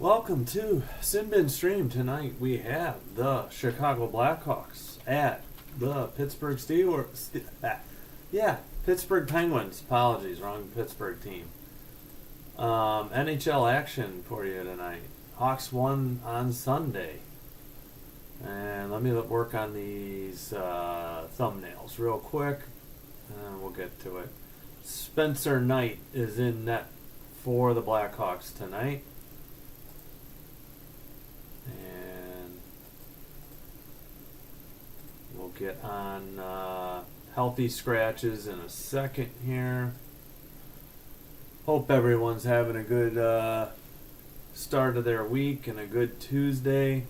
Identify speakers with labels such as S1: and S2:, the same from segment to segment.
S1: Welcome to Sinbin Stream. Tonight we have the Chicago Blackhawks at the Pittsburgh Steelers. Pittsburgh Penguins. Apologies, wrong Pittsburgh team. NHL action for you tonight. Hawks won on Sunday. And let me work on these thumbnails real quick, and we'll get to it. Spencer Knight is in net for the Blackhawks tonight. And we'll get on healthy scratches in a second here. Hope everyone's having a good start of their week and a good Tuesday.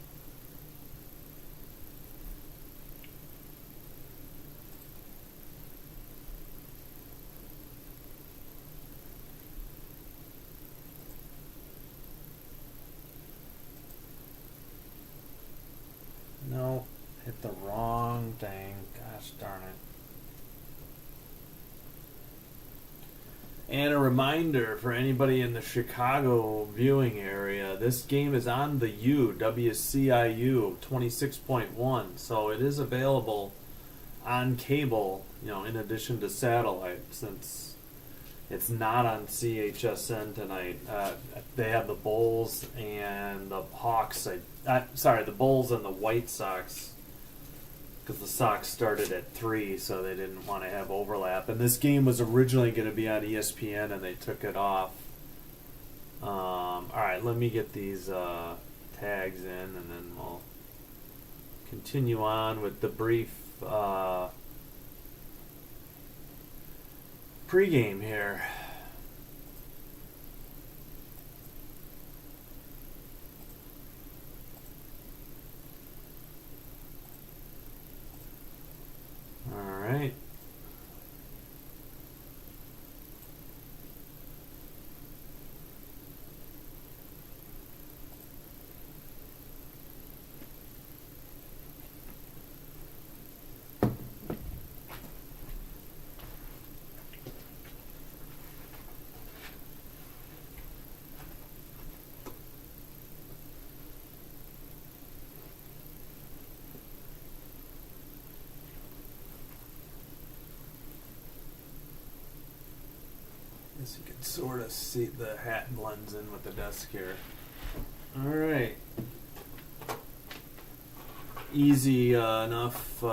S1: No, hit the wrong thing. Gosh darn it. And a reminder for anybody in the Chicago viewing area, this game is on the WCIU 26.1, so it is available on cable, in addition to satellite, since it's not on CHSN tonight. They have the Bulls and the Hawks. The Bulls and the White Sox, because the Sox started at 3, so they didn't want to have overlap. And this game was originally going to be on ESPN, and they took it off. All right, let me get these tags in, and then we'll continue on with the brief pregame here. All right. As you can sort of see, the hat blends in with the desk here. All right. Easy enough.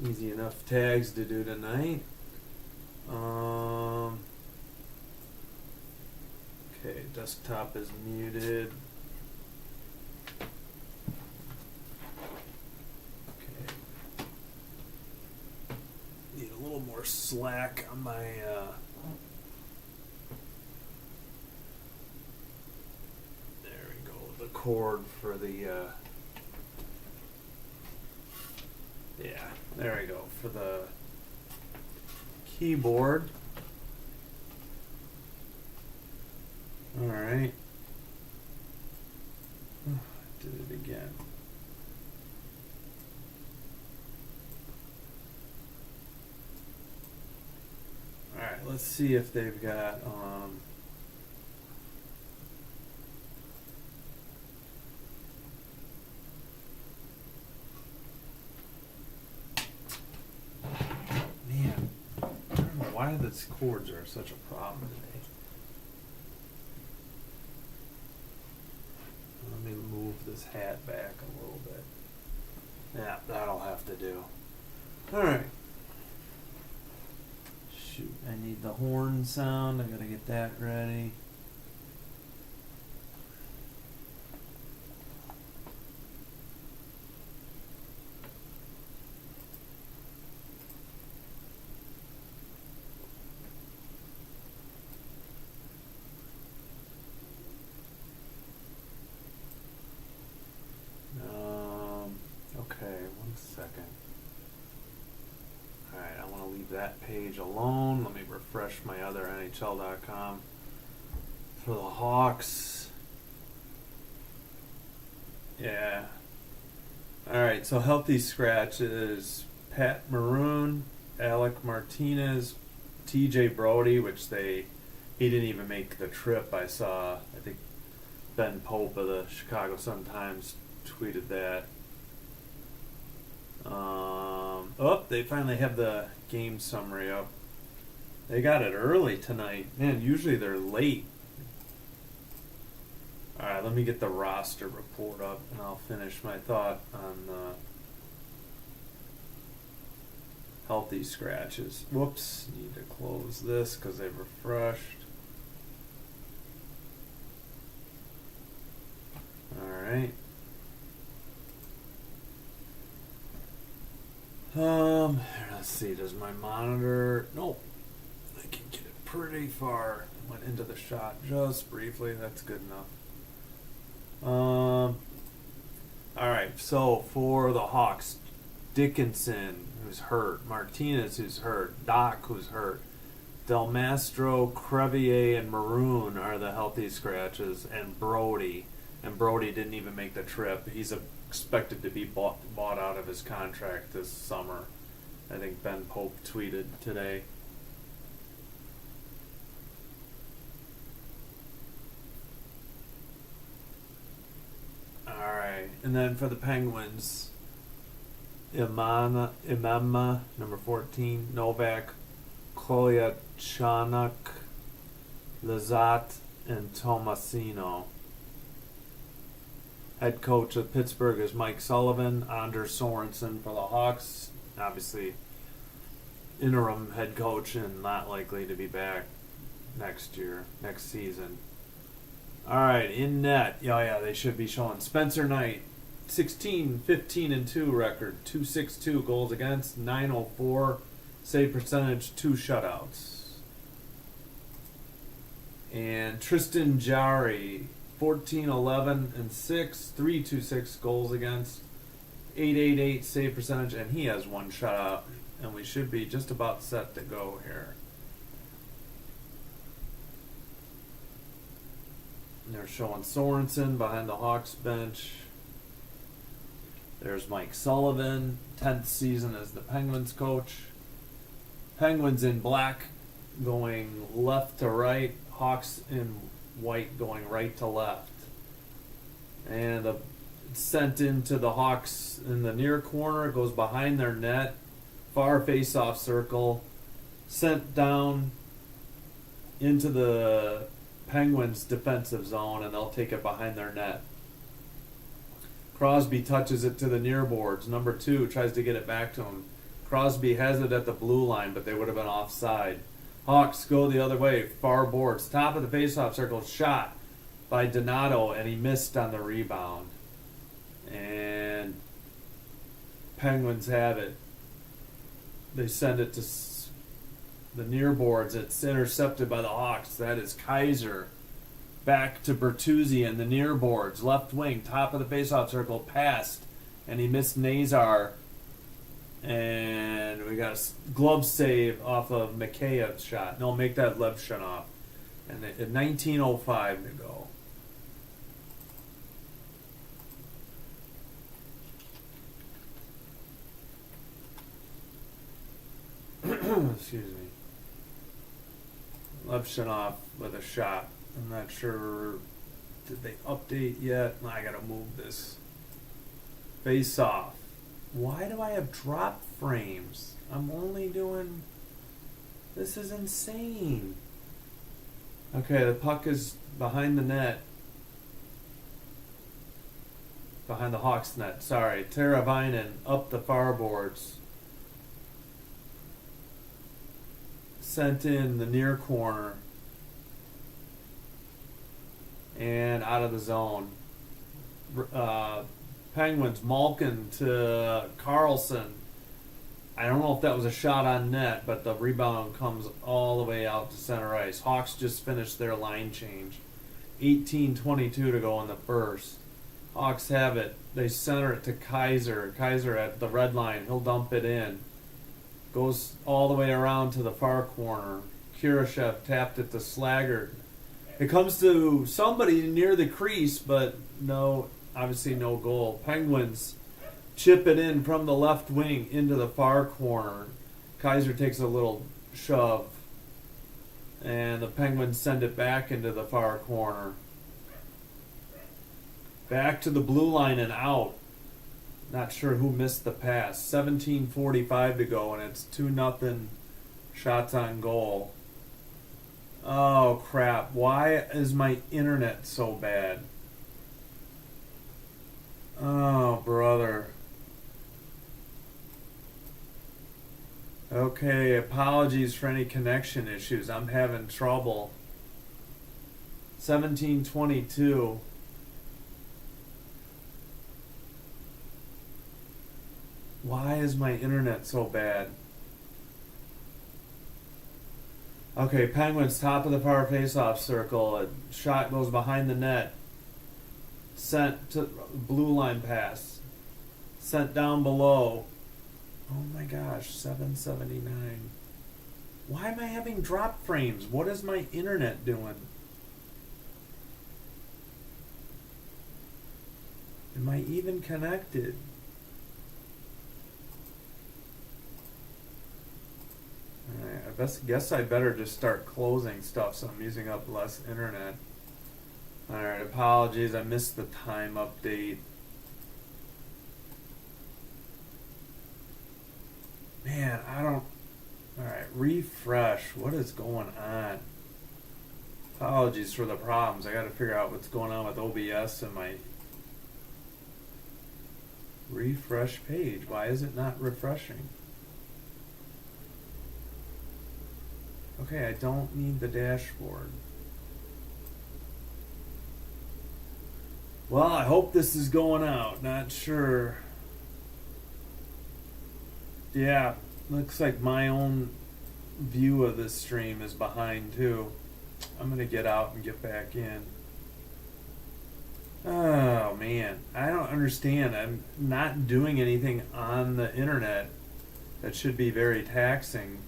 S1: Easy enough tags to do tonight. Okay, desktop is muted. More slack on my there we go, the cord for the there we go, for the keyboard. All right, did it again. Alright, let's see if they've got man, I don't know why these cords are such a problem today. Let me move this hat back a little bit. Yeah, that'll have to do. Alright. Shoot, I need the horn sound. I gotta get that ready. Okay, 1 second. Alright, I want to leave that page alone. Let me refresh my other NHL.com for the Hawks. Yeah. Alright, so healthy scratches Pat Maroon, Alec Martinez, TJ Brody, he didn't even make the trip. I think Ben Pope of the Chicago Sun-Times tweeted that. They finally have the game summary up. They got it early tonight. Man, usually they're late. Alright, let me get the roster report up and I'll finish my thought on the healthy scratches. Whoops, need to close this because they've refreshed. Alright. Let's see, does my monitor... Nope. I can get it pretty far. Went into the shot just briefly. That's good enough. Alright, so for the Hawks, Dickinson, who's hurt. Martinez, who's hurt. Doc, who's hurt. Del Mastro, Crevier, and Maroon are the healthy scratches. And Brody. And Brody didn't even make the trip. He's expected to be bought out of his contract this summer. I think Ben Pope tweeted today. Alright, and then for the Penguins, Imama, number 14, Novak, Kolyachonok, Lazat, and Tomasino. Head coach of Pittsburgh is Mike Sullivan. Anders Sorensen for the Hawks, obviously interim head coach and not likely to be back next season. Alright, in net. They should be showing Spencer Knight, 16, 15, and 2 record, 262 goals against, 904 save percentage, 2 shutouts. And Tristan Jarry, 14, 11, and 6, 326 goals against, 888 save percentage, and he has 1 shutout. And we should be just about set to go here. And they're showing Sorensen behind the Hawks bench. There's Mike Sullivan, 10th season as the Penguins coach. Penguins in black going left to right. Hawks in white going right to left. And sent into the Hawks in the near corner. It goes behind their net. Far face-off circle. Sent down into the Penguins defensive zone, and they'll take it behind their net. Crosby touches it to the near boards. Number 2 tries to get it back to him. Crosby has it at the blue line, but they would have been offside. Hawks go the other way, far boards. Top of the faceoff circle, shot by Donato, and he missed on the rebound. And Penguins have it. They send it to the near boards. It's intercepted by the Hawks. That is Kaiser. Back to Bertuzzi and the near boards. Left wing, top of the faceoff circle, passed. And he missed Nazar. And we got a glove save off of Mikheyev's shot. No, make that Levshunov. And at 19:05 to go. Excuse me. Levshunov with a shot. I'm not sure. Did they update yet? I gotta move this. Face off. Why do I have drop frames? I'm only doing... This is insane. Okay, the puck is behind the net. Behind the Hawks net, sorry. Teravainen up the far boards. Sent in the near corner. And out of the zone. Penguins, Malkin to Carlson. I don't know if that was a shot on net, but the rebound comes all the way out to center ice. Hawks just finished their line change. 18:22 to go in the first. Hawks have it. They center it to Kaiser. Kaiser at the red line. He'll dump it in. Goes all the way around to the far corner. Kurashev tapped it to Slaggert. It comes to somebody near the crease, but no, obviously no goal. Penguins chip it in from the left wing into the far corner. Kaiser takes a little shove, and the Penguins send it back into the far corner. Back to the blue line and out. Not sure who missed the pass. 17:45 to go, and it's 2-0 shots on goal. Oh, crap. Why is my internet so bad? Oh, brother. Okay, apologies for any connection issues. I'm having trouble. 17:22. Why is my internet so bad? Okay, Penguins, top of the far face-off circle. A shot goes behind the net. Sent to blue line pass. Sent down below. Oh my gosh, 779. Why am I having drop frames? What is my internet doing? Am I even connected? Alright, I guess I better just start closing stuff so I'm using up less internet. Alright, apologies, I missed the time update. Man, I don't... Alright, refresh. What is going on? Apologies for the problems. I gotta figure out what's going on with OBS and my... Refresh page. Why is it not refreshing? Okay, I don't need the dashboard. Well, I hope this is going out. Not sure. Yeah, looks like my own view of this stream is behind too. I'm going to get out and get back in. Oh man, I don't understand. I'm not doing anything on the internet that should be very taxing.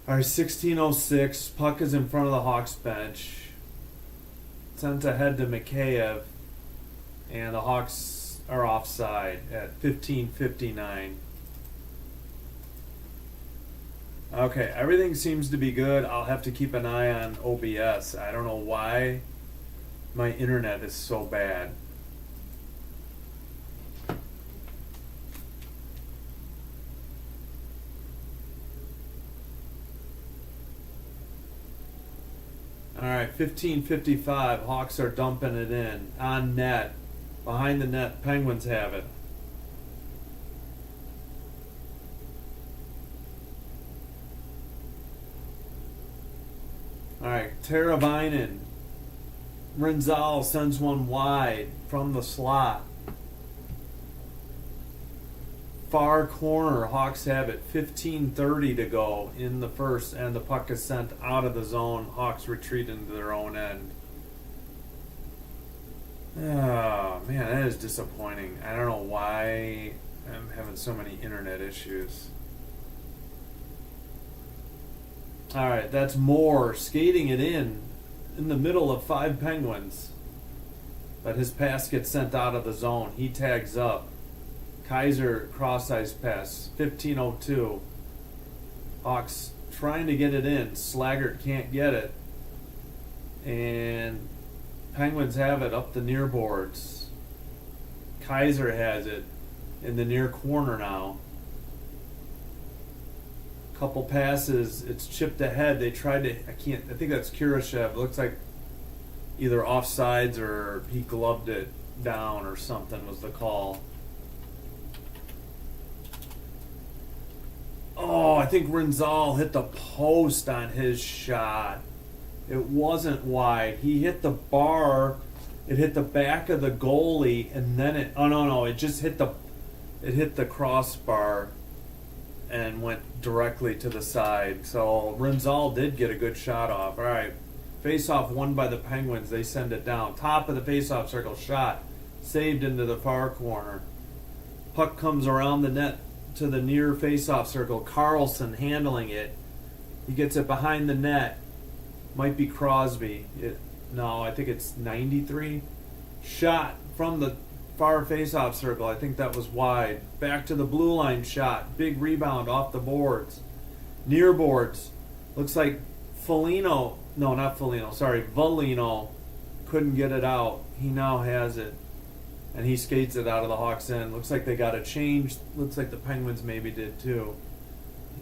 S1: Alright, 16:06. Puck is in front of the Hawks bench. Sent ahead to Mikheyev. And the Hawks are offside at 15:59. Okay, everything seems to be good. I'll have to keep an eye on OBS. I don't know why my internet is so bad. Alright, 15:55. Hawks are dumping it in. On net. Behind the net. Penguins have it. Alright, Teravainen. Rinzal sends one wide from the slot. Far corner, Hawks have it. 15:30 to go in the first, and the puck is sent out of the zone. Hawks retreat into their own end. Oh, man, that is disappointing. I don't know why I'm having so many internet issues. Alright, that's Moore skating it in the middle of 5 Penguins. But his pass gets sent out of the zone. He tags up. Kaiser cross-ice pass, 15:02. Hawks trying to get it in. Slaggert can't get it. And Penguins have it up the near boards. Kaiser has it in the near corner now. Couple passes, it's chipped ahead. They tried to, I think that's Kurashev. Looks like either offsides or he gloved it down or something was the call. Oh, I think Rinzal hit the post on his shot. It wasn't wide. He hit the bar. It hit the back of the goalie, and then it. Oh no! It just hit the. It hit the crossbar, and went directly to the side. So Rinzal did get a good shot off. All right, face-off won by the Penguins. They send it down. Top of the face-off circle, shot saved into the far corner. Puck comes around the net to the near face-off circle. Carlson handling it. He gets it behind the net. Might be Crosby. No, I think it's 93. Shot from the far face-off circle. I think that was wide. Back to the blue line shot. Big rebound off the boards. Near boards. Looks like Foligno. No, not Foligno. Sorry, Volino couldn't get it out. He now has it. And he skates it out of the Hawks' end. Looks like they got a change. Looks like the Penguins maybe did too.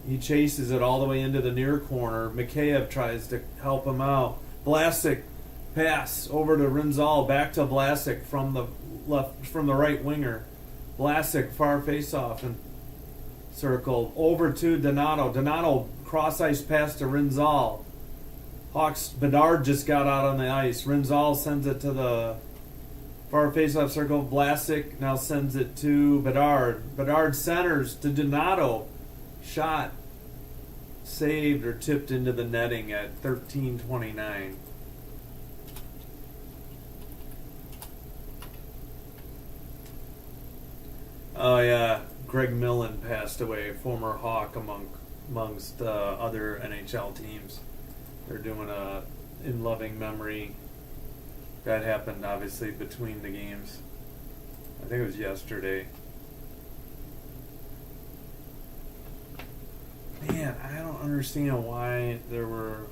S1: He chases it all the way into the near corner. Mikheyev tries to help him out. Vlasic pass over to Rinzal. Back to Vlasic from the right winger. Vlasic far face-off and circle over to Donato. Donato cross ice pass to Rinzal. Hawks Bedard just got out on the ice. Rinzal sends it to the far face-off circle. Vlasic now sends it to Bedard. Bedard centers to Donato. Shot saved or tipped into the netting at 13:29. Oh yeah, Greg Millen passed away, former Hawk amongst other NHL teams. They're doing a in loving memory. That happened obviously between the games. I think it was yesterday. Man, I don't understand why there were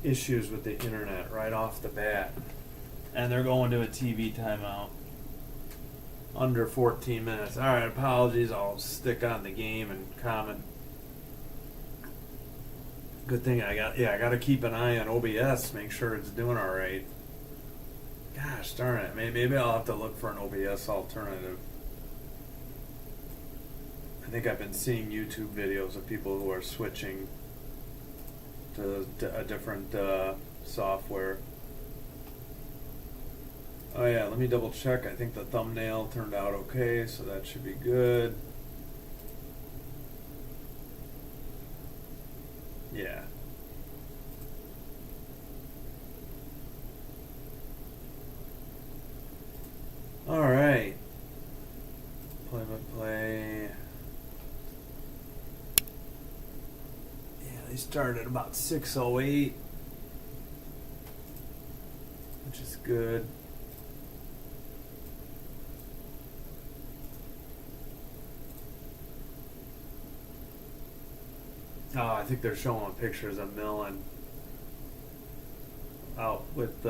S1: issues with the internet right off the bat. And they're going to a TV timeout. Under 14 minutes. Alright, apologies. I'll stick on the game and comment. Good thing I got to keep an eye on OBS, make sure it's doing alright. Gosh darn it. Maybe I'll have to look for an OBS alternative. I think I've been seeing YouTube videos of people who are switching to a different software. Oh yeah, let me double check. I think the thumbnail turned out okay, so that should be good. Yeah. Alright. Play-by-play. Yeah, they started about 6:08, which is good. Oh, I think they're showing pictures of Millen out with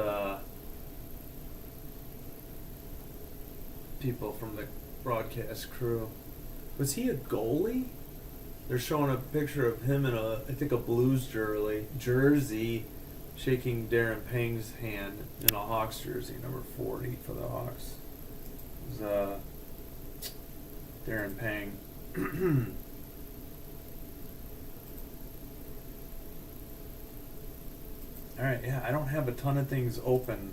S1: people from the broadcast crew. Was he a goalie? They're showing a picture of him in I think a Blues jersey, shaking Darren Pang's hand in a Hawks jersey, number 40 for the Hawks. It was Darren Pang. Alright, yeah, I don't have a ton of things open.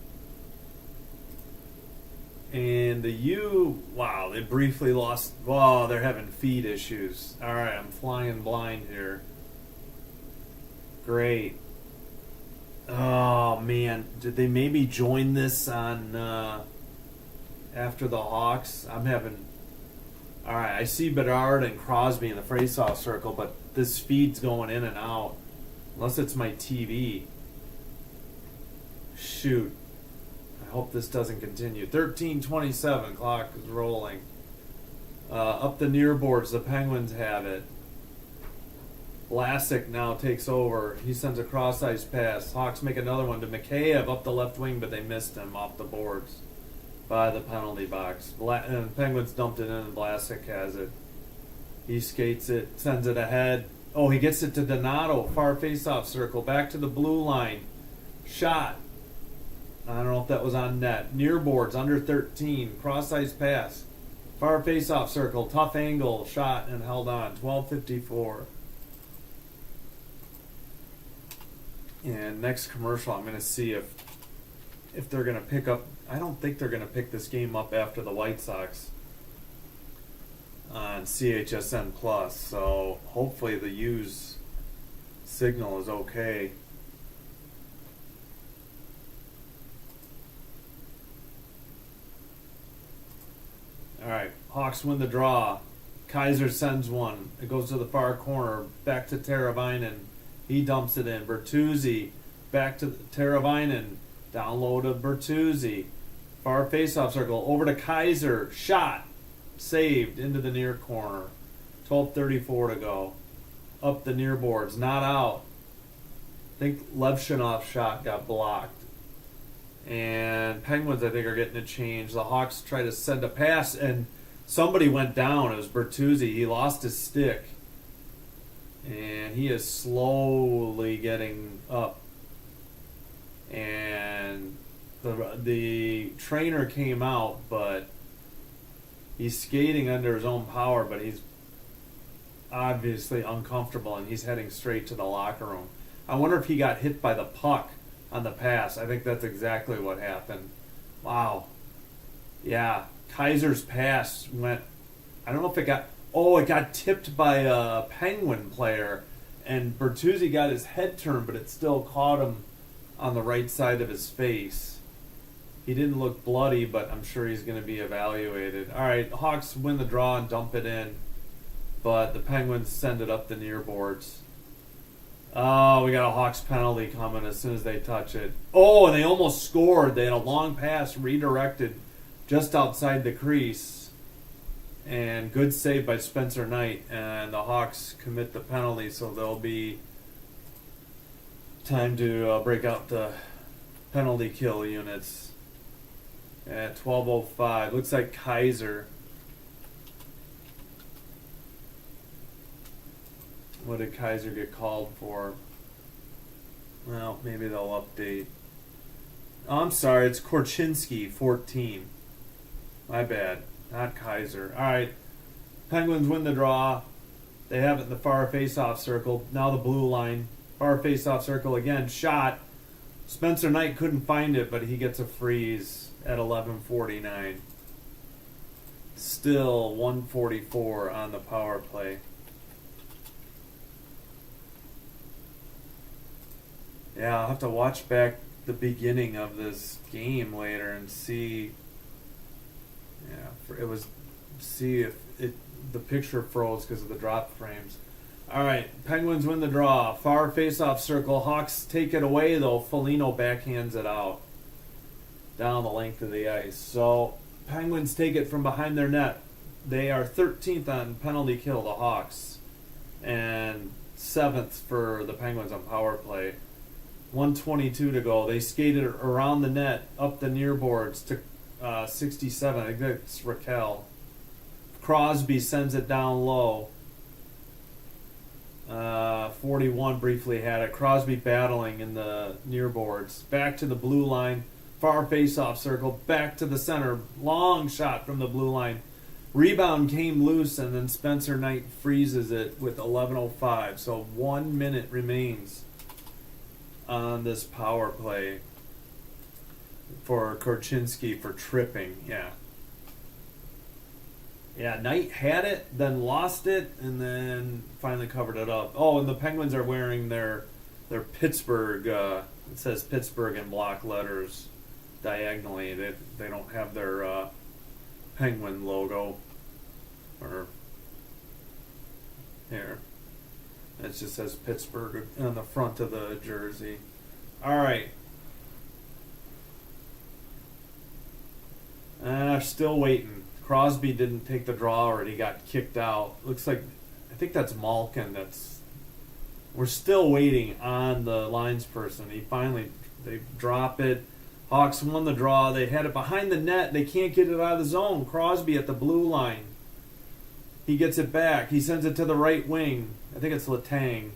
S1: And the U, wow, they briefly lost. Wow, they're having feed issues. Alright, I'm flying blind here. Great. Oh, man. Did they maybe join this on after the Hawks? I'm having... Alright, I see Bedard and Crosby in the face-off circle, but this feed's going in and out. Unless it's my TV. Shoot. I hope this doesn't continue. 13:27, clock is rolling. Up the near boards, the Penguins have it. Vlasic now takes over. He sends a cross-ice pass. Hawks make another one to Mikheyev up the left wing, but they missed him off the boards by the penalty box. And Penguins dumped it in, and Vlasic has it. He skates it, sends it ahead. Oh, he gets it to Donato, far face-off circle, back to the blue line. Shot. I don't know if that was on net. Near boards, under 13. Cross-ice pass. Far face-off circle. Tough angle. Shot and held on. 12:54. And next commercial, I'm going to see if they're going to pick up... I don't think they're going to pick this game up after the White Sox on CHSN Plus. So hopefully the U's signal is okay. Alright, Hawks win the draw. Kaiser sends one. It goes to the far corner. Back to Teravainen. He dumps it in. Bertuzzi. Back to Teravainen. Down low to Bertuzzi. Far face-off circle. Over to Kaiser. Shot. Saved into the near corner. 12:34 to go. Up the near boards. Not out. I think Levshinov's shot got blocked. And Penguins, I think, are getting a change. The Hawks try to send a pass, and somebody went down. It was Bertuzzi. He lost his stick. And he is slowly getting up. And the trainer came out, but he's skating under his own power, but he's obviously uncomfortable, and he's heading straight to the locker room. I wonder if he got hit by the puck on the pass. I think that's exactly what happened. Wow. Yeah, Kaiser's pass went, I don't know if it got tipped by a Penguin player, and Bertuzzi got his head turned, but it still caught him on the right side of his face. He didn't look bloody, but I'm sure he's going to be evaluated. All right, Hawks win the draw and dump it in, but the Penguins send it up the near boards. Oh, we got a Hawks penalty coming as soon as they touch it. Oh, and they almost scored. They had a long pass redirected just outside the crease. And good save by Spencer Knight. And the Hawks commit the penalty, so there'll be time to break out the penalty kill units at 12:05. Looks like Kaiser. What did Kaiser get called for? Well, maybe they'll update. Oh, I'm sorry, it's Korchinski, 14. My bad, not Kaiser. All right, Penguins win the draw. They have it in the far face-off circle. Now the blue line. Far face-off circle again. Shot. Spencer Knight couldn't find it, but he gets a freeze at 11:49. Still 1:44 on the power play. Yeah, I'll have to watch back the beginning of this game later and see. Yeah, see if the picture froze because of the drop frames. All right, Penguins win the draw. Far face-off circle. Hawks take it away though. Foligno backhands it out down the length of the ice. So Penguins take it from behind their net. They are 13th on penalty kill, the Hawks, and 7th for the Penguins on power play. 1:22 to go. They skated around the net, up the near boards to 67. I think that's Raquel. Crosby sends it down low. 41 briefly had it. Crosby battling in the near boards. Back to the blue line. Far face-off circle. Back to the center. Long shot from the blue line. Rebound came loose, and then Spencer Knight freezes it with 11:05. So 1 minute remains on this power play for Korchinski for tripping. Yeah, Knight had it, then lost it, and then finally covered it up. Oh, and the Penguins are wearing their Pittsburgh, it says Pittsburgh in block letters diagonally. They don't have their Penguin logo. Or here. It just says Pittsburgh on the front of the jersey. All right. Still waiting. Crosby didn't take the draw, or he got kicked out. Looks like, I think that's Malkin. We're still waiting on the lines person. They drop it. Hawks won the draw. They had it behind the net. They can't get it out of the zone. Crosby at the blue line. He gets it back. He sends it to the right wing. I think it's Letang.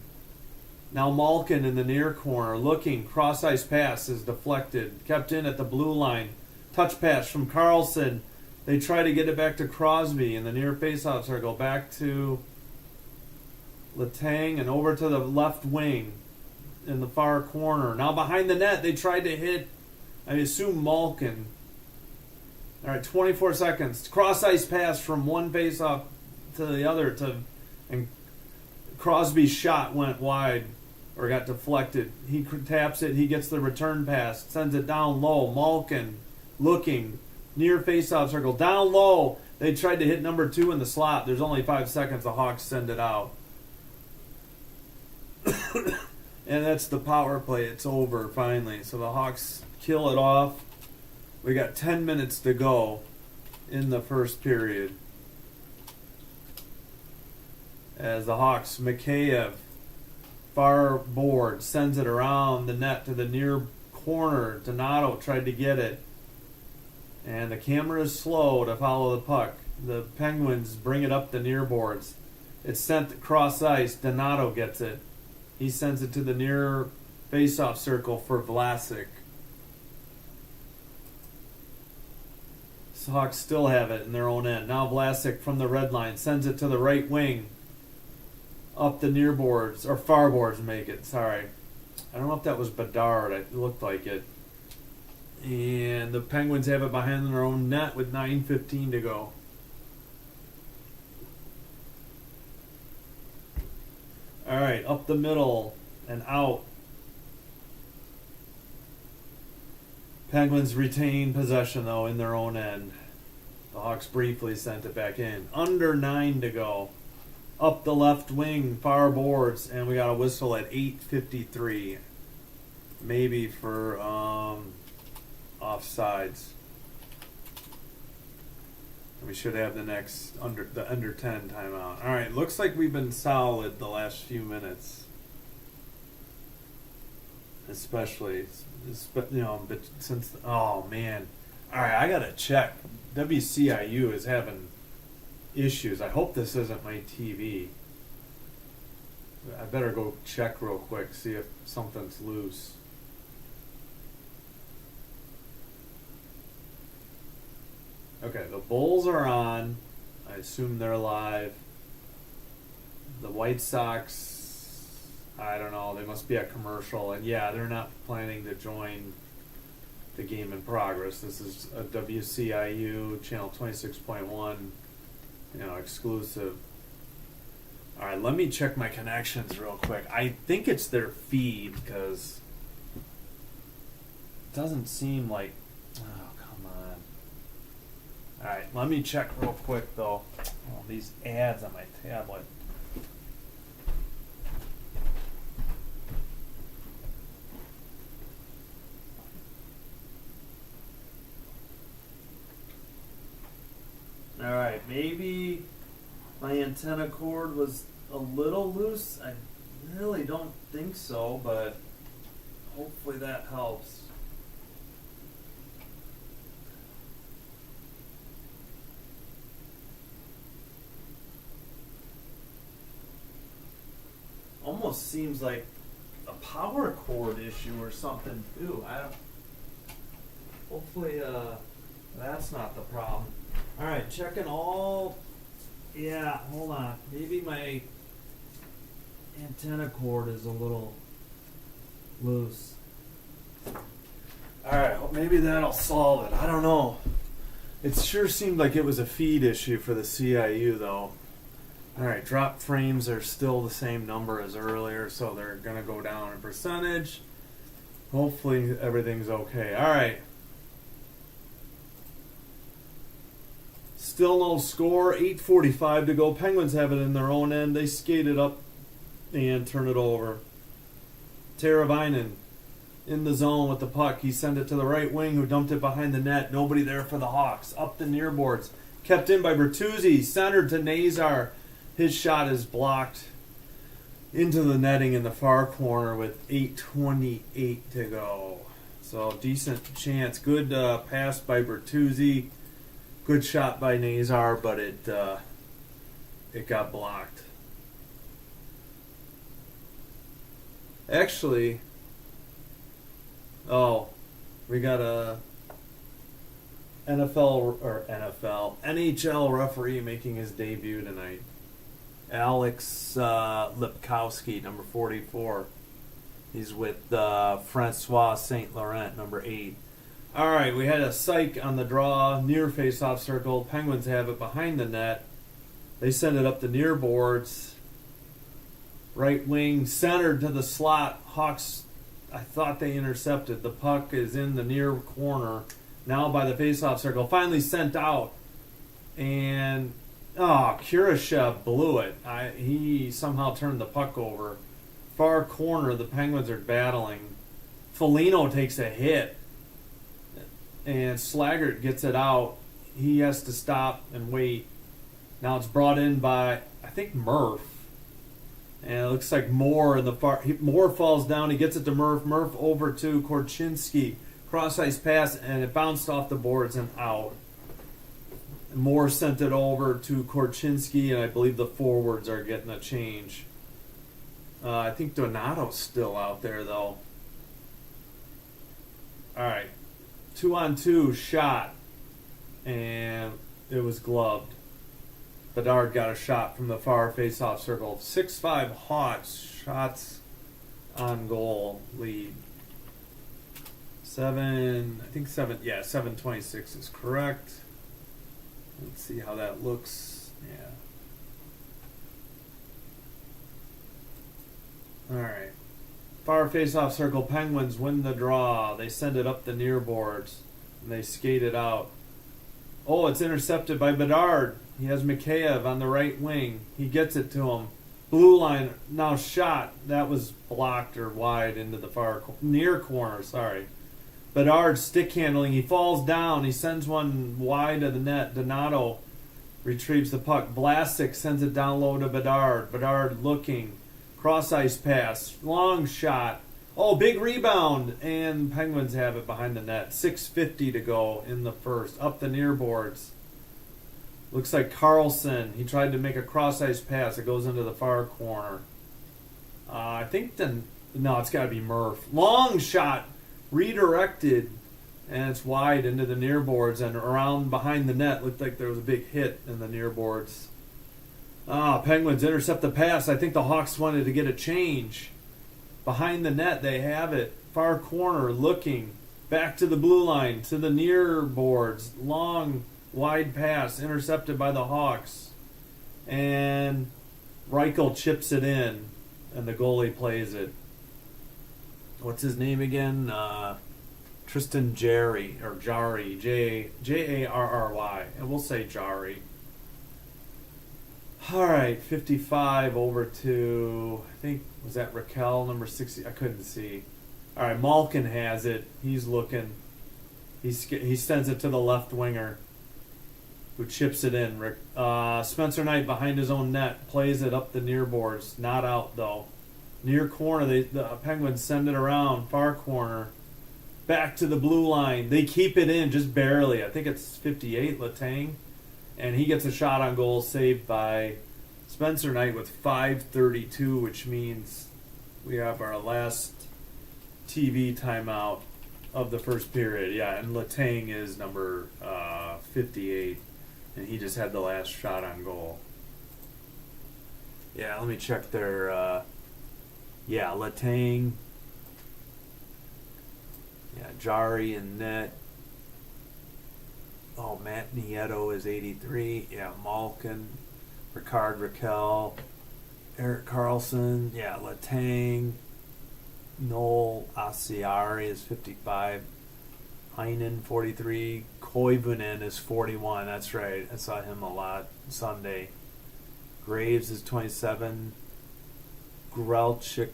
S1: Now Malkin in the near corner looking. Cross-ice pass is deflected. Kept in at the blue line. Touch pass from Carlson. They try to get it back to Crosby in the near face-off circle. Back to Letang and over to the left wing in the far corner. Now behind the net, they tried to hit, I assume, Malkin. All right, 24 seconds. Cross-ice pass from one face-off to the other, and Crosby's shot went wide or got deflected. He taps it. He gets the return pass, sends it down low. Malkin looking near face-off circle, down low. They tried to hit number 2 in the slot. There's only 5 seconds. The Hawks send it out. And that's the power play. It's over finally. So the Hawks kill it off We got 10 minutes to go in the first period. As the Hawks, Mikheyev, far board, sends it around the net to the near corner. Donato tried to get it. And the camera is slow to follow the puck. The Penguins bring it up the near boards. It's sent across ice. Donato gets it. He sends it to the near face-off circle for Vlasic. The Hawks still have it in their own end. Now Vlasic from the red line sends it to the right wing. Up the near boards, or far boards make it, sorry. I don't know if that was Bedard, it looked like it. And the Penguins have it behind their own net with 9:15 to go. Alright, up the middle and out. Penguins retain possession, though, in their own end. The Hawks briefly sent it back in. Under 9 to go. Up the left wing, far boards, and we got a whistle at 8:53. Maybe for offsides. We should have the next under 10 timeout. All right, looks like we've been solid the last few minutes, especially but since oh man, all right, I gotta check. WCIU is having issues. I hope this isn't my TV. I better go check real quick, see if something's loose. Okay, the Bulls are on. I assume they're live. The White Sox, I don't know, they must be a commercial. And yeah, they're not planning to join the game in progress. This is a WCIU channel 26.1, exclusive. All right, let me check my connections real quick. I think it's their feed because it doesn't seem like. Oh, come on. All right, let me check real quick though. Oh, these ads on my tablet. All right, maybe my antenna cord was a little loose. I really don't think so, but hopefully that helps. Almost seems like a power cord issue or something too. Hopefully that's not the problem. All right, checking all. Yeah, hold on. Maybe my antenna cord is a little loose. All right, well, maybe that'll solve it. I don't know. It sure seemed like it was a feed issue for the CIU, though. All right, drop frames are still the same number as earlier, so they're going to go down in percentage. Hopefully everything's okay. All right. Still no score, 8:45 to go. Penguins have it in their own end. They skate it up and turn it over. Teravainen in the zone with the puck. He sent it to the right wing who dumped it behind the net. Nobody there for the Hawks. Up the near boards. Kept in by Bertuzzi. Centered to Nazar. His shot is blocked into the netting in the far corner with 8:28 to go. So decent chance. Good pass by Bertuzzi. Good shot by Nazar, but it got blocked. Actually, we got a NHL referee making his debut tonight. Alex Lipkowski, number 44. He's with Francois Saint Laurent, number 8. All right, we had a psych on the draw, near face-off circle. Penguins have it behind the net. They send it up the near boards. Right wing centered to the slot. Hawks, I thought they intercepted. The puck is in the near corner. Now by the face-off circle. Finally sent out. And, Kurashev blew it. He somehow turned the puck over. Far corner, the Penguins are battling. Foligno takes a hit. and Slaggert gets it out. He has to stop and wait. Now it's brought in by, I think, Murph. And it looks like Moore in the far. Moore falls down. He gets it to Murph. Murph over to Korchinski. Cross ice pass, and it bounced off the boards and out. Moore sent it over to Korchinski, and I believe the forwards are getting a change. I think Donato's still out there, though. All right. 2-on-2 shot, and it was gloved. Bedard got a shot from the far face-off circle. 6-5 Hawks, shots on goal lead. 726 is correct. Let's see how that looks. Yeah. All right. Far face-off circle, Penguins win the draw. They send it up the near boards, and they skate it out. Oh, it's intercepted by Bedard. He has Mikheyev on the right wing. He gets it to him. Blue line now shot. That was blocked or wide into the far near corner. Sorry. Bedard stick handling. He falls down. He sends one wide of the net. Donato retrieves the puck. Vlasic sends it down low to Bedard. Bedard looking. Cross ice pass. Long shot. Oh, big rebound. And Penguins have it behind the net. 6:50 to go in the first. Up the near boards. Looks like Carlson. He tried to make a cross ice pass. It goes into the far corner. I think no, it's got to be Murph. Long shot. Redirected. And it's wide into the near boards and around behind the net. Looked like there was a big hit in the near boards. Penguins intercept the pass. I think the Hawks wanted to get a change. Behind the net, they have it. Far corner, looking. Back to the blue line, to the near boards. Long, wide pass, intercepted by the Hawks. And Reichel chips it in, and the goalie plays it. What's his name again? Tristan Jarry, or Jarry. Jarry. And we'll say Jarry. All right, 55 over to, I think, was that Raquel, number 60? I couldn't see. All right, Malkin has it. He's looking. He sends it to the left winger, who chips it in. Spencer Knight behind his own net plays it up the near boards. Not out, though. Near corner, the Penguins send it around. Far corner. Back to the blue line. They keep it in just barely. I think it's 58, Letang. And he gets a shot on goal saved by Spencer Knight with 5:32, which means we have our last TV timeout of the first period. Yeah, and Letang is number 58, and he just had the last shot on goal. Yeah, let me check their... Letang. Yeah, Jarry and net. Oh, Matt Nieto is 83. Yeah, Malkin, Ricard Raquel, Eric Carlson. Yeah, Letang. Noel Asiari is 55. Heinen, 43. Koivunen is 41. That's right. I saw him a lot Sunday. Graves is 27. Grelchik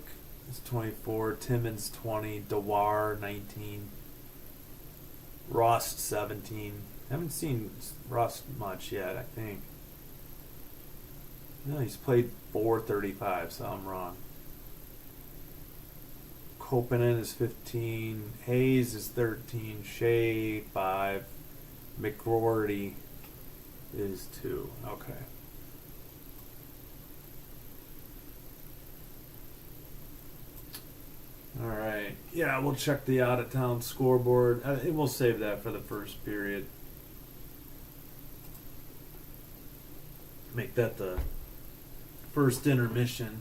S1: is 24. Timmins, 20. Dewar, 19. Rust, 17. Haven't seen Rust much yet, I think. No, he's played 435, so I'm wrong. Kopanen is 15. Hayes is 13. Shea, 5. McGroarty is 2. Okay. All right. Yeah, we'll check the out-of-town scoreboard. We'll save that for the first period. Make that the first intermission.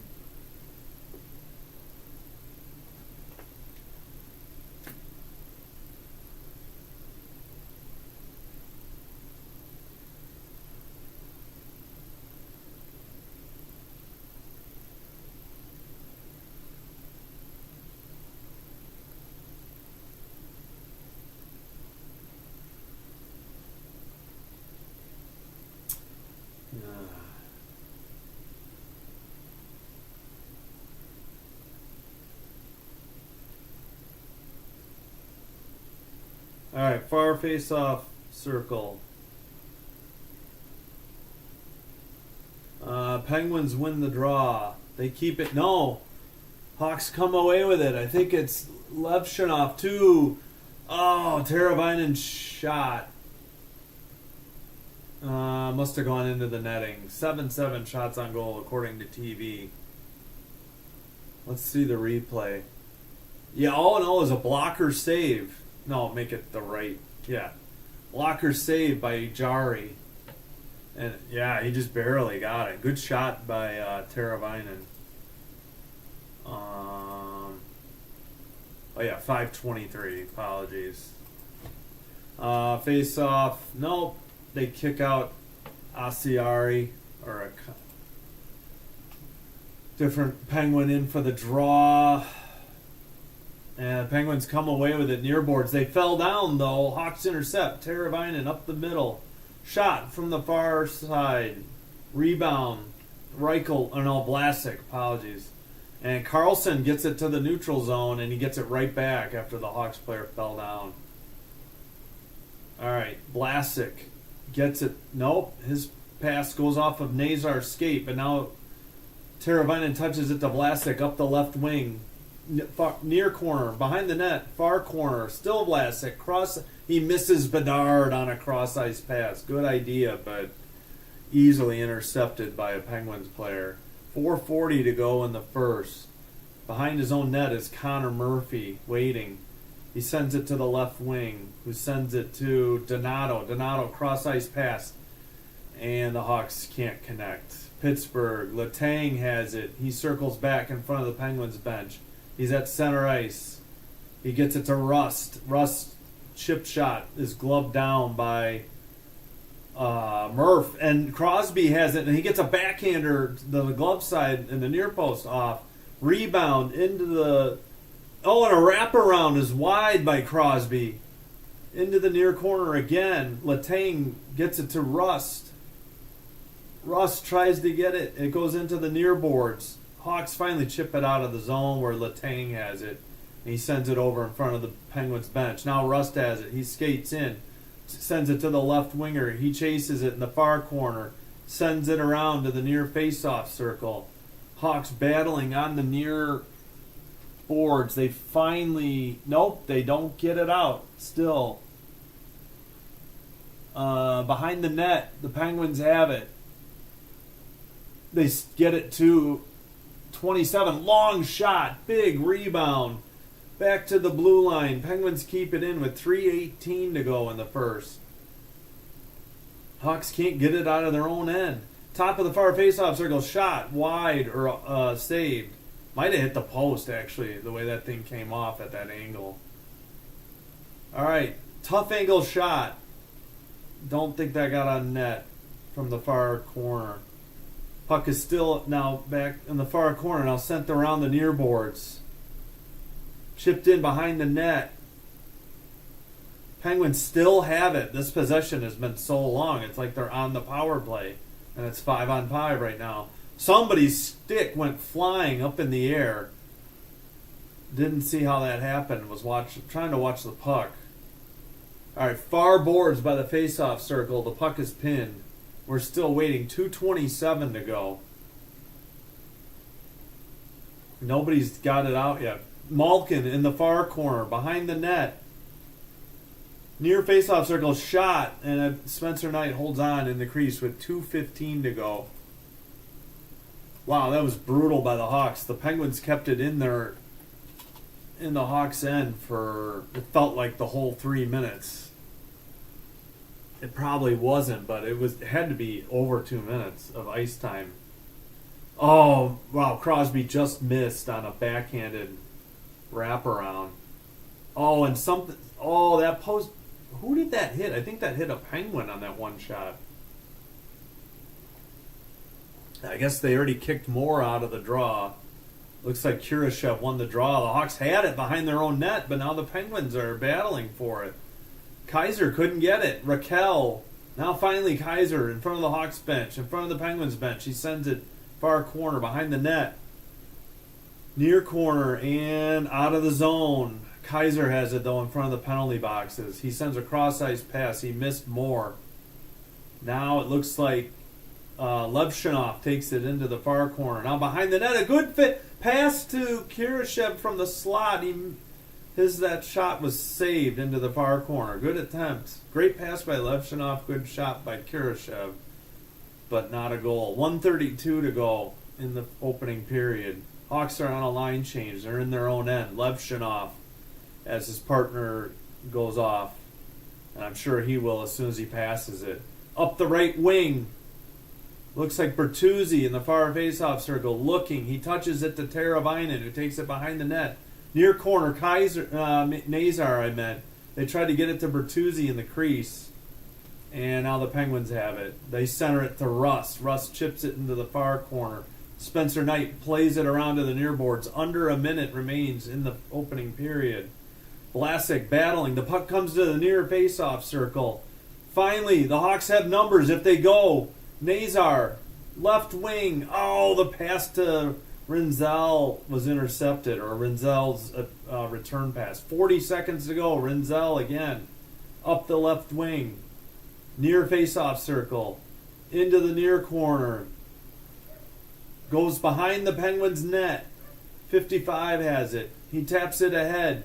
S1: All right, far face-off circle. Penguins win the draw. They keep it. No, Hawks come away with it. I think it's Levshunov too. Oh, Teravainen shot. Must have gone into the netting. 7-7 shots on goal according to TV. Let's see the replay. Yeah, all in all is a blocker save. No, make it the right. Yeah. Blocker save by Jari. And yeah, he just barely got it. Good shot by Teravainen. Oh yeah, 5:23. Apologies. Face off. Nope. They kick out Asiari or a different Penguin in for the draw. And the Penguins come away with it near boards. They fell down though. Hawks intercept. Teravainen up the middle. Shot from the far side. Rebound. Reichel, or no, Vlasic, apologies. And Carlson gets it to the neutral zone, and he gets it right back after the Hawks player fell down. All right, Vlasic gets it. Nope, his pass goes off of Nazar's skate, but now Teravainen touches it to Vlasic up the left wing. Near corner, behind the net, far corner, still Vlasic. He misses Bedard on a cross-ice pass. Good idea, but easily intercepted by a Penguins player. 4:40 to go in the first. Behind his own net is Connor Murphy waiting. He sends it to the left wing, who sends it to Donato. Donato, cross-ice pass. And the Hawks can't connect. Pittsburgh, Letang has it. He circles back in front of the Penguins bench. He's at center ice. He gets it to Rust. Rust chip shot is gloved down by Murph. And Crosby has it, and he gets a backhander to the glove side and the near post off. Rebound into the... Oh, and a wraparound is wide by Crosby. Into the near corner again. Letang gets it to Rust. Rust tries to get it. It goes into the near boards. Hawks finally chip it out of the zone where Letang has it. And he sends it over in front of the Penguins bench. Now Rust has it. He skates in. Sends it to the left winger. He chases it in the far corner. Sends it around to the near face-off circle. Hawks battling on the near boards. They finally... Nope, they don't get it out. Still. Behind the net, the Penguins have it. They get it to 27. Long shot. Big rebound. Back to the blue line. Penguins keep it in with 3:18 to go in the first. Hawks can't get it out of their own end. Top of the far faceoff circle. Shot. Wide or saved. Might have hit the post, actually, the way that thing came off at that angle. All right. Tough angle shot. Don't think that got on net from the far corner. Puck is still now back in the far corner. Now sent around the near boards. Chipped in behind the net. Penguins still have it. This possession has been so long. It's like they're on the power play. And it's 5-on-5 right now. Somebody's stick went flying up in the air. Didn't see how that happened. Was trying to watch the puck. All right, far boards by the face-off circle. The puck is pinned. We're still waiting. 2:27 to go. Nobody's got it out yet. Malkin in the far corner, behind the net. Near face-off circle, shot, and Spencer Knight holds on in the crease with 2:15 to go. Wow, that was brutal by the Hawks. The Penguins kept it in the Hawks' end for, it felt like the whole 3 minutes. It probably wasn't, but it had to be over 2 minutes of ice time. Oh, wow, Crosby just missed on a backhanded wraparound. Oh, and something, that post, who did that hit? I think that hit a Penguin on that one shot. I guess they already kicked more out of the draw. Looks like Kurashev won the draw. The Hawks had it behind their own net, but now the Penguins are battling for it. Kaiser couldn't get it. Raquel. Now finally Kaiser in front of the Hawks bench, in front of the Penguins bench. He sends it far corner behind the net. Near corner and out of the zone. Kaiser has it, though, in front of the penalty boxes. He sends a cross-ice pass. He missed more. Now it looks like Levshunov takes it into the far corner. Now behind the net, a good pass to Kurashev from the slot. That shot was saved into the far corner. Good attempt. Great pass by Levshunov. Good shot by Kurashev. But not a goal. 1:32 to go in the opening period. Hawks are on a line change. They're in their own end. Levshunov, as his partner goes off. And I'm sure he will as soon as he passes it. Up the right wing. Looks like Bertuzzi in the far faceoff circle looking. He touches it to Teravainen, who takes it behind the net. Near corner, Nazar, They tried to get it to Bertuzzi in the crease. And now the Penguins have it. They center it to Russ. Russ chips it into the far corner. Spencer Knight plays it around to the near boards. Under a minute remains in the opening period. Vlasic battling. The puck comes to the near faceoff circle. Finally, the Hawks have numbers if they go. Nazar, left wing. Oh, the pass to Rinzel was intercepted, or Rinzel's return pass. 40 seconds to go. Rinzel again. Up the left wing. Near faceoff circle. Into the near corner. Goes behind the Penguins' net. 55 has it. He taps it ahead.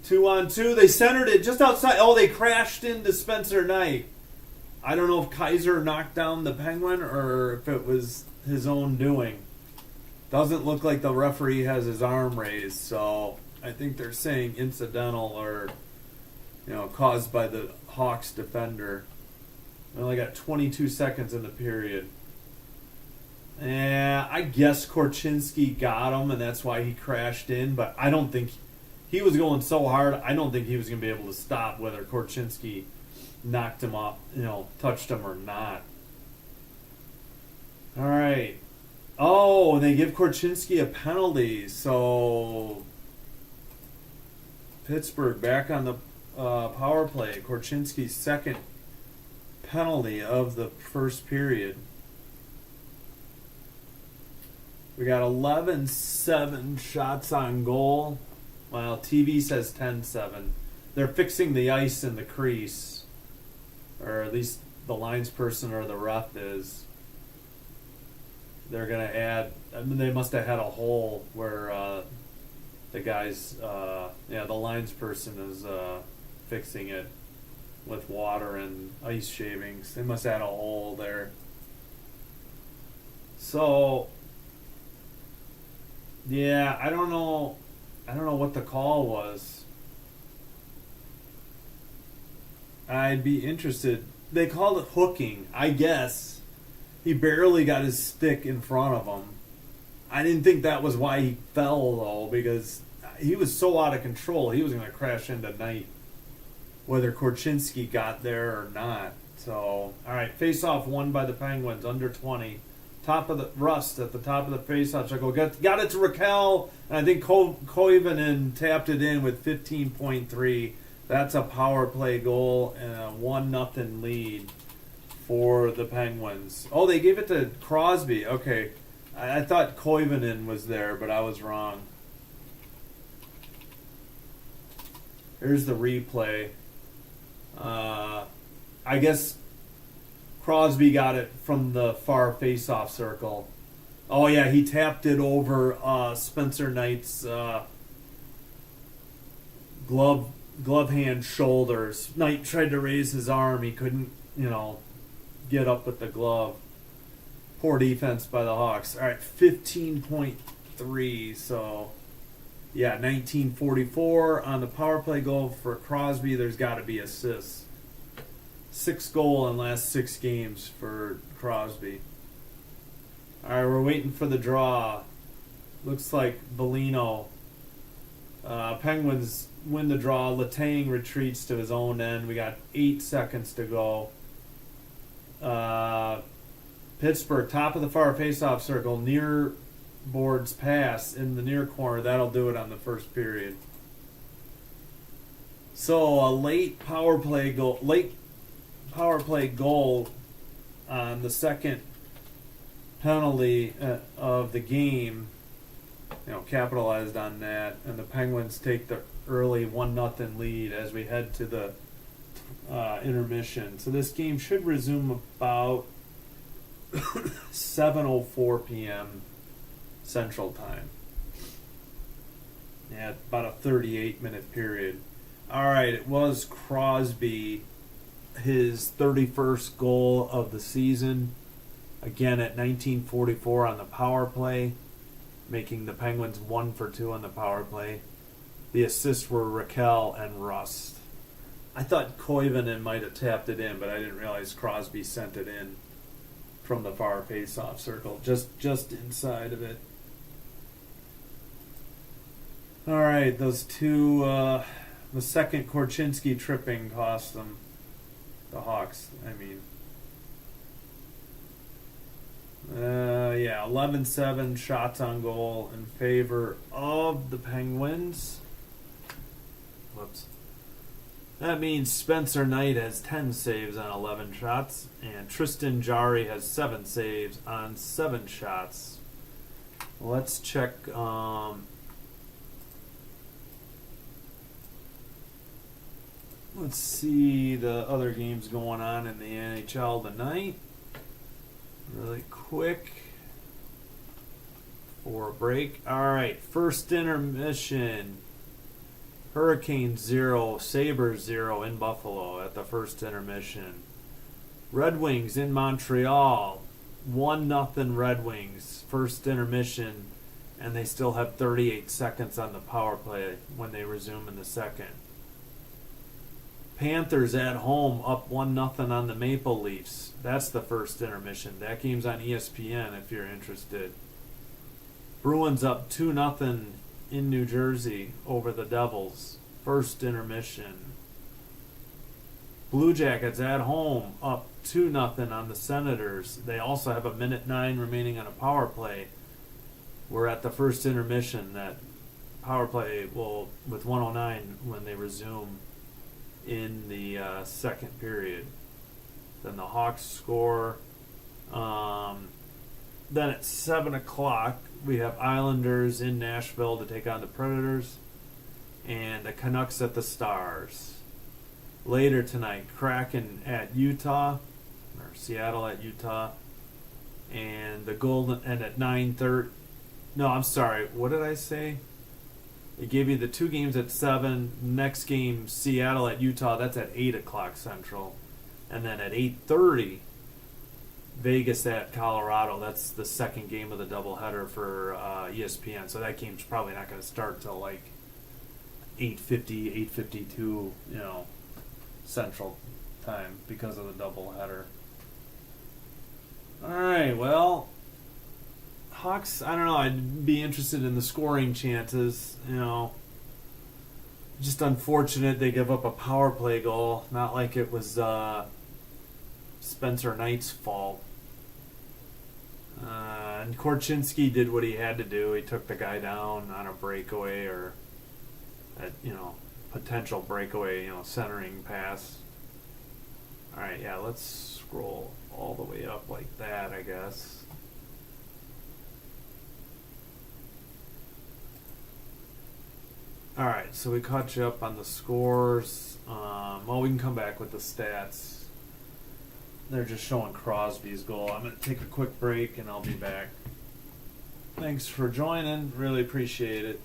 S1: 2-on-2. They centered it just outside. Oh, they crashed into Spencer Knight. I don't know if Kaiser knocked down the Penguin or if it was his own doing. Doesn't look like the referee has his arm raised, so I think they're saying incidental or, caused by the Hawks defender. We only got 22 seconds in the period. I guess Korchinski got him, and that's why he crashed in, but I don't think he was going so hard, I don't think he was going to be able to stop whether Korchinski knocked him off, touched him or not. All right. Oh, they give Korchinski a penalty, so Pittsburgh back on the power play. Korchinski's second penalty of the first period. We got 11-7 shots on goal, while TV says 10-7. They're fixing the ice in the crease. Or at least the lines person or the ref is. They're going to add... they must have had a hole where the guys... the lines person is fixing it with water and ice shavings. They must have had a hole there. So... yeah, I don't know what the call was. I'd be interested. They called it hooking, I guess. He barely got his stick in front of him. I didn't think that was why he fell, though, because he was so out of control. He was going to crash into Knight, whether Korchinski got there or not. So, all right, face-off won by the Penguins, under 20. Top of the Rust at the top of the face-off circle. Got it to Raquel, and I think Koivunen tapped it in with 15.3. That's a power play goal and a 1-0 lead for the Penguins. Oh, they gave it to Crosby. Okay. I thought Koivunen was there, but I was wrong. Here's the replay. I guess Crosby got it from the far face-off circle. Oh, yeah, he tapped it over Spencer Knight's glove hand shoulders. Knight tried to raise his arm. He couldn't, get up with the glove. Poor defense by the Hawks. All right, 15.3. So, 1944 on the power play goal for Crosby. There's got to be assists. 6 goal in last 6 games for Crosby. All right, we're waiting for the draw. Looks like Bellino. Penguins win the draw. Letang retreats to his own end. We got 8 seconds to go. Pittsburgh, top of the far faceoff circle, near boards pass in the near corner. That'll do it on the first period. So a late power play goal on the second penalty of the game capitalized on that, and the Penguins take the early 1-0 lead as we head to the intermission. So this game should resume about 7:04 p.m. Central Time. Yeah, about a 38-minute period. All right, it was Crosby, his 31st goal of the season, again at 19:44 on the power play, making the Penguins 1 for 2 on the power play. The assists were Raquel and Rust. I thought Koivunen might have tapped it in, but I didn't realize Crosby sent it in from the far face-off circle, just inside of it. All right, those two, the second Korchinski tripping cost them, the Hawks, 11-7 shots on goal in favor of the Penguins. Whoops. That means Spencer Knight has 10 saves on 11 shots, and Tristan Jarry has 7 saves on 7 shots. Let's check. Let's see the other games going on in the NHL tonight. Really quick for a break. All right, first intermission. Hurricanes 0, Sabres 0 in Buffalo at the first intermission. Red Wings in Montreal, 1-0 Red Wings, first intermission, and they still have 38 seconds on the power play when they resume in the second. Panthers at home up 1-0 on the Maple Leafs. That's the first intermission. That game's on ESPN if you're interested. Bruins up 2-0 in New Jersey over the Devils. First intermission. Blue Jackets at home up 2-0 on the Senators. They also have 1:09 remaining on a power play. We're at the first intermission. That power play will, with 1:09 when they resume in the second period. Then the Hawks score. Then at 7 o'clock, we have Islanders in Nashville to take on the Predators, and the Canucks at the Stars. Later tonight, Kraken at Utah, or Seattle at Utah, and the Golden, and at 9:30. No, I'm sorry. What did I say? It gave you the two games at 7. Next game, Seattle at Utah. That's at 8 o'clock Central, and then at 8:30. Vegas at Colorado. That's the second game of the doubleheader for ESPN. So that game's probably not going to start till like 8:50, 8:52, Central Time because of the doubleheader. All right, well, Hawks, I don't know. I'd be interested in the scoring chances. Just unfortunate they give up a power play goal. Not like it was Spencer Knight's fault. And Korchinski did what he had to do. He took the guy down on a breakaway or a potential breakaway, centering pass. All right, yeah, let's scroll all the way up like that, I guess. All right, so we caught you up on the scores. Well, we can come back with the stats. They're just showing Crosby's goal. I'm going to take a quick break, and I'll be back. Thanks for joining. Really appreciate it.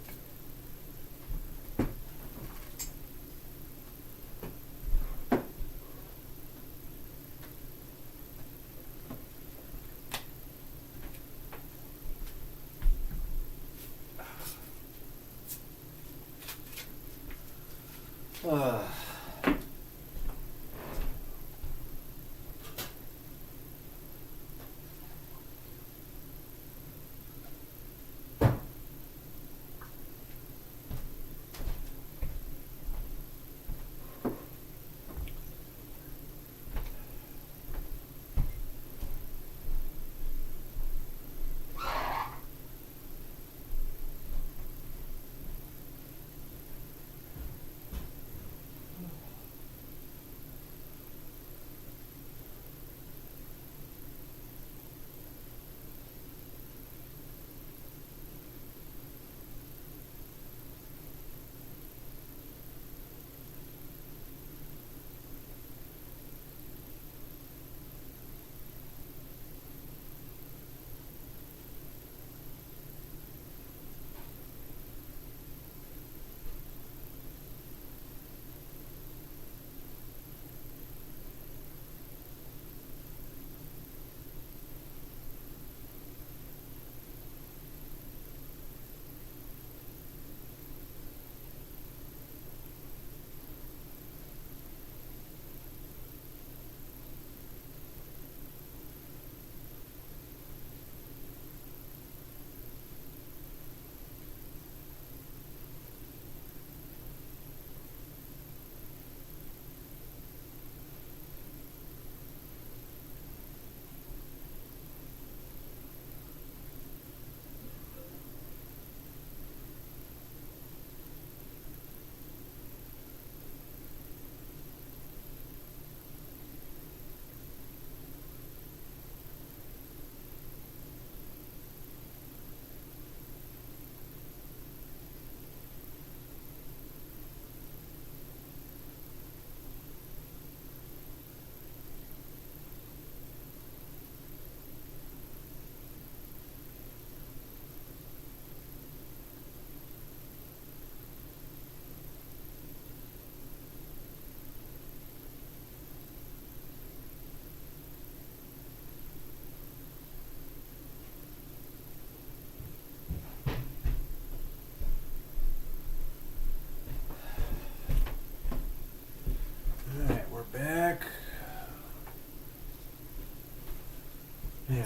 S1: Yeah.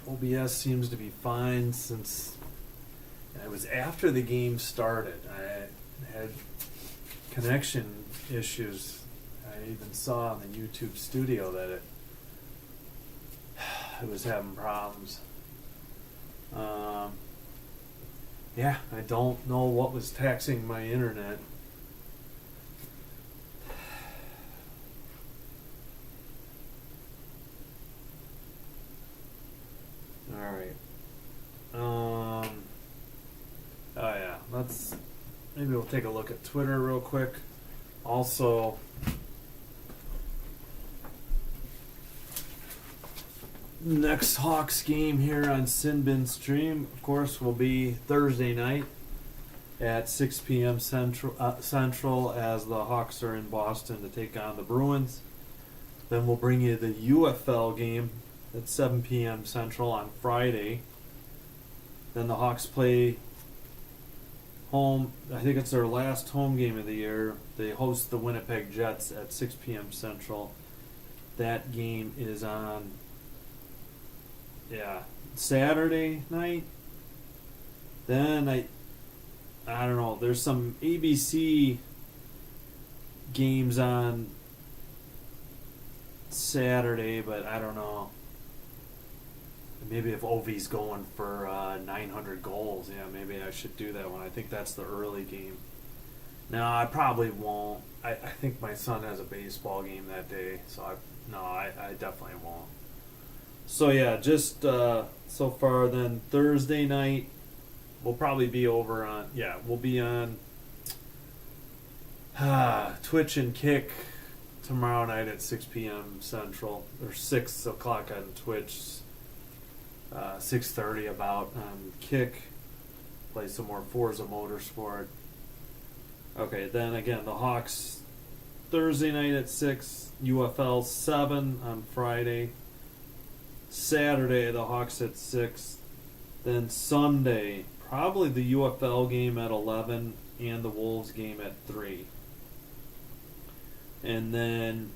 S1: OBS seems to be fine since it was after the game started. I had connection issues. I even saw on the YouTube studio that it was having problems. Yeah, I don't know what was taxing my internet. All right. Oh yeah, maybe we'll take a look at Twitter real quick. Also, next Hawks game here on Sinbin Stream, of course, will be Thursday night at 6 p.m. Central as the Hawks are in Boston to take on the Bruins. Then we'll bring you the UFL game at 7 p.m. Central on Friday. Then the Hawks play home. I think it's their last home game of the year. They host the Winnipeg Jets at 6 p.m. Central. That game is on Saturday night. Then I don't know. There's some ABC games on Saturday, but I don't know. Maybe if Ovi's going for 900 goals, maybe I should do that one. I think that's the early game. No, I probably won't. I think my son has a baseball game that day, so I definitely won't. So yeah, just so far then Thursday night, we'll probably be over on, we'll be on Twitch and Kick tomorrow night at 6 p.m. Central, or 6 o'clock on Twitch, 6:30 about on Kick, play some more Forza Motorsport. Okay, then again, the Hawks Thursday night at 6, UFL 7 on Friday. Saturday, the Hawks at 6. Then Sunday, probably the UFL game at 11 and the Wolves game at 3. And then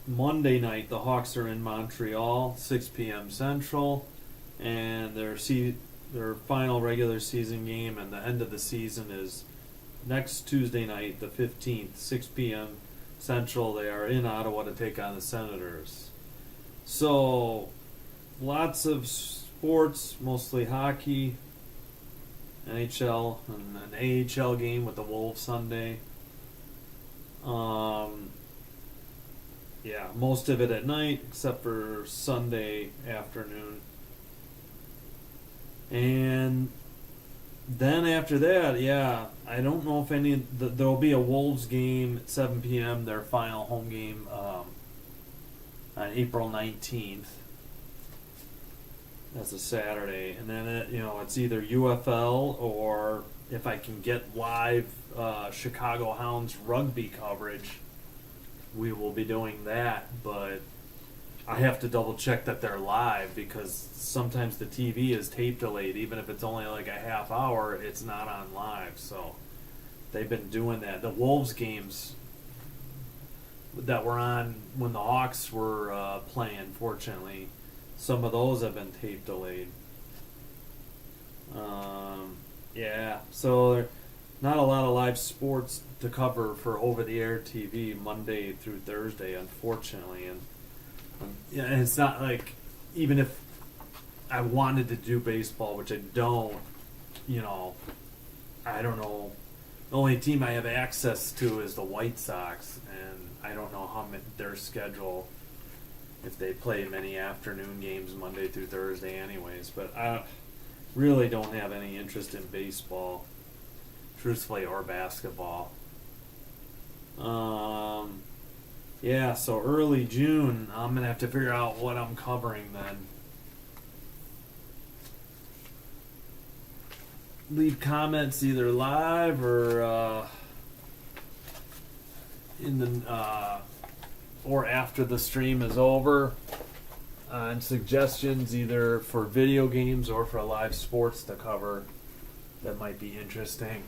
S1: Monday night, the Hawks are in Montreal, 6 p.m. Central, and their final regular season game and the end of the season is next Tuesday night, the 15th, 6 p.m. Central. They are in Ottawa to take on the Senators. So, lots of sports, mostly hockey, NHL, and an AHL game with the Wolves Sunday. Most of it at night, except for Sunday afternoon. And then after that, I don't know if there'll be a Wolves game at 7 p.m., their final home game on April 19th. That's a Saturday. And then, it's either UFL or if I can get live Chicago Hounds rugby coverage, we will be doing that. But I have to double check that they're live because sometimes the TV is tape delayed. Even if it's only like a half hour, it's not on live. So they've been doing that. The Wolves games that were on when the Hawks were playing, fortunately, some of those have been tape delayed. So not a lot of live sports to cover for over-the-air TV Monday through Thursday, unfortunately. And it's not like, even if I wanted to do baseball, which I don't, I don't know. The only team I have access to is the White Sox, and I don't know how their schedule, if they play many afternoon games Monday through Thursday anyways. But I really don't have any interest in baseball, truthfully, or basketball. So early June, I'm going to have to figure out what I'm covering then. Leave comments either live or in the or after the stream is over, and suggestions either for video games or for live sports to cover that might be interesting.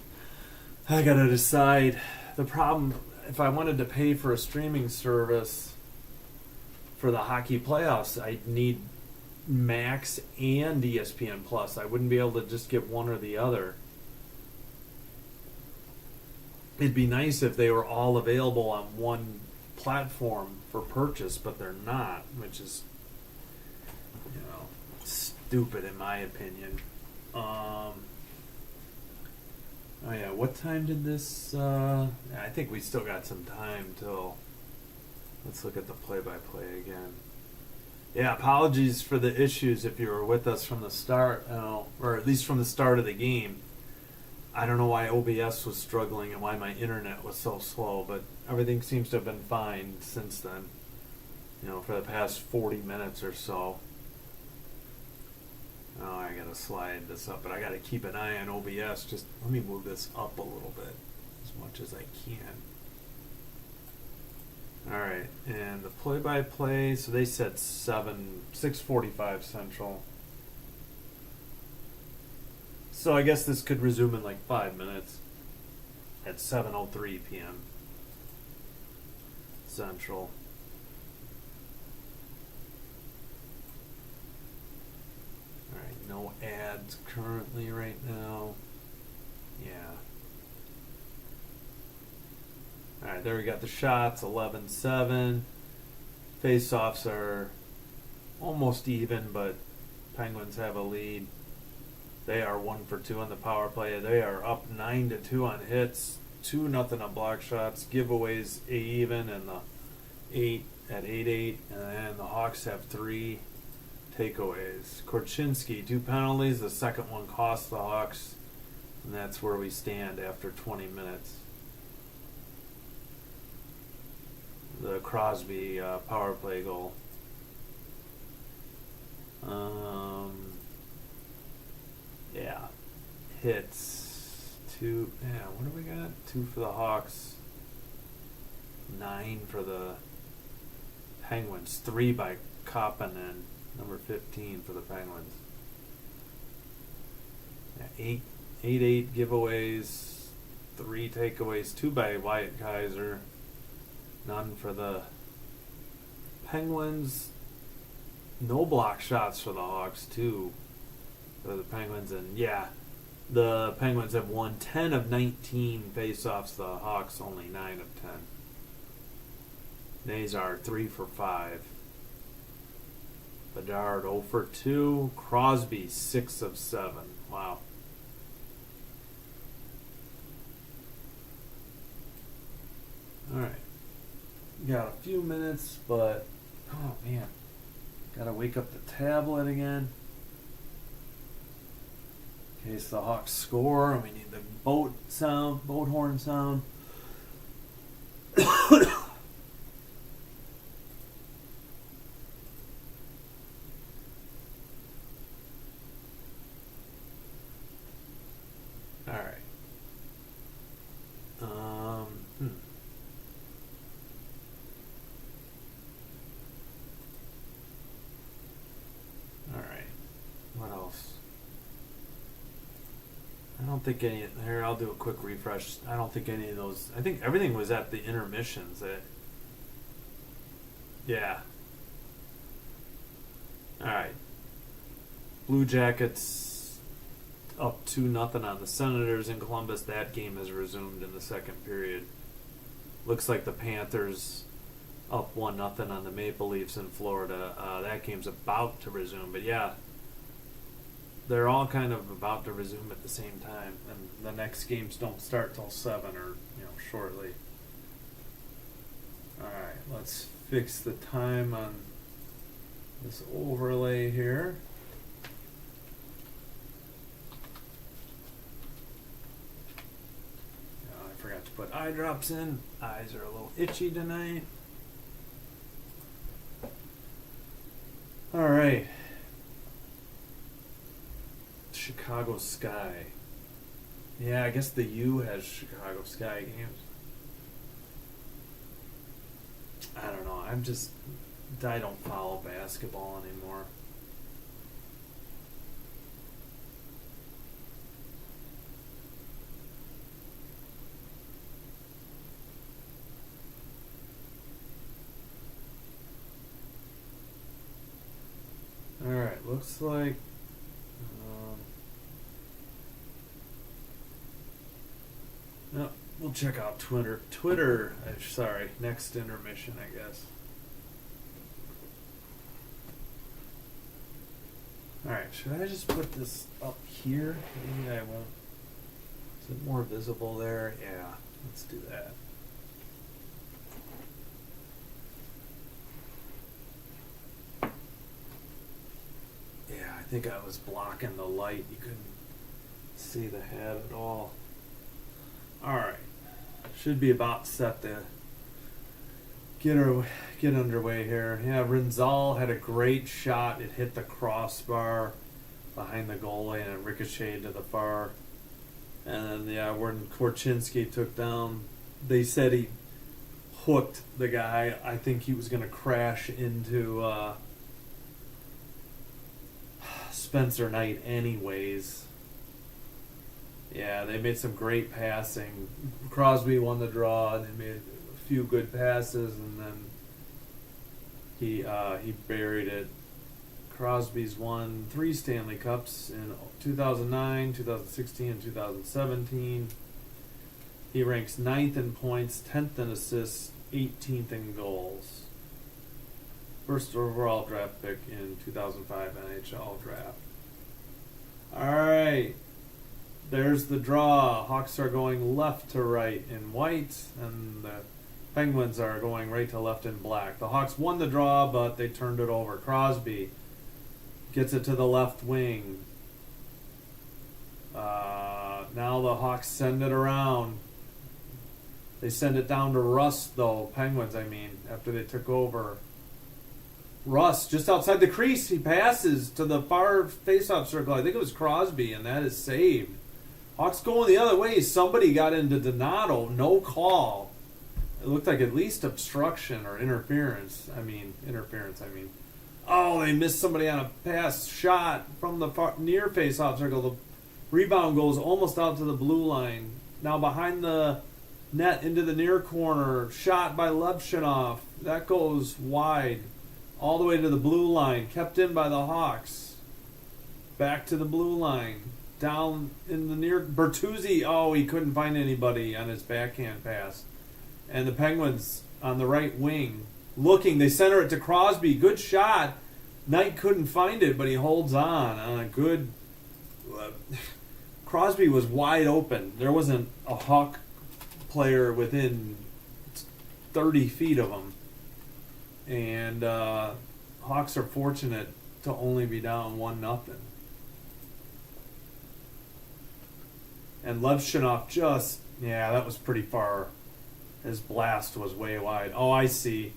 S1: I gotta decide. The problem, if I wanted to pay for a streaming service for the hockey playoffs, I'd need Max and ESPN Plus. I wouldn't be able to just get one or the other. It'd be nice if they were all available on one platform for purchase, but they're not, which is, stupid in my opinion. Oh yeah, what time did this? I think we still got some time till. Let's look at the play-by-play again. Yeah, apologies for the issues if you were with us from the start, or at least from the start of the game. I don't know why OBS was struggling and why my internet was so slow, but everything seems to have been fine since then. For the past 40 minutes or so. Oh, I gotta slide this up, but I gotta keep an eye on OBS. Just let me move this up a little bit, as much as I can. Alright, and the play-by-play, so they said 6:45 Central. So I guess this could resume in like 5 minutes at 7:03 p.m. Central. Alright, no ads currently right now. Yeah. Alright, there we got the shots, 11-7. Face-offs are almost even, but Penguins have a lead. They are 1 for 2 on the power play. They are up 9-2 on hits, 2-0 on block shots. Giveaways even, and the 8 at 8-8. And then the Hawks have 3 takeaways. Korchinski, 2 penalties. The second one cost the Hawks, and that's where we stand after 20 minutes. The Crosby power play goal. Yeah. Hits. 2. Yeah, what do we got? 2 for the Hawks. 9 for the Penguins. 3 by Kapanen. Number 15 for the Penguins. Yeah, 8 giveaways. 3 takeaways. 2 by Wyatt Kaiser. None for the Penguins. No block shots for the Hawks, too. For the Penguins. And yeah, the Penguins have won 10 of 19 face-offs. The Hawks only 9 of 10. Nazar 3 for 5. Bedard 0 for 2. Crosby 6 of 7. Wow. Alright. Got a few minutes, but oh man, gotta wake up the tablet again in case the Hawks score, and we need the boat horn sound. All right. What else? I don't think any. Here, I'll do a quick refresh. I don't think any of those. I think everything was at the intermissions. Yeah. All right. Blue Jackets up 2-0 on the Senators in Columbus. That game has resumed in the second period. Looks like the Panthers up 1-0 on the Maple Leafs in Florida. That game's about to resume, but yeah. They're all kind of about to resume at the same time, and the next games don't start till 7 or shortly. All right, let's fix the time on this overlay here. I forgot to put eye drops in. Eyes are a little itchy tonight. All right. Chicago Sky. Yeah, I guess the U has Chicago Sky games. I don't know. I don't follow basketball anymore. All right, looks like no, we'll check out Twitter. Sorry, next intermission, I guess. Alright, should I just put this up here? Maybe I won't. Is it more visible there? Yeah, let's do that. Yeah, I think I was blocking the light. You couldn't see the head at all. Alright. Should be about set to get underway here. Yeah, Rinzal had a great shot. It hit the crossbar behind the goalie and it ricocheted to the far. And then, yeah, when Korchinski took down, they said he hooked the guy. I think he was going to crash into Spencer Knight anyways. Yeah, they made some great passing. Crosby won the draw, and they made a few good passes, and then he buried it. Crosby's won 3 Stanley Cups in 2009, 2016, and 2017. He ranks 9th in points, 10th in assists, 18th in goals. First overall draft pick in 2005 NHL draft. All right. There's the draw. Hawks are going left to right in white, and the Penguins are going right to left in black. The Hawks won the draw, but they turned it over. Crosby gets it to the left wing. Now the Hawks send it around. They send it down to Russ, though. Penguins, I mean, after they took over. Russ, just outside the crease, he passes to the far faceoff circle. I think it was Crosby, and that is saved. Hawks going the other way. Somebody got into Donato. No call. It looked like at least obstruction or interference. Oh, they missed somebody on a pass shot from the far, near face-off circle. The rebound goes almost out to the blue line. Now behind the net into the near corner. Shot by Levshunov. That goes wide. All the way to the blue line. Kept in by the Hawks. Back to the blue line. Down in the near... Bertuzzi, oh, he couldn't find anybody on his backhand pass. And the Penguins on the right wing looking. They center it to Crosby. Good shot. Knight couldn't find it, but he holds on a good... Crosby was wide open. There wasn't a Hawk player within 30 feet of him. And Hawks are fortunate to only be down 1-0. And Levshunov just, that was pretty far. His blast was way wide. Oh, I see.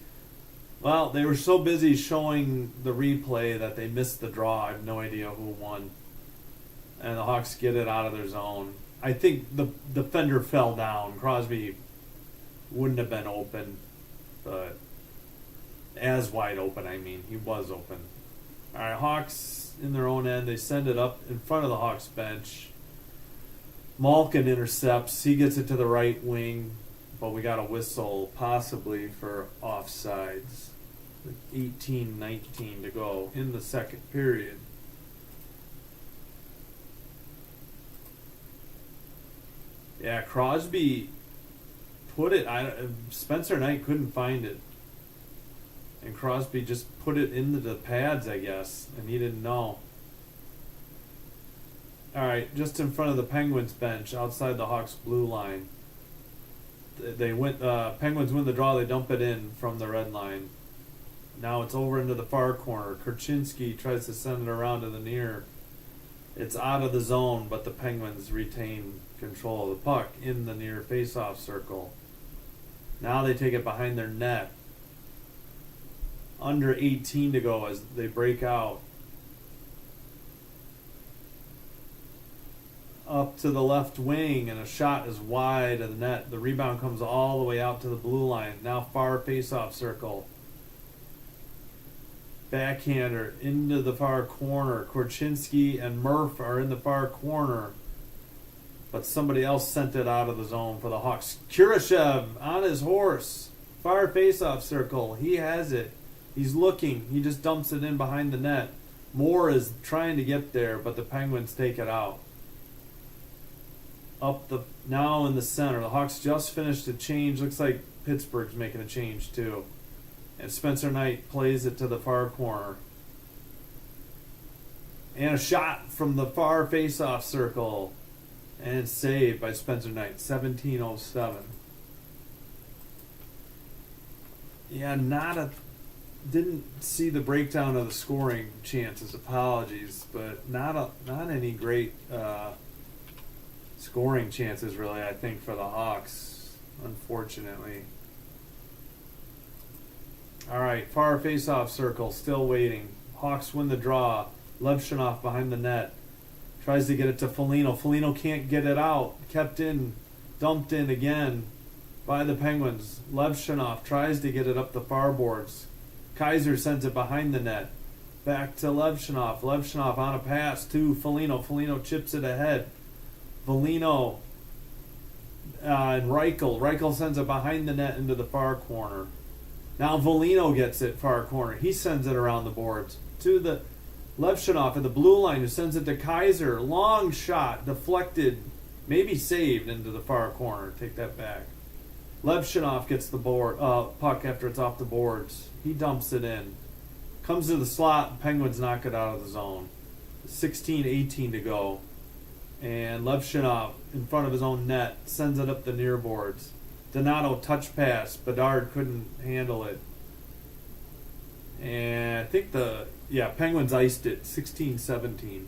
S1: Well, they were so busy showing the replay that they missed the draw. I have no idea who won. And the Hawks get it out of their zone. I think the defender fell down. Crosby wouldn't have been open, but as wide open, he was open. All right, Hawks in their own end. They send it up in front of the Hawks bench. Malkin intercepts. He gets it to the right wing, but we got a whistle possibly for offsides. 18-19 to go in the second period. Yeah, Crosby put it. Spencer Knight couldn't find it. And Crosby just put it into the pads, I guess, and he didn't know. All right, just in front of the Penguins bench, outside the Hawks blue line. Penguins win the draw. They dump it in from the red line. Now it's over into the far corner. Korchinski tries to send it around to the near. It's out of the zone, but the Penguins retain control of the puck in the near face-off circle. Now they take it behind their net. Under 18 to go as they break out. Up to the left wing, and a shot is wide of the net. The rebound comes all the way out to the blue line. Now far face-off circle. Backhander into the far corner. Korchinski and Murph are in the far corner. But somebody else sent it out of the zone for the Hawks. Kurashev on his horse. Far face-off circle. He has it. He's looking. He just dumps it in behind the net. Moore is trying to get there, but the Penguins take it out. Now in the center. The Hawks just finished a change. Looks like Pittsburgh's making a change too. And Spencer Knight plays it to the far corner. And a shot from the far face-off circle. And it's saved by Spencer Knight. 17:07. Yeah, didn't see the breakdown of the scoring chances. Apologies, but not any great scoring chances really. I think for the Hawks, unfortunately. All right, far face-off circle, still waiting. Hawks win the draw. Levshunov behind the net. Tries to get it to Foligno. Foligno can't get it out. Kept in, dumped in again by the Penguins. Levshunov tries to get it up the far boards. Kaiser sends it behind the net. Back to Levshunov. Levshunov on a pass to Foligno. Foligno chips it ahead. Foligno and Reichel. Reichel sends it behind the net into the far corner. Now Foligno gets it far corner. He sends it around the boards to the Levshunov in the blue line, who sends it to Kaiser. Long shot, deflected, maybe saved into the far corner. Take that back. Levshunov gets the puck after it's off the boards. He dumps it in. Comes to the slot. Penguins knock it out of the zone. 16:18 to go. And Levshunov, in front of his own net, sends it up the near boards. Donato touch pass. Bedard couldn't handle it. And I think Penguins iced it. 16-17.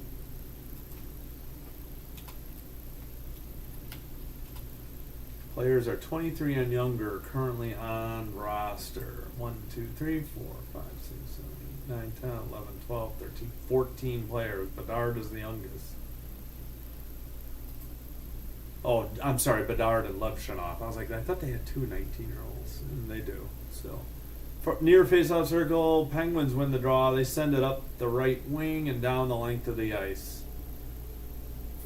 S1: Players are 23 and younger currently on roster. 1, 2, 3, 4, 5, 6, 7, 8, 9, 10, 11, 12, 13, 14 players. Bedard is the youngest. Oh, I'm sorry, Bedard and Levshunov. I was like, I thought they had two 19-year-olds, and they do still. Near face-off circle, Penguins win the draw. They send it up the right wing and down the length of the ice.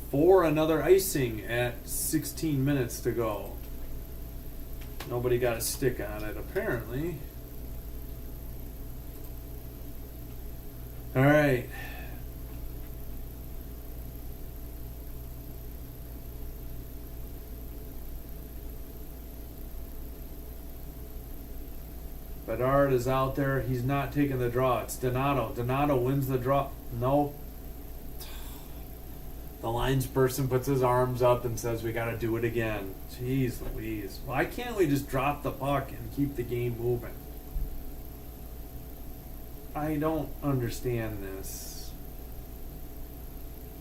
S1: For another icing at 16 minutes to go. Nobody got a stick on it, apparently. All right. Bedard is out there. He's not taking the draw. It's Donato. Donato wins the draw. Nope. The linesperson puts his arms up and says, we got to do it again. Jeez Louise. Why can't we just drop the puck and keep the game moving? I don't understand this.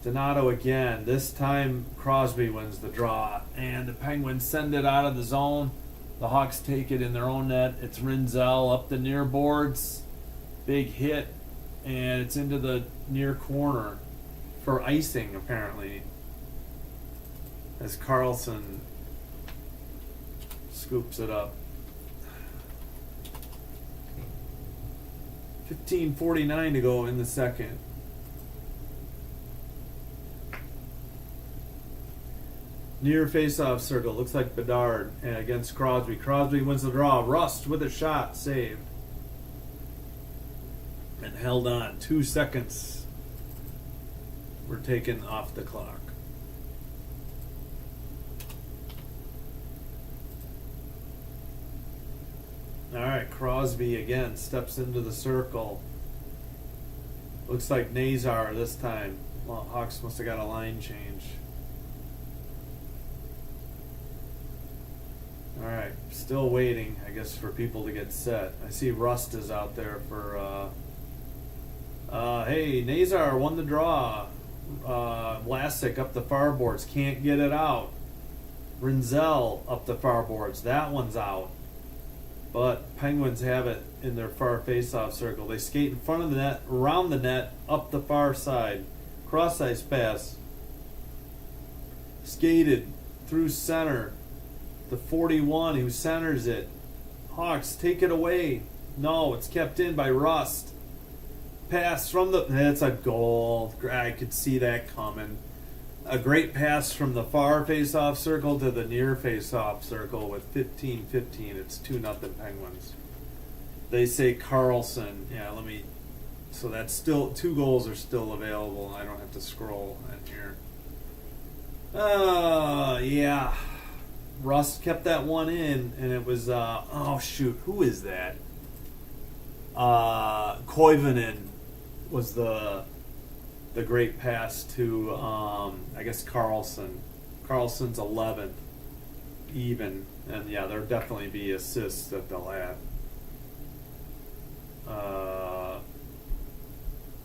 S1: Donato again. This time Crosby wins the draw. And the Penguins send it out of the zone. The Hawks take it in their own net. It's Rinzel up the near boards. Big hit. And it's into the near corner for icing, apparently. As Carlson scoops it up. 15:49 to go in the second. Near face-off circle. Looks like Bedard against Crosby. Crosby wins the draw. Rust with a shot. Saved. And held on. 2 seconds were taken off the clock. All right. Crosby again steps into the circle. Looks like Nazar this time. Well, Hawks must have got a line change. All right, still waiting, I guess, for people to get set. I see Rust is out there for, hey, Nazar won the draw. Vlasic up the far boards, can't get it out. Rinzel up the far boards, that one's out. But Penguins have it in their far face-off circle. They skate in front of the net, around the net, up the far side. Cross-ice pass. Skated through center. The 41 who centers it. Hawks take it away. No, it's kept in by Rust. Pass from the... That's a goal. I could see that coming. A great pass from the far face-off circle to the near face-off circle with 15-15. It's 2-0 Penguins. They say Carlson. Yeah, let me So that's still 2 goals are still available. I don't have to scroll in here. Yeah. Rust kept that one in, and it was oh shoot, who is that? Koivunen was the great pass to I guess Carlson. Carlson's 11th even, and yeah, there'll definitely be assists that they'll add.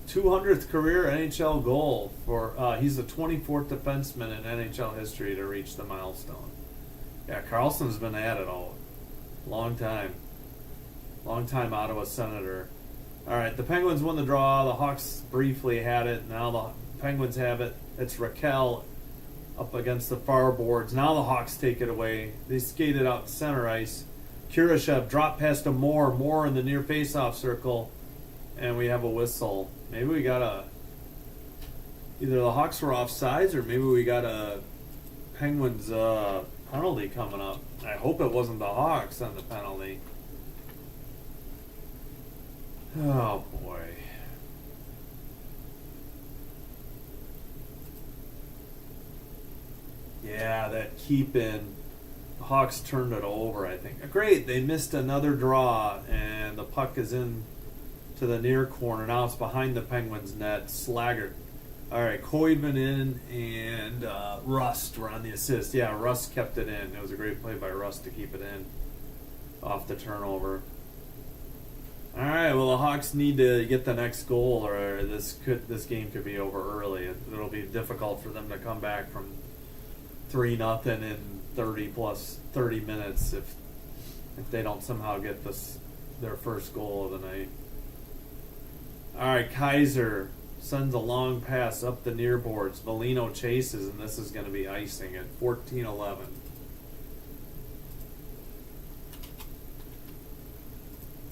S1: 200th career NHL goal for he's the 24th defenseman in NHL history to reach the milestone. Yeah, Carlson's been at it all long time. Long time Ottawa Senator. All right, the Penguins won the draw. The Hawks briefly had it. Now the Penguins have it. It's Raquel up against the far boards. Now the Hawks take it away. They skated out center ice. Kurashev dropped past to Moore in the near face-off circle, and we have a whistle. Maybe we got either the Hawks were offsides, or maybe we got a Penguins penalty coming up. I hope it wasn't the Hawks on the penalty. Oh boy. Yeah, that keep in. The Hawks turned it over, I think. Great, they missed another draw, and the puck is in to the near corner. Now it's behind the Penguins' net. Slaggert. All right, Koivunen and Rust were on the assist. Yeah, Rust kept it in. It was a great play by Rust to keep it in off the turnover. All right, well, the Hawks need to get the next goal, or this game could be over early. It'll be difficult for them to come back from 3-0 in 30 minutes if they don't somehow get their first goal of the night. All right, Kaiser sends a long pass up the near boards. Foligno chases, and this is going to be icing at 14-11.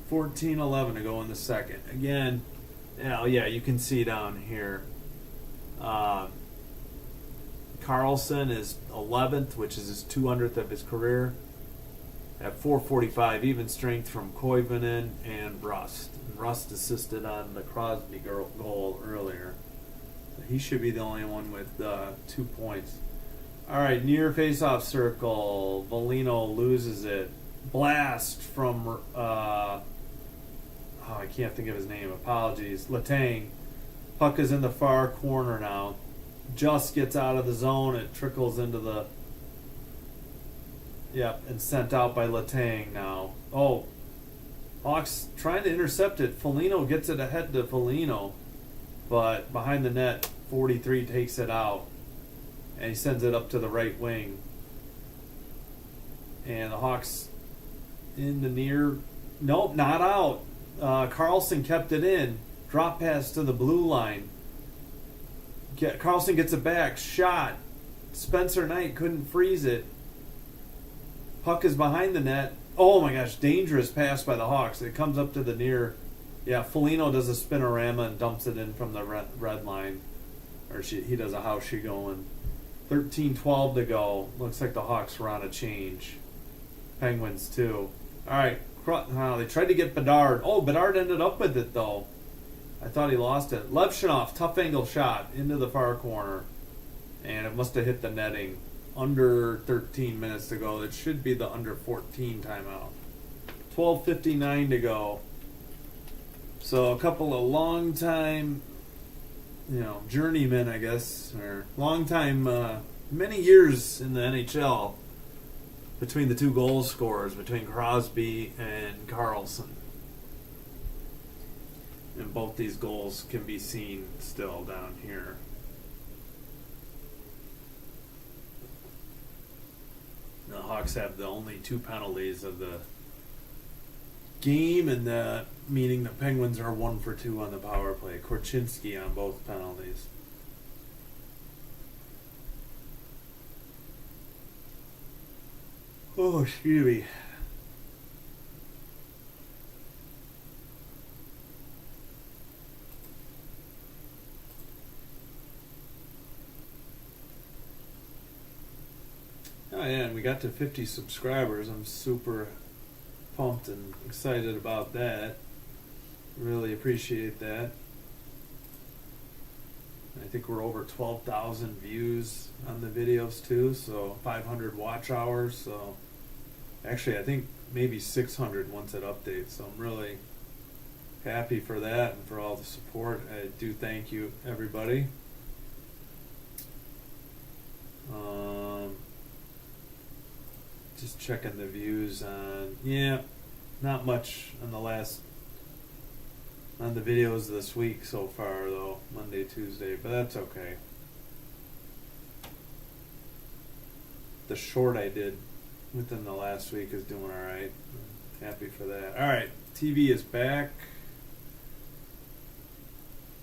S1: $14-11 to go in the second. Again, yeah, you can see down here. Carlson is 11th, which is his 200th of his career. At 4:45, even strength from Koivunen and Rust. Rust assisted on the Crosby goal earlier. He should be the only one with 2 points. All right, near face-off circle. Foligno loses it. Blast from I can't think of his name. Apologies. Letang. Puck is in the far corner now. Just gets out of the zone. It trickles into the... Yep, and sent out by Letang now. Oh, Hawks trying to intercept it. Foligno gets it ahead to Foligno. But behind the net, 43 takes it out. And he sends it up to the right wing. And the Hawks in the near... Nope, not out. Carlson kept it in. Drop pass to the blue line. Carlson gets it back. Shot. Spencer Knight couldn't freeze it. Puck is behind the net. Oh my gosh, dangerous pass by the Hawks. It comes up to the near... Yeah, Foligno does a spinorama and dumps it in from the red line. Or he does a how's she going. 13-12 to go. Looks like the Hawks were on a change. Penguins too. All right, they tried to get Bedard. Oh, Bedard ended up with it though. I thought he lost it. Levshunov, tough angle shot into the far corner. And it must have hit the netting. Under 13 minutes to go. It should be the under 14 timeout. 12:59 to go. So a couple of long time, journeymen, I guess, or long time, many years in the NHL between the two goal scorers, between Crosby and Carlson. And both these goals can be seen still down here. The Hawks have the only 2 penalties of the game, and meaning the Penguins are 1 for 2 on the power play. Korchinski on both penalties. Oh, excuse me. Oh yeah, and we got to 50 subscribers. I'm super pumped and excited about that. Really appreciate that. I think we're over 12,000 views on the videos too, so 500 watch hours. So actually, I think maybe 600 once it updates. So I'm really happy for that and for all the support. I do thank you, everybody. Just checking the views on, not much on the videos this week so far though, Monday, Tuesday, but that's okay. The short I did within the last week is doing alright. Happy for that. Alright, TV is back.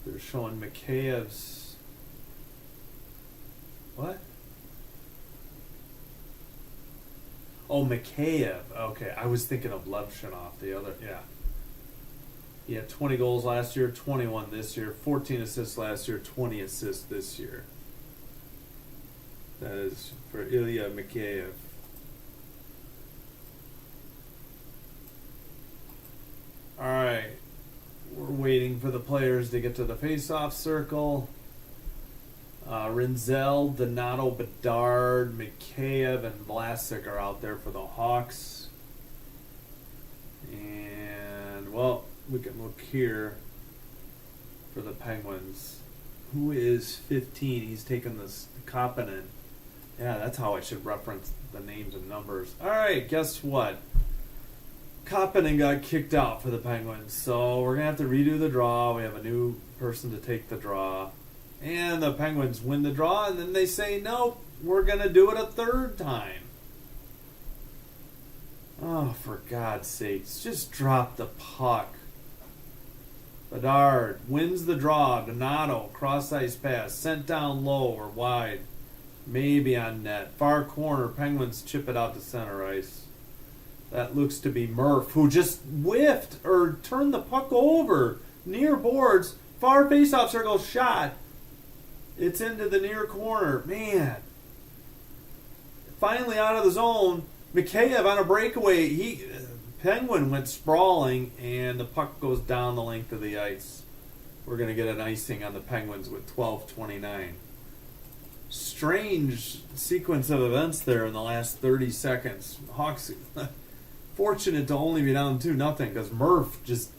S1: They're showing Mikheyev's. What? Oh, Mikheyev. Okay, I was thinking of Levshinov, the other. Yeah. He had 20 goals last year, 21 this year, 14 assists last year, 20 assists this year. That is for Ilya Mikheyev. All right. We're waiting for the players to get to the face-off circle. Rinzel, Donato, Bedard, Mikheyev, and Vlasic are out there for the Hawks. And, well, we can look here for the Penguins. Who is 15? He's taking this Kapanen. Yeah, that's how I should reference the names and numbers. All right, guess what? Kapanen got kicked out for the Penguins, so we're going to have to redo the draw. We have a new person to take the draw. And the Penguins win the draw, and then they say, nope, we're going to do it a third time. Oh, for God's sakes, just drop the puck. Bedard wins the draw. Donato, cross-ice pass, sent down low or wide. Maybe on net. Far corner, Penguins chip it out to center ice. That looks to be Murph, who just whiffed or turned the puck over. Near boards, far face-off circle shot. It's into the near corner. Man. Finally out of the zone. Mikheyev on a breakaway. Penguin went sprawling, and the puck goes down the length of the ice. We're going to get an icing on the Penguins with 12:29. Strange sequence of events there in the last 30 seconds. Hawks fortunate to only be down 2-0 because Murph just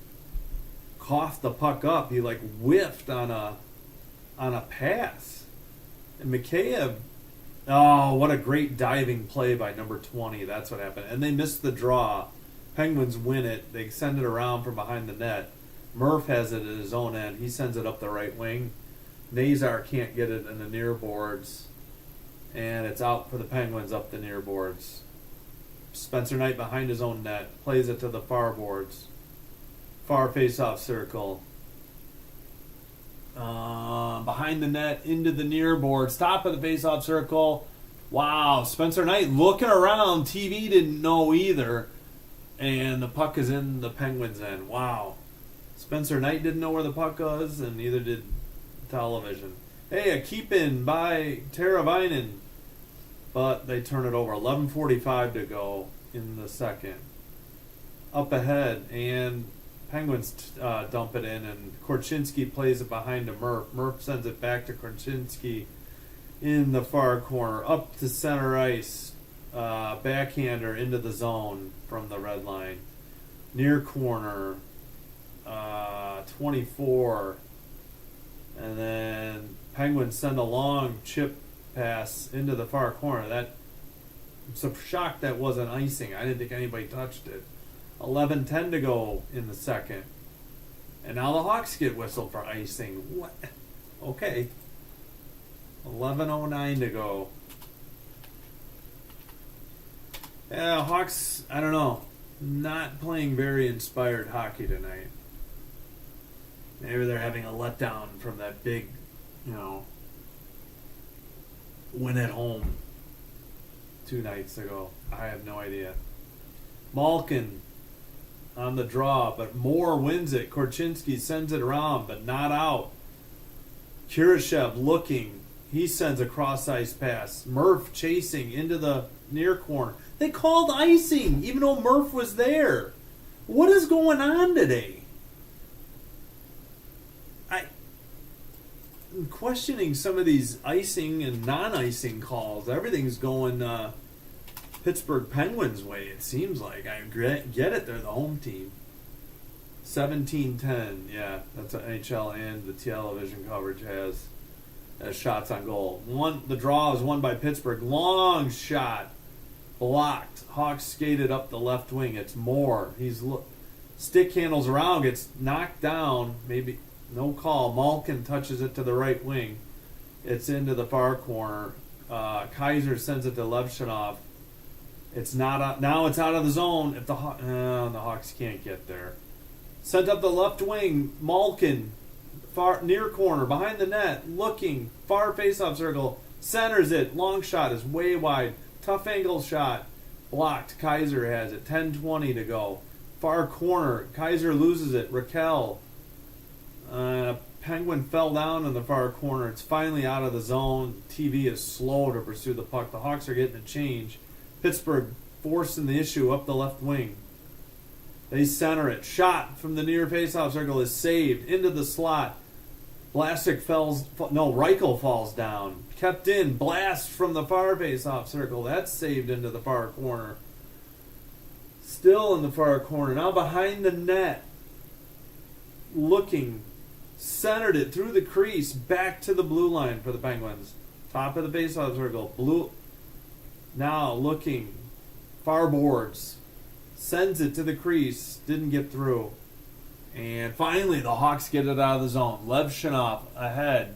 S1: coughed the puck up. He whiffed on a pass. And Mikheyev, oh, what a great diving play by number 20. That's what happened. And they missed the draw. Penguins win it. They send it around from behind the net. Murph has it at his own end. He sends it up the right wing. Nazar can't get it in the near boards. And it's out for the Penguins up the near boards. Spencer Knight behind his own net. Plays it to the far boards. Far face-off circle. Behind the net, into the near boards. Top of the face-off circle. Wow, Spencer Knight looking around. TV didn't know either. And the puck is in the Penguins' end. Wow. Spencer Knight didn't know where the puck was, and neither did television. Hey, a keep-in by Teravainen. But they turn it over. 11:45 to go in the second. Up ahead, and Penguins dump it in, and Korchinski plays it behind to Murph. Murph sends it back to Korchinski in the far corner. Up to center ice. Backhander into the zone from the red line. Near corner. 24. And then Penguins send a long chip pass into the far corner. I'm so shocked that wasn't icing. I didn't think anybody touched it. 11:10 to go in the second. And now the Hawks get whistled for icing. What? Okay. 11:09 to go. Yeah, Hawks, I don't know. Not playing very inspired hockey tonight. Maybe they're having a letdown from that big, win at home 2 nights ago. I have no idea. Malkin on the draw, but Moore wins it. Korchinski sends it around, but not out. Kurashev looking. He sends a cross-ice pass. Murph chasing into the near corner. They called icing, even though Murph was there. What is going on today? questioning some of these icing and non-icing calls. Everything's going Pittsburgh Penguins way, it seems like. I get it, they're the home team. 17-10, yeah, that's what NHL and the television coverage has as shots on goal. The draw is won by Pittsburgh. Long shot, blocked. Hawks skated up the left wing. It's Moore. Stick handles around, gets knocked down. Maybe no call. Malkin touches it to the right wing. It's into the far corner. Kaiser sends it to Levshinov. It's not now. It's out of the zone. If the Hawks can't get there. Sent up the left wing. Malkin, far near corner, behind the net, looking, far faceoff circle, centers it. Long shot is way wide. Tough angle shot, blocked. Kaiser has it. 10:20 to go. Far corner. Kaiser loses it. Raquel. Penguin fell down in the far corner. It's finally out of the zone. TV is slow to pursue the puck. The Hawks are getting a change. Pittsburgh forcing the issue up the left wing. They center it. Shot from the near faceoff circle is saved into the slot. Reichel falls down. Kept in. Blast from the far faceoff circle. That's saved into the far corner. Still in the far corner. Now behind the net. Looking. Centered it through the crease. Back to the blue line for the Penguins. Top of the faceoff circle. Blue. Now looking. Far boards. Sends it to the crease. Didn't get through. And finally, the Hawks get it out of the zone. Levshinov ahead.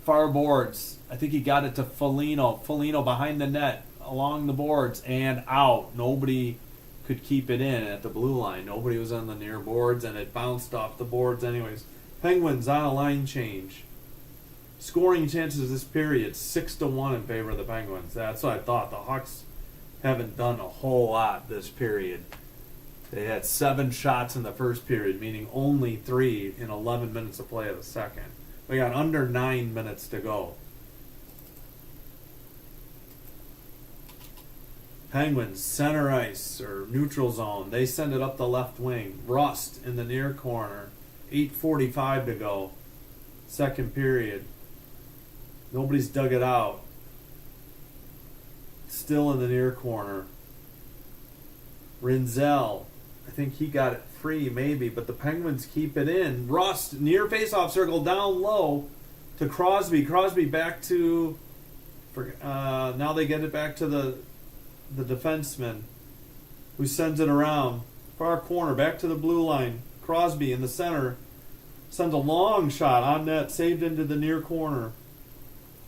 S1: Far boards. I think he got it to Foligno. Foligno behind the net, along the boards, and out. Nobody could keep it in at the blue line. Nobody was on the near boards, and it bounced off the boards anyways. Penguins on a line change. Scoring chances this period, 6-1 in favor of the Penguins. That's what I thought. The Hawks haven't done a whole lot this period. They had 7 shots in the first period, meaning only 3 in 11 minutes of play of the second. We got under 9 minutes to go. Penguins, center ice or neutral zone. They send it up the left wing. Rust in the near corner. 8:45 to go. Second period. Nobody's dug it out. Still in the near corner. Rinzel, I think he got it free maybe, but the Penguins keep it in. Rust, near faceoff circle, down low to Crosby. Crosby back to, now they get it back to the defenseman who sends it around. Far corner, back to the blue line. Crosby in the center sends a long shot on net, saved into the near corner.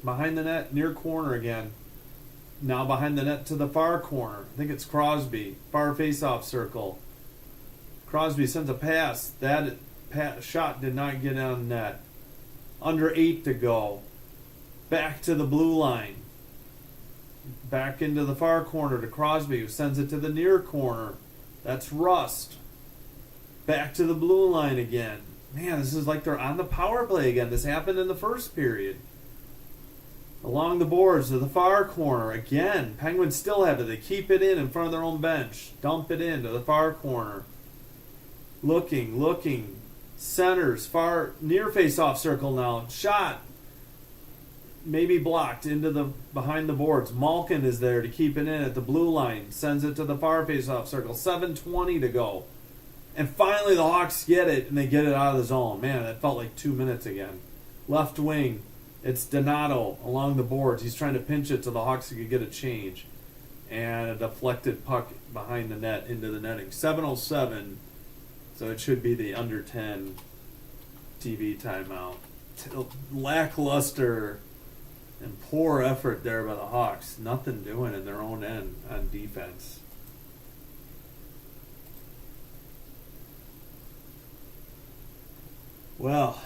S1: Behind the net, near corner again. Now behind the net to the far corner. I think it's Crosby. Far faceoff circle. Crosby sends a pass. That shot did not get on net. Under 8 to go. Back to the blue line. Back into the far corner to Crosby, who sends it to the near corner. That's Rust. Back to the blue line again. Man, this is like they're on the power play again. This happened in the first period. Along the boards to the far corner. Again, Penguins still have it. They keep it in front of their own bench. Dump it in to the far corner. Looking. Centers, far, near face-off circle now. Shot. Maybe blocked into the behind the boards. Malkin is there to keep it in at the blue line. Sends it to the far face-off circle. 7:20 to go. And finally the Hawks get it, and they get it out of the zone. Man, that felt like 2 minutes again. Left wing. It's Donato along the boards. He's trying to pinch it so the Hawks could get a change. And a deflected puck behind the net into the netting. 7:07. So it should be the under 10 TV timeout. Lackluster and poor effort there by the Hawks. Nothing doing in their own end on defense. Well,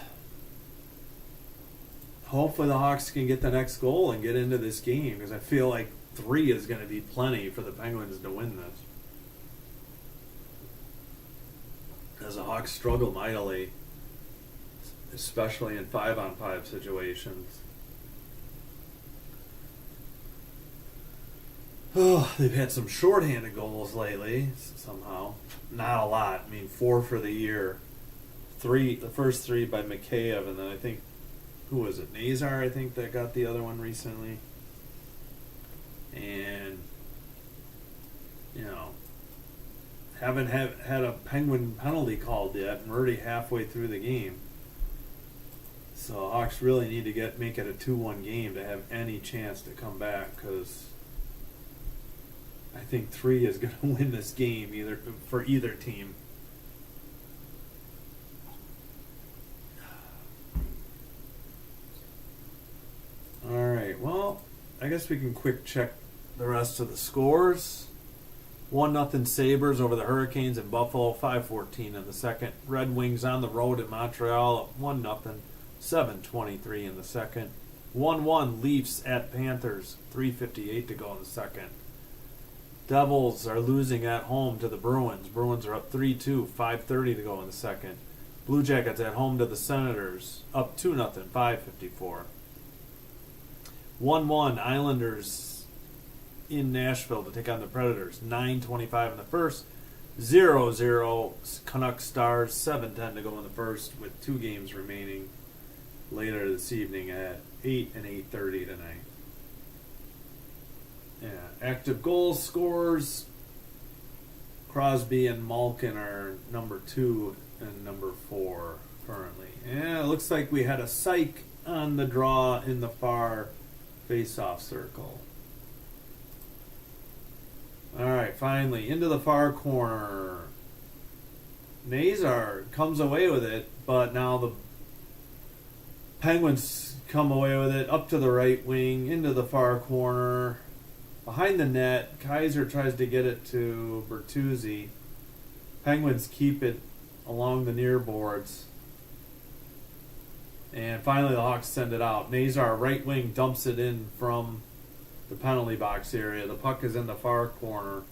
S1: hopefully the Hawks can get the next goal and get into this game, because I feel like 3 is going to be plenty for the Penguins to win this. As the Hawks struggle mightily, especially in 5-on-5 situations. Oh, they've had some shorthanded goals lately, somehow. Not a lot. I mean, 4 for the year. 3, the first 3 by Mikheyev, and then I think who was it? Nazar, I think, that got the other one recently. And, you know, haven't had a Penguin penalty called yet, and we're already halfway through the game. So Hawks really need to make it a 2-1 game to have any chance to come back, because I think 3 is going to win this game for either team. All right, well, I guess we can quick check the rest of the scores. 1-0 Sabres over the Hurricanes in Buffalo, 5:14 in the second. Red Wings on the road at Montreal, 1-0, 7:23 in the second. 1-1 Leafs at Panthers, 3:58 to go in the second. Devils are losing at home to the Bruins. Bruins are up 3-2, 5:30 to go in the second. Blue Jackets at home to the Senators, up 2-0, 5:54. 1-1 Islanders in Nashville to take on the Predators, 9:25 in the first. 0-0 Canucks Stars, 7:10 to go in the first, with 2 games remaining later this evening at 8 and 8:30 tonight. Yeah, active goals scorers. Crosby and Malkin are number 2 and number 4 currently. Yeah, it looks like we had a psych on the draw in the far face-off circle. All right, finally, into the far corner. Nazar comes away with it, but now the Penguins come away with it up to the right wing, into the far corner. Behind the net, Kaiser tries to get it to Bertuzzi. Penguins keep it along the near boards. And finally the Hawks send it out. Nazar, right wing, dumps it in from the penalty box area. The puck is in the far corner.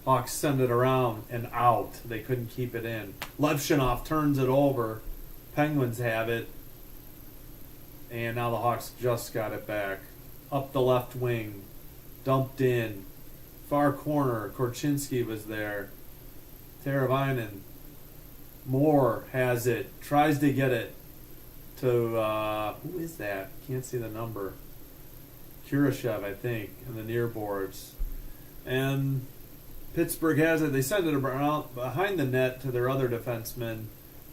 S1: Hawks send it around and out. They couldn't keep it in. Levshunov turns it over. Penguins have it. And now the Hawks just got it back. Up the left wing. Dumped in. Far corner. Korchinski was there. Teravainen. Moore has it. Tries to get it to, who is that? Can't see the number. Kurashev, I think, in the near boards. And Pittsburgh has it. They send it around behind the net to their other defenseman.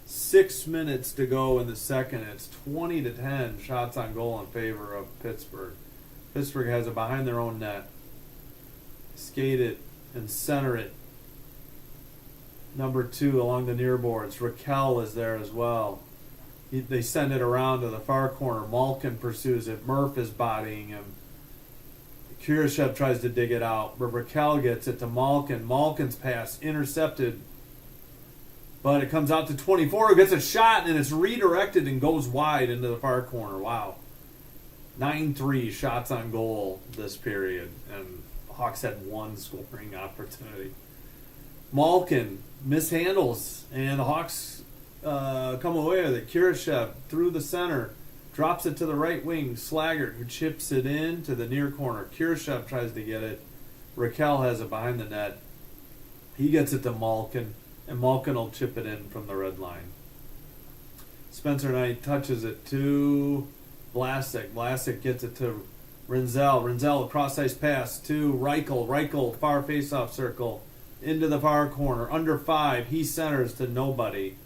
S1: 6 minutes to go in the second. It's 20-10 shots on goal in favor of Pittsburgh. Pittsburgh has it behind their own net. Skate it and center it. Number 2 along the near boards. Raquel is there as well. They send it around to the far corner. Malkin pursues it. Murph is bodying him. Kurashev tries to dig it out, but Raquel gets it to Malkin. Malkin's pass intercepted, but it comes out to 24, who gets a shot, and it's redirected and goes wide into the far corner. Wow. 9-3 shots on goal this period, and Hawks had 1 scoring opportunity. Malkin mishandles, and the Hawks come away with it. Kurashev through the center, drops it to the right wing. Slaggert, who chips it in to the near corner. Kurashev tries to get it. Raquel has it behind the net. He gets it to Malkin, and Malkin will chip it in from the red line. Spencer Knight touches it to Vlasic. Vlasic gets it to Rinzel. Rinzel, a cross-ice pass to Reichel. Reichel, far face-off circle, into the far corner. Under 5, he centers to nobody.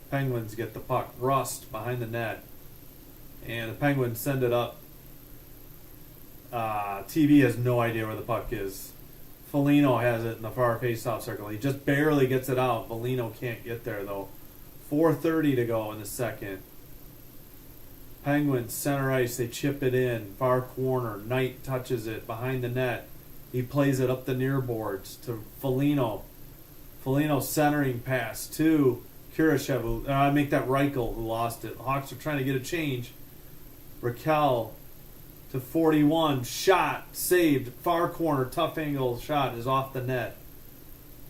S1: Penguins get the puck. Rust behind the net. And the Penguins send it up. TV has no idea where the puck is. Foligno has it in the far face-off circle. He just barely gets it out. Foligno can't get there, though. 4:30 to go in the second. Penguins, center ice. They chip it in. Far corner. Knight touches it behind the net. He plays it up the near boards to Foligno. Foligno centering pass to Kurashev. I make that Reichel who lost it. The Hawks are trying to get a change. Raquel to 41. Shot. Saved. Far corner. Tough angle shot is off the net.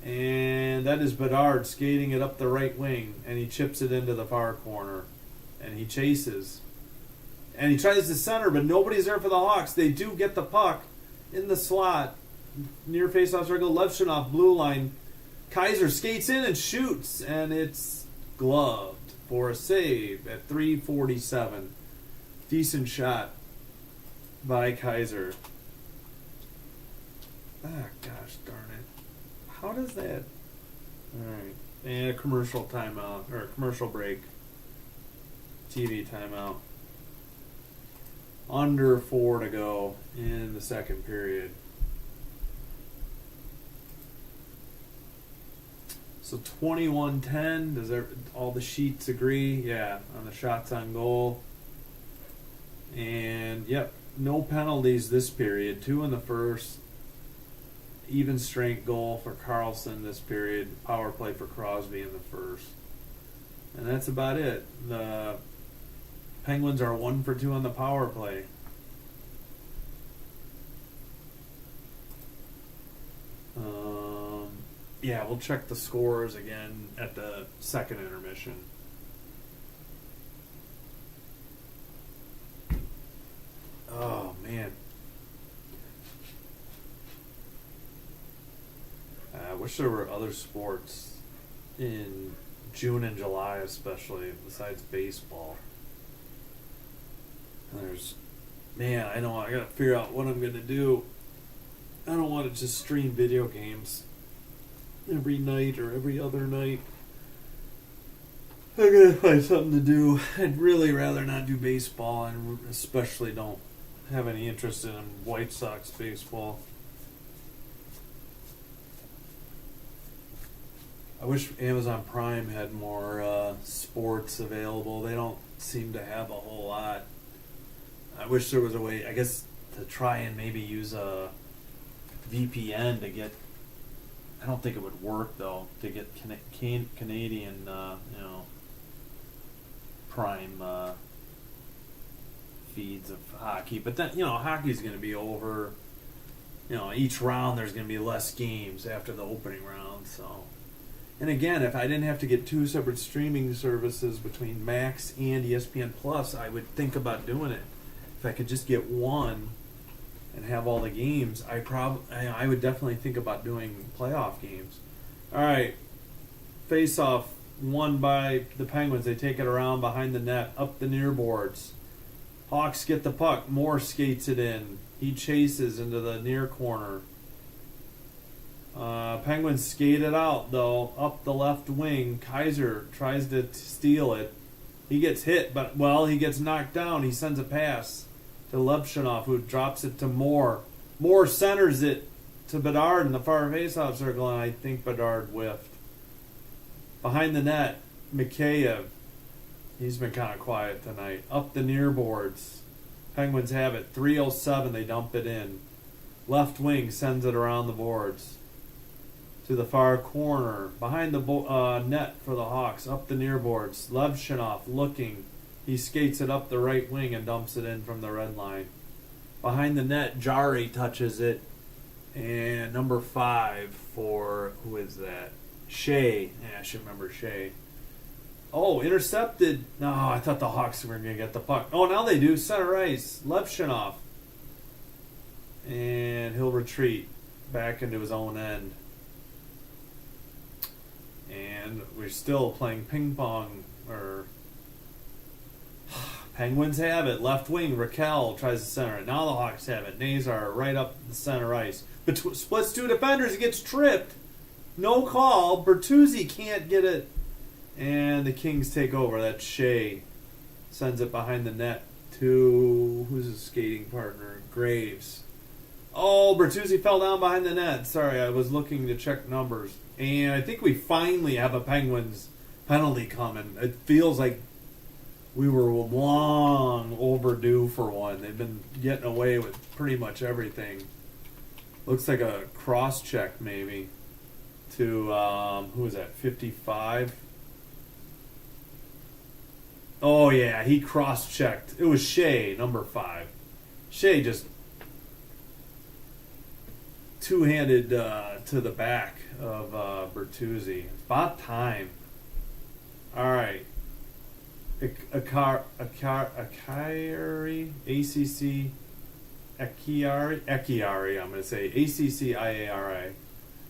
S1: And that is Bedard skating it up the right wing. And he chips it into the far corner. And he chases. And he tries to center, but nobody's there for the Hawks. They do get the puck in the slot. Near face-off circle. Levshunov, blue line. Kaiser skates in and shoots. And it's gloved for a save at 3:47. Decent shot by Kaiser. Ah, gosh darn it. How does that... Alright. And a commercial timeout, or a commercial break. TV timeout. Under 4 to go in the second period. So 21-10, does all the sheets agree? Yeah, on the shots on goal. And, yep, no penalties this period. 2 in the first. Even strength goal for Carlson this period. Power play for Crosby in the first. And that's about it. The Penguins are 1 for 2 on the power play. Yeah, we'll check the scores again at the second intermission. Oh, man. I wish there were other sports in June and July especially, besides baseball. Man, I know, I gotta figure out what I'm gonna do. I don't want to just stream video games every night or every other night. I gotta find something to do. I'd really rather not do baseball, and especially don't have any interest in White Sox baseball. I wish Amazon Prime had more sports available. They don't seem to have a whole lot. I wish there was a way, I guess, to try and maybe use a VPN to get... I don't think it would work, though, to get Canadian, Prime feeds of hockey. But then, hockey's going to be over. Each round there's going to be less games after the opening round, so... And again, if I didn't have to get 2 separate streaming services between Max and ESPN Plus, I would think about doing it. If I could just get one and have all the games, I would definitely think about doing playoff games. All right, face-off won by the Penguins. They take it around behind the net, up the near boards. Hawks get the puck. Moore skates it in. He chases into the near corner. Penguins skate it out, though, up the left wing. Kaiser tries to steal it. He gets hit, but, he gets knocked down. He sends a pass to Levshunov, who drops it to Moore. Moore centers it to Bedard in the far faceoff circle, and I think Bedard whiffed. Behind the net, Mikheyev. He's been kind of quiet tonight. Up the near boards. Penguins have it. 3:07, they dump it in. Left wing sends it around the boards to the far corner. Behind the net for the Hawks. Up the near boards. Levshunov looking. He skates it up the right wing and dumps it in from the red line. Behind the net, Jari touches it. And number 5 for, who is that? Shea. Yeah, I should remember Shea. Oh, intercepted. No, I thought the Hawks were going to get the puck. Oh, now they do. Center ice. Levshunov. And he'll retreat back into his own end. And we're still playing ping pong. Penguins have it. Left wing, Raquel tries to center it. Now the Hawks have it. Nazar right up the center ice. Splits 2 defenders. He gets tripped. No call. Bertuzzi can't get it. And the Kings take over. That's Shea. Sends it behind the net to... Who's his skating partner? Graves. Oh, Bertuzzi fell down behind the net. Sorry, I was looking to check numbers. And I think we finally have a Penguins penalty coming. It feels like we were long overdue for one. They've been getting away with pretty much everything. Looks like a cross-check maybe to, who was that, 55? Oh, yeah, he cross-checked. It was Shea, number 5. Shea just two-handed to the back of Bertuzzi. It's about time. All right. Akari, ACC, Ekiari, I'm going to say, ACCIARI.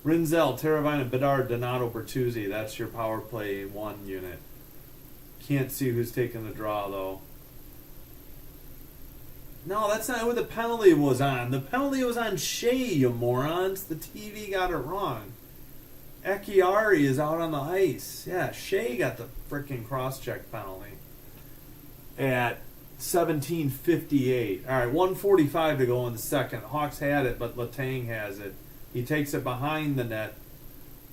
S1: Rinzel, Teravina, Bedard, Donato, Bertuzzi. That's your power play 1 unit. Can't see who's taking the draw, though. No, that's not who the penalty was on. The penalty was on Shea, you morons. The TV got it wrong. Ekiari is out on the ice. Yeah, Shea got the freaking cross-check penalty at 17:58. All right, 1:45 to go in the second. Hawks had it, but Letang has it. He takes it behind the net,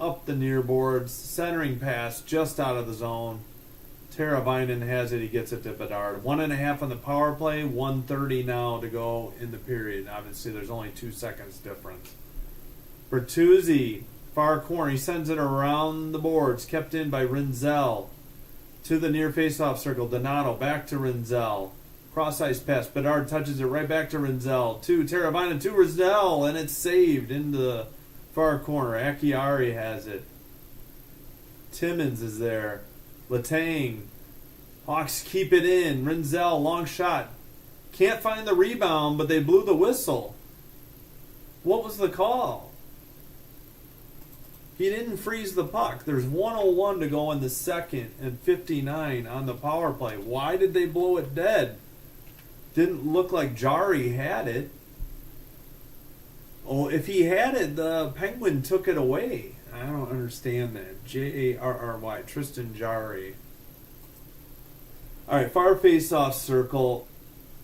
S1: up the near boards, centering pass just out of the zone. Teravainen has it. He gets it to Bedard. 1.5 on the power play. 1:30 now to go in the period. Obviously, there's only 2 seconds difference. Bertuzzi, far corner. He sends it around the boards. Kept in by Rinzel. To the near faceoff circle. Donato back to Rinzel. Cross-ice pass. Bedard touches it right back to Rinzel. To Teravainen to Rinzel. And it's saved into the far corner. Akiari has it. Timmins is there. Letang. Hawks keep it in. Rinzel, long shot. Can't find the rebound, but they blew the whistle. What was the call? He didn't freeze the puck. There's 1:01 to go in the second and 59 on the power play. Why did they blow it dead? Didn't look like Jarry had it. Oh, if he had it, the Penguin took it away. I don't understand that. Jarry, Tristan Jarry. All right, far face-off circle.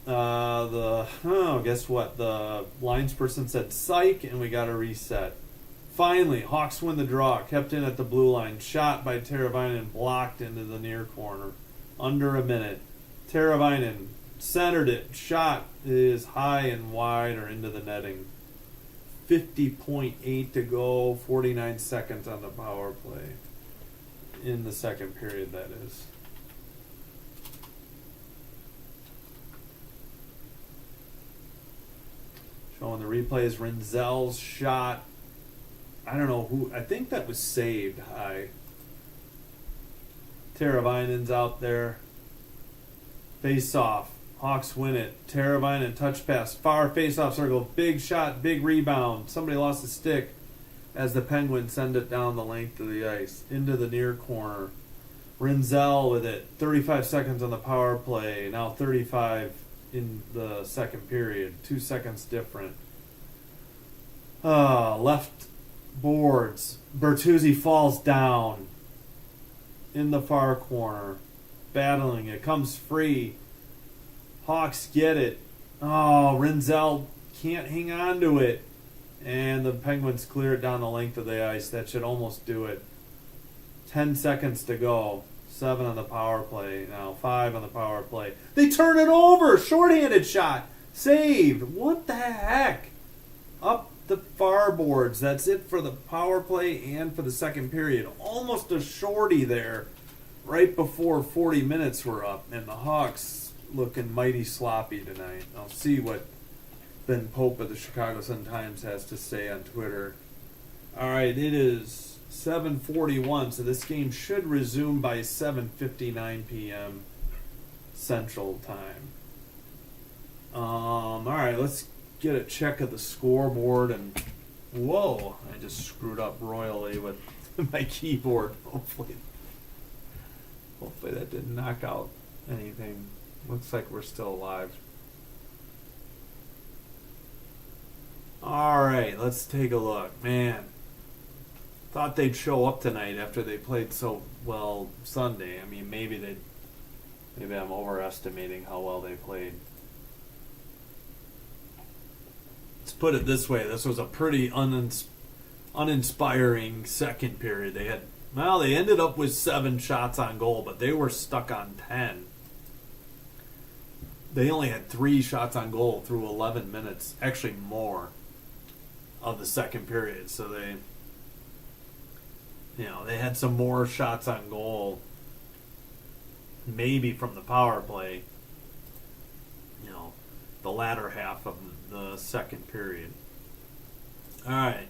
S1: Guess what? The linesperson said psych, and we got a reset. Finally, Hawks win the draw. Kept in at the blue line. Shot by Teravainen, blocked into the near corner. Under a minute. Teravainen centered it. Shot is high and wide or into the netting. 50.8 to go, 49 seconds on the power play. In the second period, that is. Showing the replays, Rinzel's shot. I don't know who, I think that was saved high. Teravainen's out there. Face off. Hawks win it. Teravainen touch pass. Far face-off circle. Big shot. Big rebound. Somebody lost a stick as the Penguins send it down the length of the ice. Into the near corner. Rinzel with it. 35 seconds on the power play. Now 35 in the second period. 2 seconds different. Left boards. Bertuzzi falls down. In the far corner. Battling it. Comes free. Hawks get it. Oh, Rinzel can't hang on to it. And the Penguins clear it down the length of the ice. That should almost do it. 10 seconds to go. 7 on the power play. Now 5 on the power play. They turn it over. Shorthanded shot. Saved. What the heck? Up the far boards. That's it for the power play and for the second period. Almost a shorty there. Right before 40 minutes were up. And the Hawks looking mighty sloppy tonight. I'll see what Ben Pope of the Chicago Sun-Times has to say on Twitter. All right, it is 7:41, so this game should resume by 7:59 p.m. Central Time. All right, let's get a check of the scoreboard. And whoa, I just screwed up royally with my keyboard. Hopefully that didn't knock out anything. Looks like we're still alive. All right, let's take a look. Man, thought they'd show up tonight after they played so well Sunday. I mean, maybe I'm overestimating how well they played. Let's put it this way: this was a pretty uninspiring second period. They ended up with 7 shots on goal, but they were stuck on 10. They only had 3 shots on goal through 11 minutes, actually more, of the second period. So they had some more shots on goal, maybe from the power play, the latter half of the second period. All right,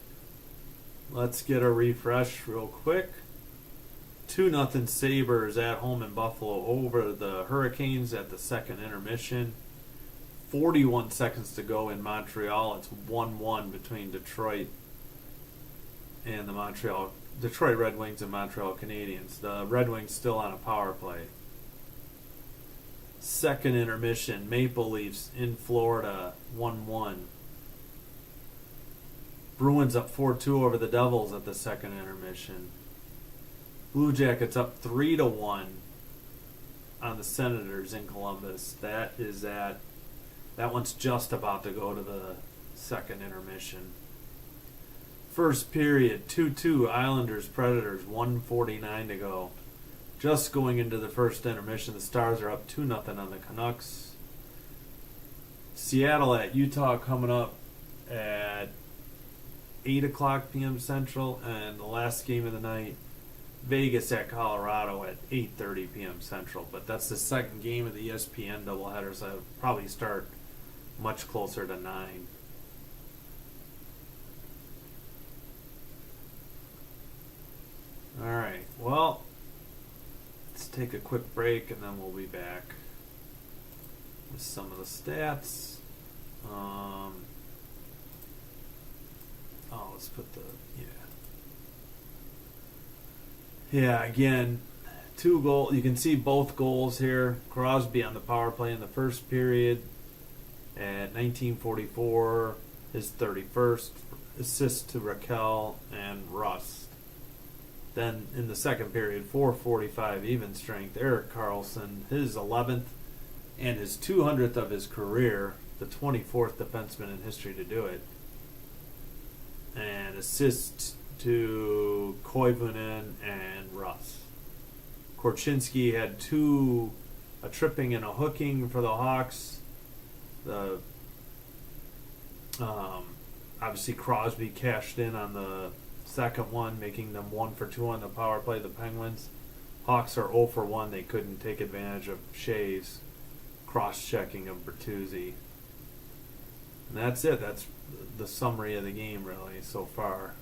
S1: let's get a refresh real quick. 2-0 Sabres at home in Buffalo over the Hurricanes at the second intermission. 41 seconds to go in Montreal. It's 1-1 between Detroit and the Detroit Red Wings and Montreal Canadiens. The Red Wings still on a power play. Second intermission, Maple Leafs in Florida, 1-1. Bruins up 4-2 over the Devils at the second intermission. Blue Jackets up 3-1 on the Senators in Columbus. That one's just about to go to the second intermission. First period, 2-2, Islanders Predators, 1:49 to go. Just going into the first intermission, the Stars are up 2-0 on the Canucks. Seattle at Utah coming up at 8 o'clock p.m. Central, and the last game of the night, Vegas at Colorado at 8:30 p.m. Central. But that's the second game of the ESPN doubleheader, so I'll probably start much closer to 9. All right, well, let's take a quick break and then we'll be back with some of the stats. Let's put again, 2 goals. You can see both goals here. Crosby on the power play in the first period at 19:44, his 31st assist to Raquel and Rust. Then in the second period, 4:45 even strength, Erik Karlsson, his 11th and his 200th of his career, the 24th defenseman in history to do it. And assist to Koivunen and Rust. Korchinski had a tripping and a hooking for the Hawks. Obviously Crosby cashed in on the second one, making them 1 for 2 on the power play. The Penguins. Hawks are 0 for 1. They couldn't take advantage of Shea's cross-checking of Bertuzzi. And that's it. That's the summary of the game, really, so far.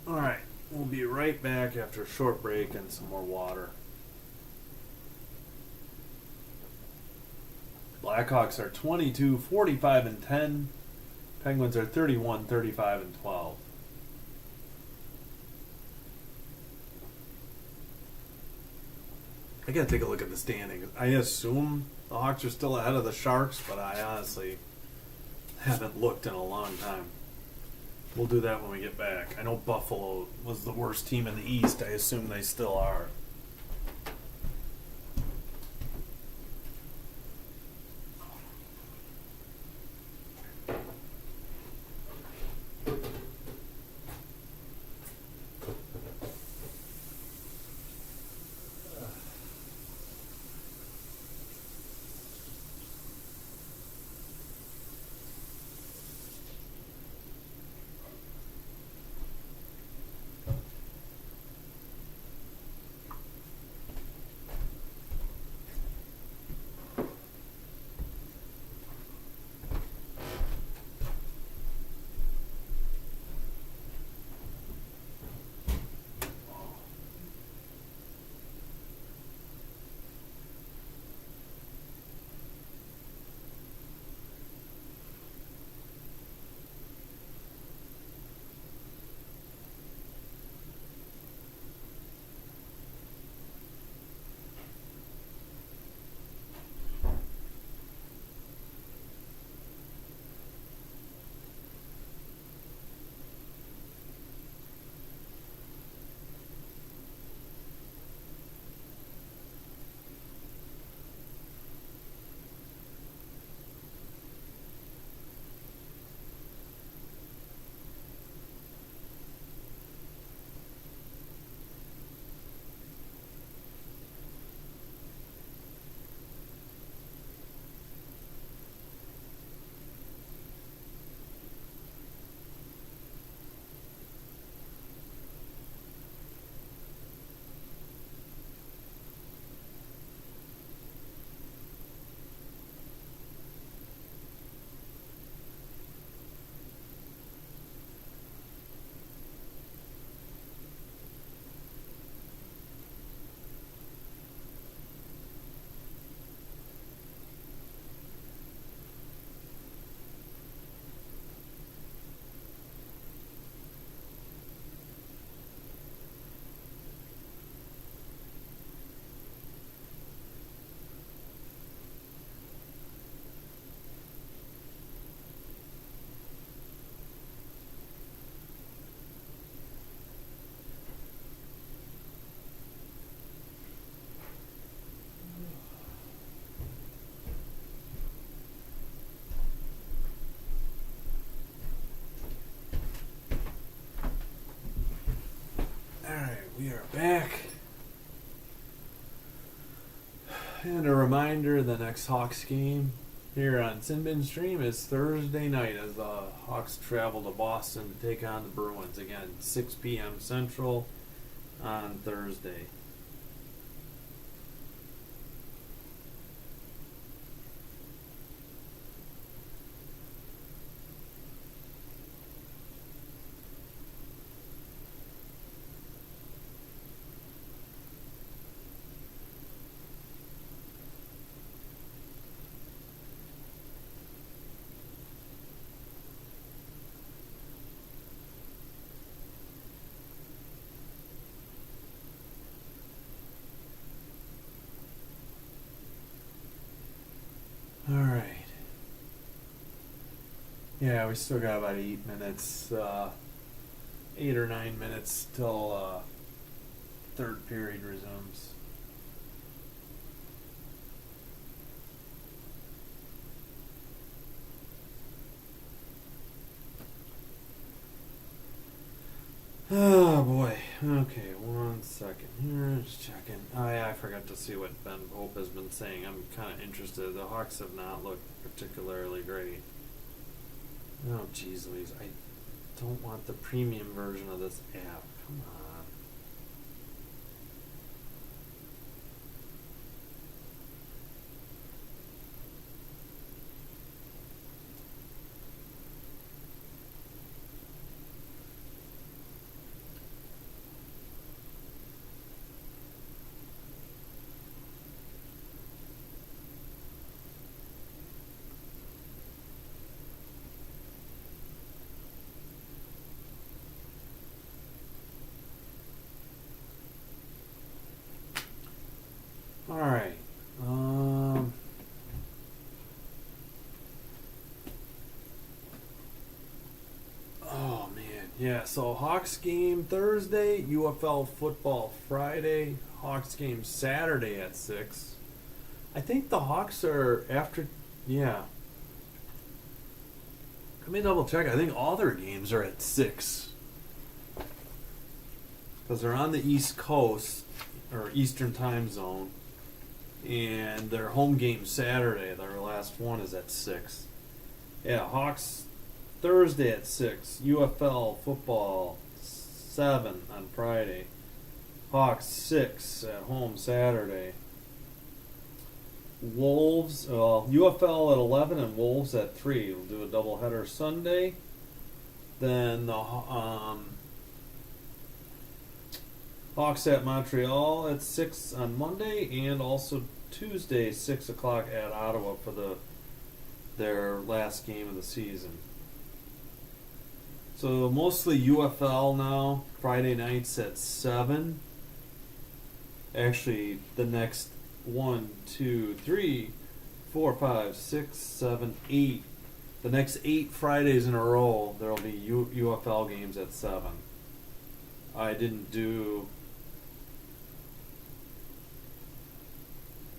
S1: All right, we'll be right back after a short break and some more water. Blackhawks are 22-45-10. Penguins are 31-35-12. I gotta take a look at the standings. I assume the Hawks are still ahead of the Sharks, but I honestly haven't looked in a long time. We'll do that when we get back. I know Buffalo was the worst team in the East. I assume they still are. back. And a reminder, the next Hawks game here on Sinbin Stream is Thursday night as the Hawks travel to Boston to take on the Bruins. Again, 6 p.m. Central on Thursday. All right. Yeah, we still got about 8 minutes, 8 or 9 minutes till third period resumes. Oh boy. Okay, 1 second here. Just checking. Oh yeah, I forgot to see what Ben Pope has been saying. I'm kind of interested. The Hawks have not looked particularly great. Oh jeez Louise, I don't want the premium version of this app. Come on. All right. Oh man, yeah. So Hawks game Thursday, UFL football Friday, Hawks game Saturday at 6. I think the Hawks are after. Yeah. Let me double check. I think all their games are at 6 because they're on the East Coast or Eastern Time Zone. And their home game Saturday, their last one, is at 6. Yeah, Hawks Thursday at 6. UFL football 7 on Friday. Hawks 6 at home Saturday. Wolves, UFL at 11 and Wolves at 3. We'll do a doubleheader Sunday. Then the Hawks at Montreal at 6 on Monday, and also Tuesday 6 o'clock at Ottawa for their last game of the season. So mostly UFL now. Friday nights at 7. Actually, the next 1, 2, 3, 4, 5, 6, 7, 8. The next 8 Fridays in a row, there will be UFL games at 7. I didn't do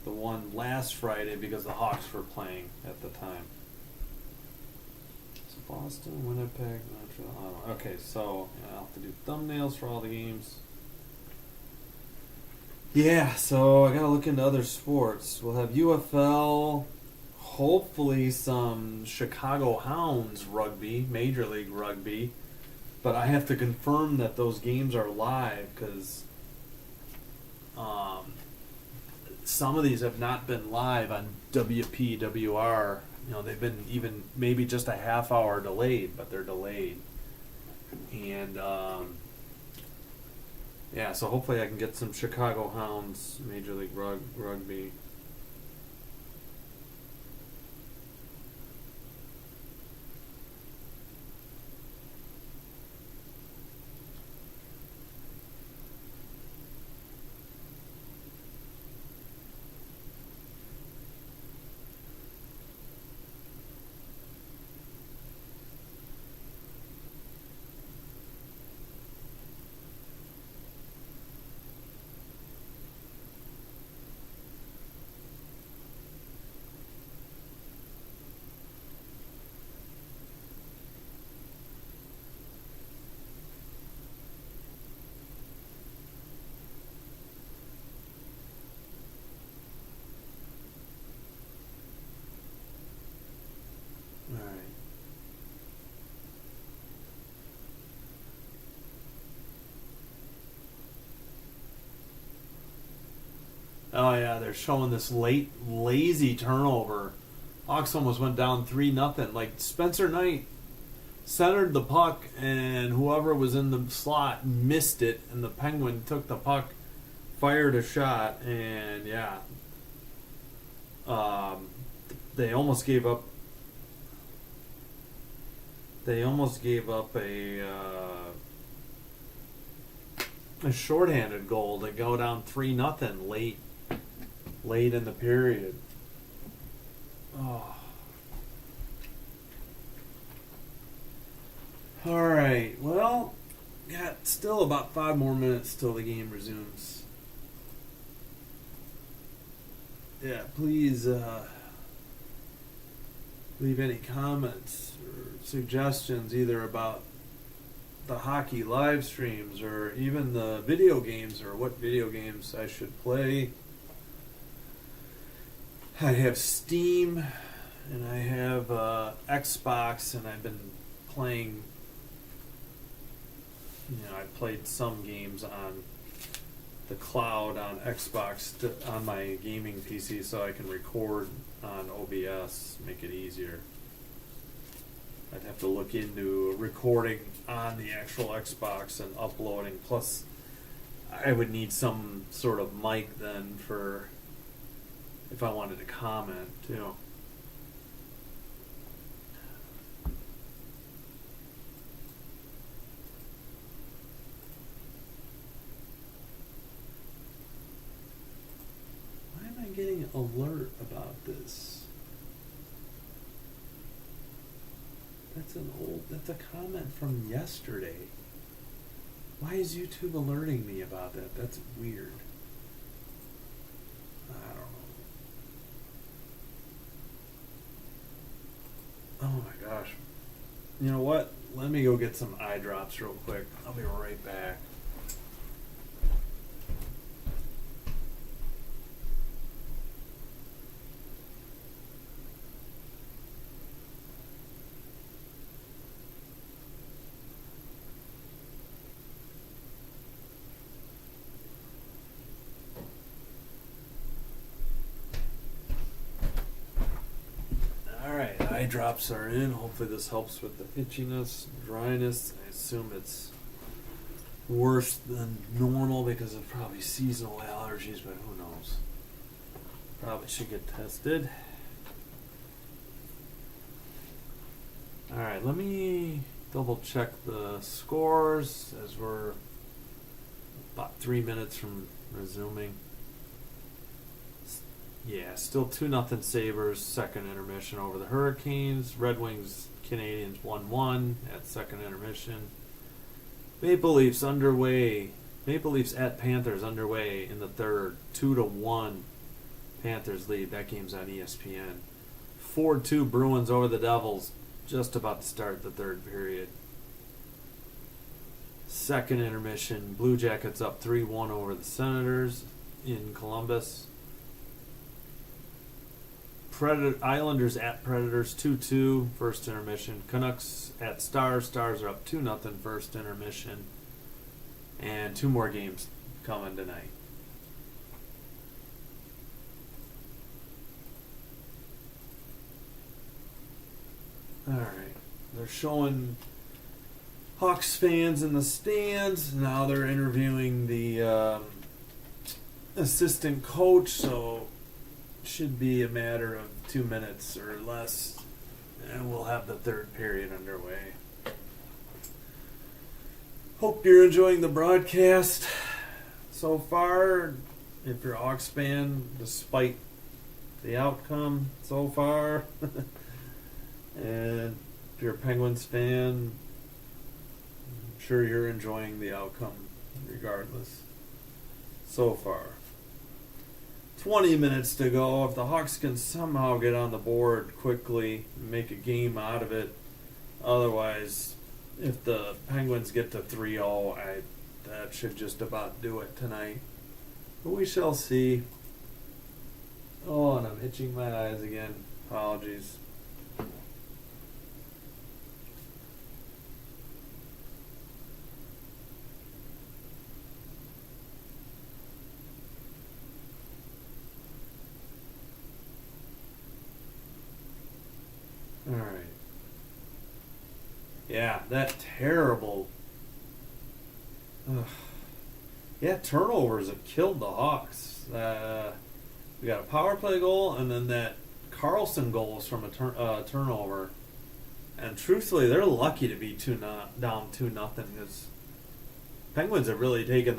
S1: the one last Friday because the Hawks were playing at the time. So Boston, Winnipeg, Montreal. Okay, so yeah, I'll have to do thumbnails for all the games. Yeah, so I gotta look into other sports. We'll have UFL, hopefully some Chicago Hounds rugby, Major League Rugby. But I have to confirm that those games are live because some of these have not been live on WPWR. You know, they've been even maybe just a half hour delayed, but they're delayed. And yeah, so hopefully I can get some Chicago Hounds Major League Rugby. Oh yeah, they're showing this late lazy turnover. Hawks almost went down 3-0. Like Spencer Knight centered the puck, and whoever was in the slot missed it, and the Penguin took the puck, fired a shot, and yeah, they almost gave up. They almost gave up a shorthanded goal to go down 3-0 late in the period. Oh. All right. Well, got still about 5 more minutes till the game resumes. Yeah, please leave any comments or suggestions either about the hockey live streams or even the video games or what video games I should play. I have Steam and I have Xbox, and I've been playing. I played some games on the cloud on Xbox on my gaming PC, so I can record on OBS, make it easier. I'd have to look into recording on the actual Xbox and uploading. Plus, I would need some sort of mic then for if I wanted to comment too. Why am I getting an alert about this? That's a comment from yesterday. Why is YouTube alerting me about that? That's weird. I don't know. Oh my gosh. You know what? Let me go get some eye drops real quick. I'll be right back. Eye drops are in. Hopefully this helps with the itchiness, dryness. I assume it's worse than normal because of probably seasonal allergies, but who knows. Probably should get tested. Alright, let me double check the scores as we're about 3 minutes from resuming. Yeah, still 2-0 Sabres, second intermission over the Hurricanes. Red Wings, Canadians 1-1 at second intermission. Maple Leafs underway. Maple Leafs at Panthers underway in the third. 2-1 Panthers lead. That game's on ESPN. 4-2 Bruins over the Devils. Just about to start the third period. Second intermission. Blue Jackets up 3-1 over the Senators in Columbus. Islanders at Predators 2-2 first intermission. Canucks at Stars. Stars are up 2-0 first intermission. And 2 more games coming tonight. Alright. They're showing Hawks fans in the stands. Now they're interviewing the assistant coach, so should be a matter of 2 minutes or less, and we'll have the third period underway. Hope you're enjoying the broadcast so far. If you're a Hawks fan, despite the outcome so far, and if you're a Penguins fan, I'm sure you're enjoying the outcome regardless so far. 20 minutes to go. If the Hawks can somehow get on the board quickly and make a game out of it. Otherwise, if the Penguins get to 3-0, that should just about do it tonight. But we shall see. Oh, and I'm itching my eyes again. Apologies. Yeah, that terrible. Ugh. Yeah, turnovers have killed the Hawks. We got a power play goal, and then that Carlson goal was from a turnover. And truthfully, they're lucky to be down 2-0 because Penguins have really taken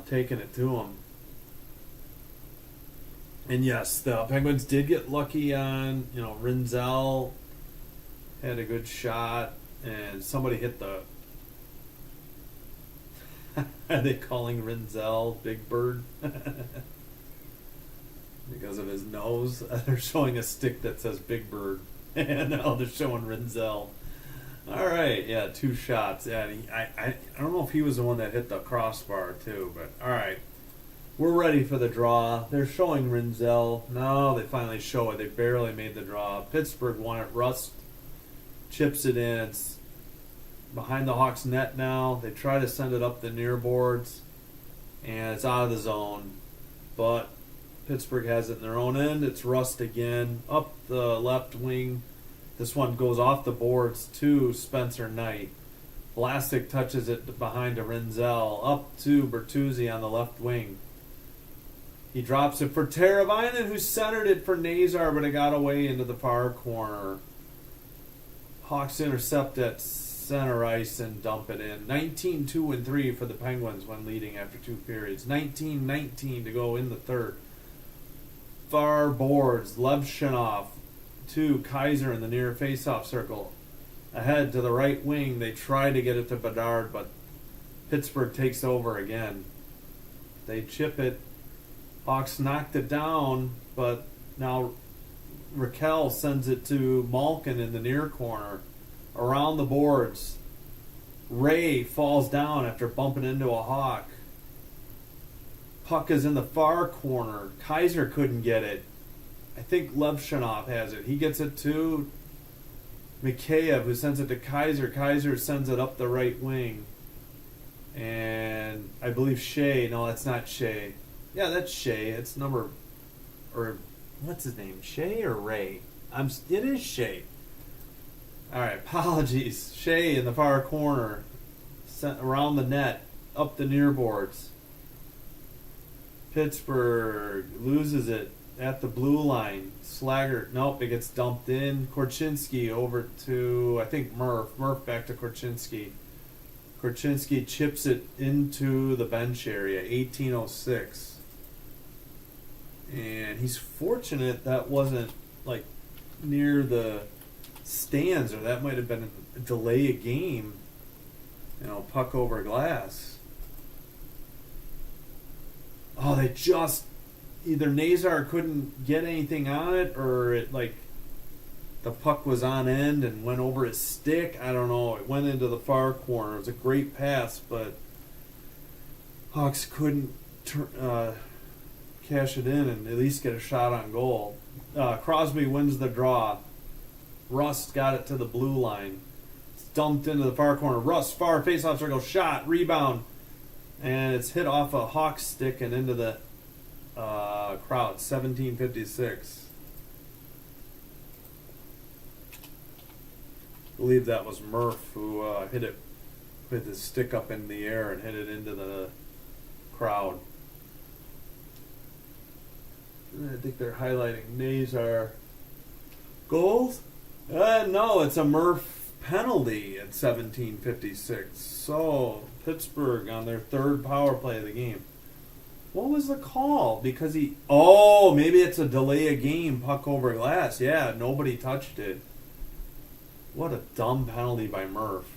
S1: taken it to them. And yes, the Penguins did get lucky on, Rinzel had a good shot, and somebody hit the. Are they calling Rinzel Big Bird? Because of his nose? They're showing a stick that says Big Bird. And now they're showing Rinzel. All right, yeah, 2 shots. Yeah, I don't know if he was the one that hit the crossbar too, but all right. We're ready for the draw. They're showing Rinzel. No, they finally show it. They barely made the draw. Pittsburgh won it. Rust chips it in. It's behind the Hawks net now. They try to send it up the near boards, and it's out of the zone. But Pittsburgh has it in their own end. It's Rust again. Up the left wing. This one goes off the boards to Spencer Knight. Vlasic touches it behind to Rinzel. Up to Bertuzzi on the left wing. He drops it for Teravainen, who centered it for Nazar, but it got away into the far corner. Hawks intercept at center ice and dump it in. 19-2-3 for the Penguins when leading after 2 periods. 19-19 to go in the third. Far boards, Levshinov to Kaiser in the near faceoff circle. Ahead to the right wing, they try to get it to Bedard, but Pittsburgh takes over again. They chip it. Hawks knocked it down, but now Raquel sends it to Malkin in the near corner. Around the boards, Ray falls down after bumping into a Hawk. Puck is in the far corner. Kaiser couldn't get it. I think Levshinov has it. He gets it to Mikheyev, who sends it to Kaiser. Kaiser sends it up the right wing. And I believe Shea. No, that's not Shea. Yeah, that's Shea. It's or what's his name? Shea or Ray? It is Shea. All right, apologies. Shea in the far corner, sent around the net, up the near boards. Pittsburgh loses it at the blue line. Slaggert, nope, it gets dumped in. Korchinski over to, I think, Murph. Murph back to Korchinski. Korchinski chips it into the bench area, 18:06. And he's fortunate that wasn't, near the stands, or that might have been a delay a game, puck over glass. Oh, they just, either Nazar couldn't get anything on it, or it, the puck was on end and went over his stick. I don't know. It went into the far corner. It was a great pass, but Hawks couldn't cash it in and at least get a shot on goal. Crosby wins the draw. Rust got it to the blue line. It's dumped into the far corner. Rust, far face-off circle, shot, rebound. And it's hit off a Hawk stick and into the crowd. 17:56. I believe that was Murph who hit it with his stick up in the air and hit it into the crowd. I think they're highlighting Nazar goals. No, it's a Murph penalty at 17:56. So Pittsburgh on their third power play of the game. What was the call? Because maybe it's a delay a game, puck over glass. Yeah, nobody touched it. What a dumb penalty by Murph.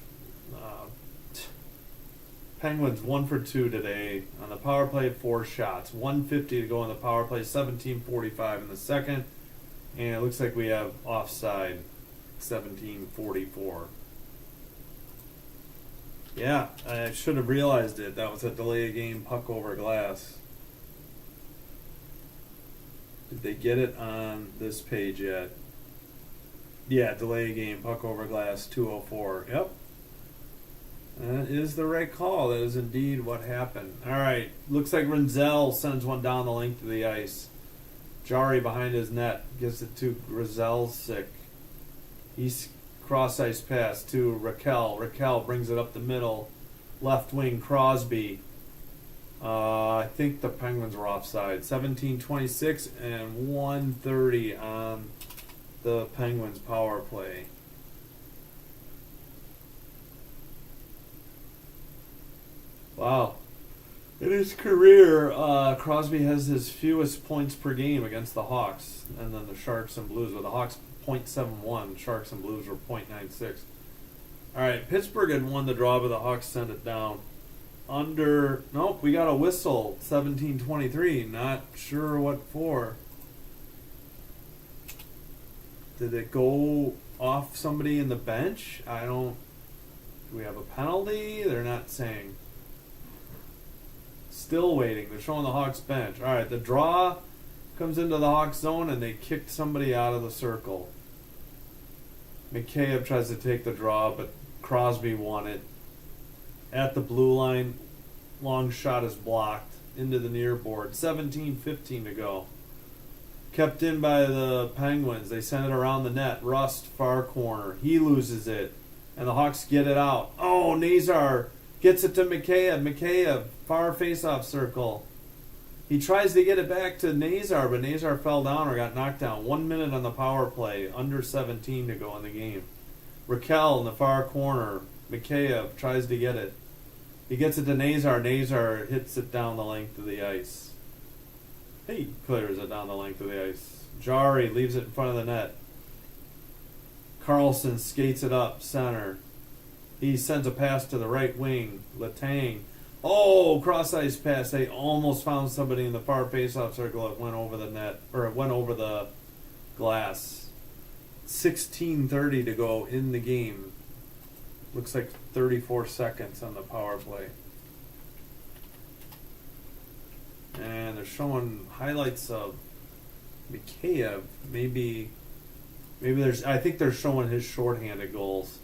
S1: Penguins 1 for 2 today on the power play. 4 shots, 150 to go on the power play. 17:45 in the second, and it looks like we have offside. 17:44. Yeah, I should have realized it. That was a delay game, puck over glass. Did they get it on this page yet? Yeah, delay game, puck over glass, 2:04. Yep. That is the right call. That is indeed what happened. All right. Looks like Rinzel sends one down the length of the ice. Jari behind his net gives it to Grzelcyk. He Cross ice pass to Raquel. Raquel brings it up the middle. Left wing Crosby. I think the Penguins were offside. 17:26 and 1:30 on the Penguins power play. Wow. In his career, Crosby has his fewest points per game against the Hawks. And then the Sharks and Blues were the Hawks .71. Sharks and Blues were .96. All right, Pittsburgh had won the draw, but the Hawks sent it down. Nope, we got a whistle. 17:23. Not sure what for. Did it go off somebody in the bench? Do we have a penalty? They're not saying. Still waiting. They're showing the Hawks bench. All right, the draw comes into the Hawks zone, and they kicked somebody out of the circle. Mikheyev tries to take the draw, but Crosby won it. At the blue line, long shot is blocked into the near board. 17:15 to go. Kept in by the Penguins. They send it around the net. Rust, far corner. He loses it, and the Hawks get it out. Oh, Nazar gets it to Mikheyev. Mikheyev, far face-off circle. He tries to get it back to Nazar, but Nazar fell down or got knocked down. 1 minute on the power play. Under 17 to go in the game. Raquel in the far corner. Mikheyev tries to get it. He gets it to Nazar. Nazar hits it down the length of the ice. He clears it down the length of the ice. Jari leaves it in front of the net. Carlson skates it up center. He sends a pass to the right wing. Letang. Oh, cross ice pass. They almost found somebody in the far faceoff circle. It went over the net, or it went over the glass. 16:30 to go in the game. Looks like 34 seconds on the power play. And they're showing highlights of Mikheyev. Maybe I think they're showing his shorthanded goals.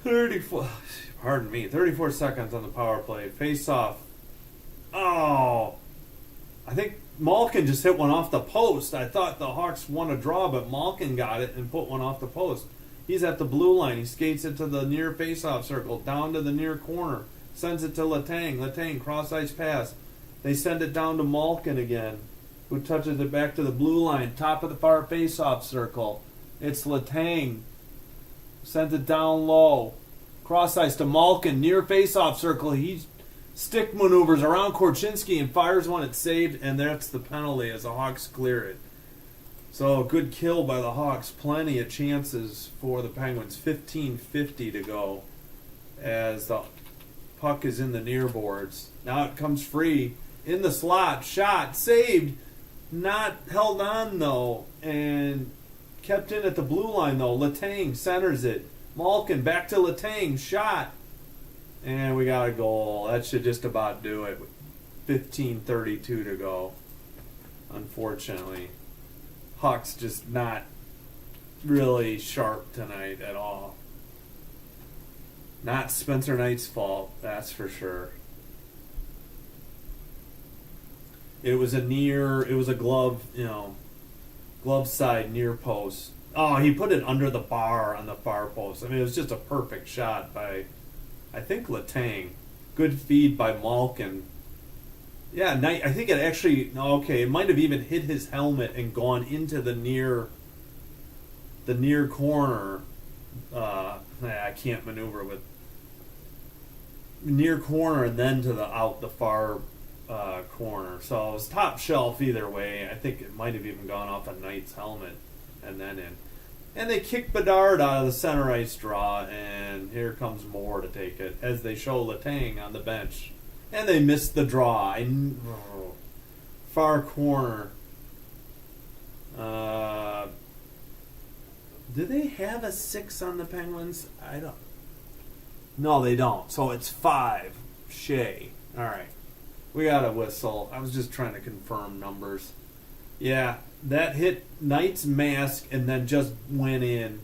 S1: 34 seconds on the power play. Face off. Oh, I think Malkin just hit one off the post. I thought the Hawks won a draw, but Malkin got it and put one off the post. He's at the blue line. He skates it to the near face-off circle, down to the near corner. Sends it to Letang. Letang, cross-ice pass. They send it down to Malkin again, who touches it back to the blue line, top of the far face-off circle. It's Letang. Sends it down low. Cross-ice to Malkin, near face-off circle. He stick maneuvers around Korchinski and fires one. It's saved, and that's the penalty as the Hawks clear it. So, good kill by the Hawks. Plenty of chances for the Penguins. 15:50 to go as the puck is in the near boards. Now it comes free in the slot. Shot. Saved. Not held on, though. And kept in at the blue line, though. Letang centers it. Malkin back to Letang. Shot. And we got a goal. That should just about do it. 15:32 to go. Unfortunately. Hawks just not really sharp tonight at all. Not Spencer Knight's fault, that's for sure. It was a glove, glove side near post. Oh, he put it under the bar on the far post. I mean, it was just a perfect shot by, I think, Letang. Good feed by Malkin. Yeah, Knight, I think it actually, it might have even hit his helmet and gone into the near corner. I can't maneuver with near corner and then to the far corner. So it was top shelf either way. I think it might have even gone off a Knight's helmet and then in. And they kick Bedard out of the center ice draw, and here comes Moore to take it as they show Letang on the bench. And they missed the draw. Far corner. Do they have a 6 on the Penguins? I don't. No, they don't. So it's 5. Shea. All right. We got a whistle. I was just trying to confirm numbers. Yeah, that hit Knight's mask and then just went in,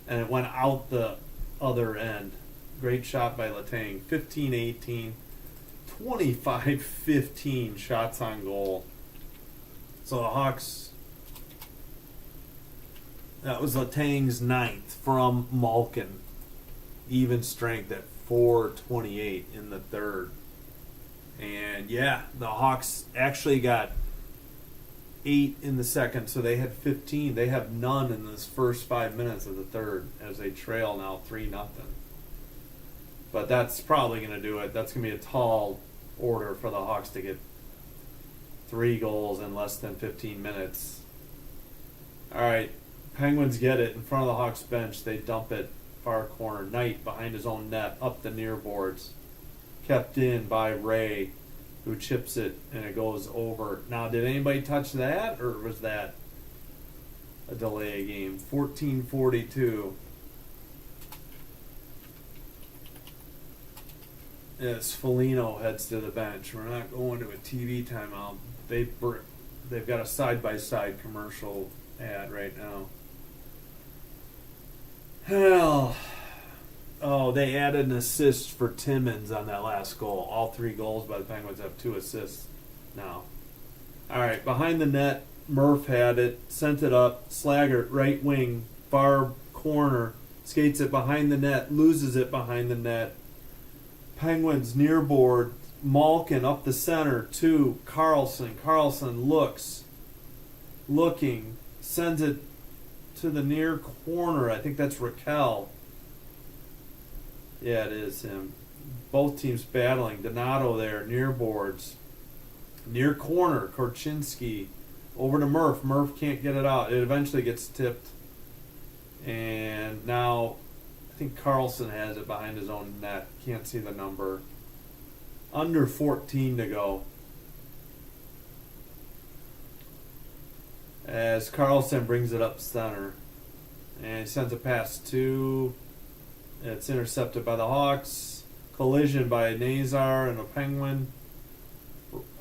S1: and it went out the other end. Great shot by Letang. 15-18. 25-15 shots on goal. So the Hawks That was Letang's ninth from Malkin. Even strength at 4:28 in the third. And yeah, the Hawks actually got 8 in the second, so they had 15. They have none in this first 5 minutes of the third as they trail now 3-0. But that's probably going to do it. That's going to be a tall order for the Hawks to get 3 goals in less than 15 minutes. All right, Penguins get it in front of the Hawks bench. They dump it far corner. Knight behind his own net, up the near boards. Kept in by Ray, who chips it, and it goes over. Now, did anybody touch that, or was that a delay game? 14:42. As Foligno heads to the bench. We're not going to a TV timeout. They've got a side-by-side commercial ad right now. Hell. Oh, they added an assist for Timmins on that last goal. All 3 goals by the Penguins have 2 assists now. All right, behind the net, Murph had it, sent it up. Slaggert, right wing, far corner, skates it behind the net, loses it behind the net. Penguins near board, Malkin up the center to Carlson. Carlson looking, sends it to the near corner. I think that's Raquel. Yeah, it is him. Both teams battling. Donato there, near boards. Near corner, Korchinski. Over to Murph. Murph can't get it out. It eventually gets tipped. And now, I think Carlson has it behind his own net. Can't see the number. Under 14 to go. As Carlson brings it up center. And he sends a pass to... It's intercepted by the Hawks. Collision by Nazar and a Penguin.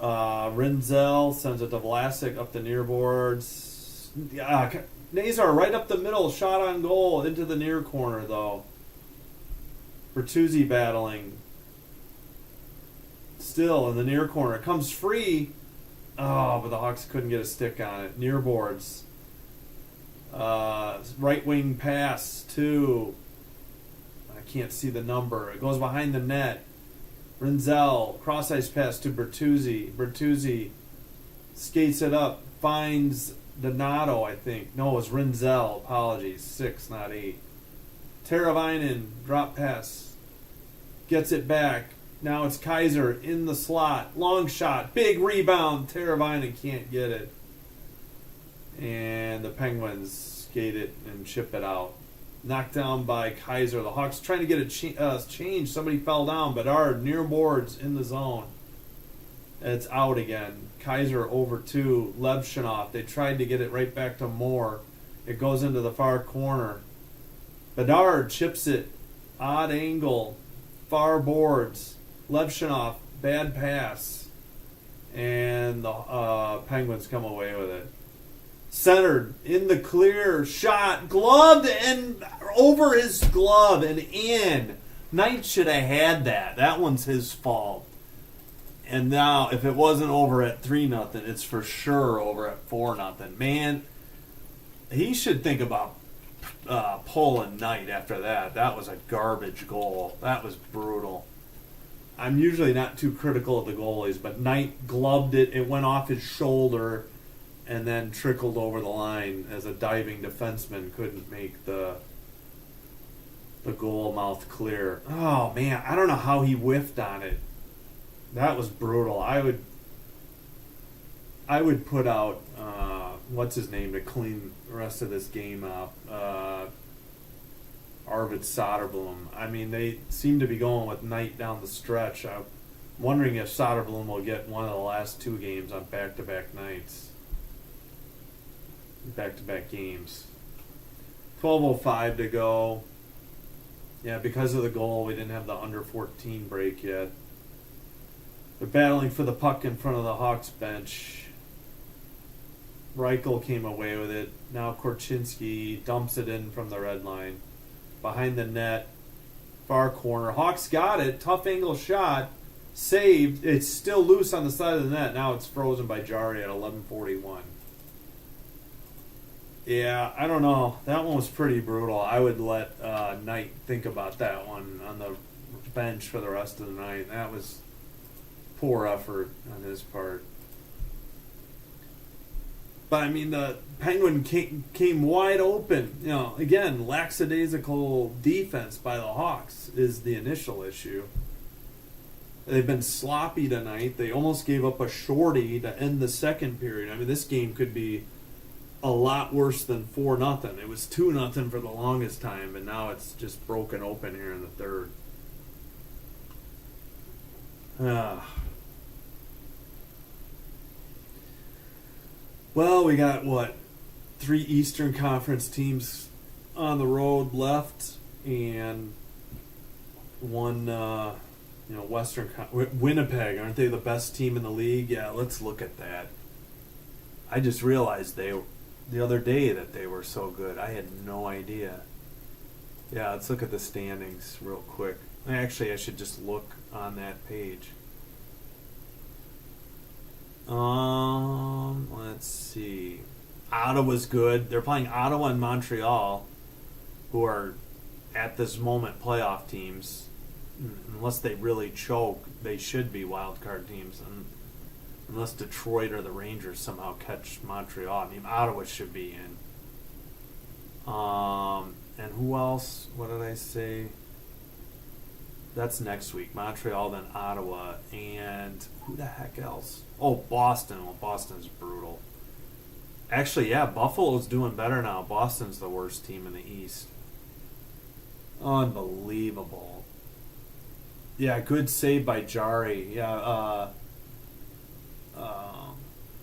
S1: Rinzel sends it to Vlasic up the near boards. Nazar right up the middle, shot on goal into the near corner though. Bertuzzi battling. Still in the near corner. Comes free. Oh, but the Hawks couldn't get a stick on it. Near boards. Right wing pass to... Can't see the number. It goes behind the net. Rinzel, cross-ice pass to Bertuzzi. Bertuzzi skates it up, finds Donato, I think. No, it was Rinzel. Apologies. 6, not 8. Teravainen, drop pass. Gets it back. Now it's Kaiser in the slot. Long shot. Big rebound. Teravainen can't get it. And the Penguins skate it and chip it out. Knocked down by Kaiser. The Hawks trying to get a change. Somebody fell down. Bedard near boards in the zone. It's out again. Kaiser over to Levshunov. They tried to get it right back to Moore. It goes into the far corner. Bedard chips it. Odd angle. Far boards. Levshunov. Bad pass. And the Penguins come away with it. Centered in the clear, shot, gloved and over his glove and in. Knight should have had that. That one's his fault. And now, if it wasn't over at 3-0, it's for sure over at 4-0. Man, he should think about pulling Knight after that. That was a garbage goal. That was brutal. I'm usually not too critical of the goalies, but Knight gloved it. It went off his shoulder and then trickled over the line as a diving defenseman couldn't make the goal mouth clear. Oh, man, I don't know how he whiffed on it. That was brutal. I would put out, what's his name, to clean the rest of this game up. Arvid Soderblom. I mean, they seem to be going with Knight down the stretch. I'm wondering if Soderblom will get one of the last 2 games on back-to-back nights. Back-to-back games. 12:05 to go. Yeah, because of the goal, we didn't have the under 14 break yet. They're battling for the puck in front of the Hawks bench. Reichel came away with it. Now Korchinski dumps it in from the red line. Behind the net. Far corner. Hawks got it. Tough angle shot. Saved. It's still loose on the side of the net. Now it's frozen by Jari at 11:41. Yeah, I don't know. That one was pretty brutal. I would let Knight think about that one on the bench for the rest of the night. That was poor effort on his part. But I mean, the Penguin came wide open. You know, again, lackadaisical defense by the Hawks is the initial issue. They've been sloppy tonight. They almost gave up a shorty to end the second period. I mean, this game could be a lot worse than 4-0. It was 2-0 for the longest time, and now it's just broken open here in the third. Well, we got, 3 Eastern Conference teams on the road left, and one, Western Winnipeg. Aren't they the best team in the league? Yeah, let's look at that. I just realized the other day that they were so good. I had no idea. Yeah, let's look at the standings real quick. Actually, I should just look on that page. Let's see. Ottawa's good. They're playing Ottawa and Montreal, who are at this moment playoff teams. Unless they really choke, they should be wild card teams. And unless Detroit or the Rangers somehow catch Montreal, I mean Ottawa should be in. And who else? What did I say? That's next week. Montreal, then Ottawa, and who the heck else? Oh, Boston. Well, Boston's brutal. Actually, yeah, Buffalo's doing better now. Boston's the worst team in the East. Unbelievable. Yeah, good save by Jari. Yeah,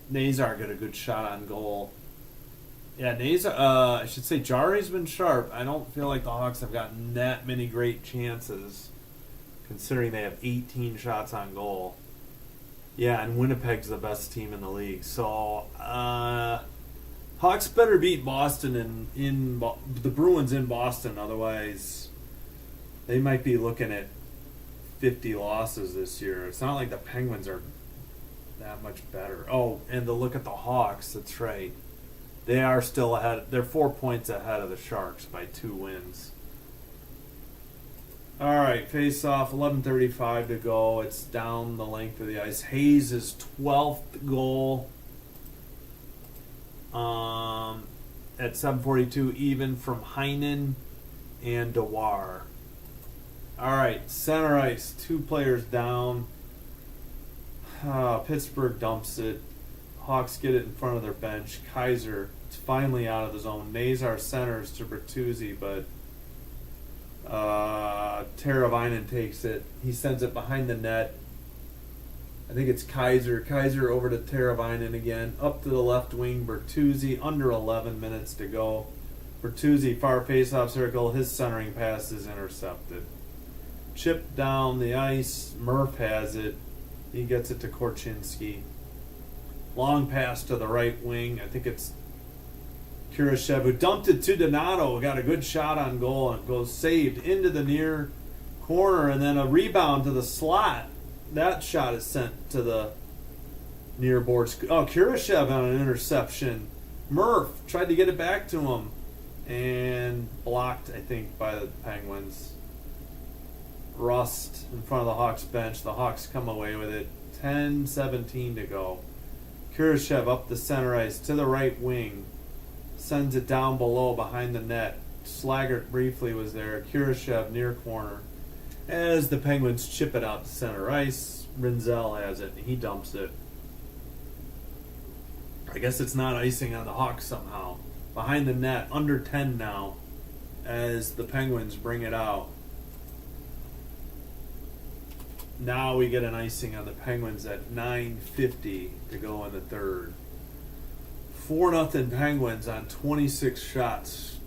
S1: Nazar got a good shot on goal. Yeah, Nazar, I should say Jari's been sharp. I don't feel like the Hawks have gotten that many great chances, considering they have 18 shots on goal. Yeah, and Winnipeg's the best team in the league. So, Hawks better beat Boston in the Bruins in Boston. Otherwise, they might be looking at 50 losses this year. It's not like the Penguins are that much better. Oh, and to look at the Hawks, that's right. They are still ahead. They're 4 points ahead of the Sharks by 2 wins. All right, face off, 11:35 to go. It's down the length of the ice. Hayes' 12th goal at 7:42, even from Heinen and Dewar. All right, center ice, 2 players down. Pittsburgh dumps it. Hawks get it in front of their bench. Kaiser is finally out of the zone. Nazar centers to Bertuzzi, but Teravainen takes it. He sends it behind the net. I think it's Kaiser. Kaiser over to Teravainen again. Up to the left wing. Bertuzzi under 11 minutes to go. Bertuzzi, far face-off circle. His centering pass is intercepted. Chip down the ice. Murph has it. He gets it to Korchinski. Long pass to the right wing. I think it's Kurashev, who dumped it to Donato, got a good shot on goal and goes saved into the near corner, and then a rebound to the slot. That shot is sent to the near boards. Oh, Kurashev on an interception. Murph tried to get it back to him and blocked, I think, by the Penguins. Rust in front of the Hawks bench. The Hawks come away with it. 10:17 to go. Kurashev up the center ice to the right wing. Sends it down below behind the net. Slaggert briefly was there. Kurashev near corner. As the Penguins chip it out to center ice, Rinzel has it. He dumps it. I guess it's not icing on the Hawks somehow. Behind the net, under 10 now, as the Penguins bring it out. Now we get an icing on the Penguins at 9:50 to go in the third. 4-0 Penguins on 26 shots.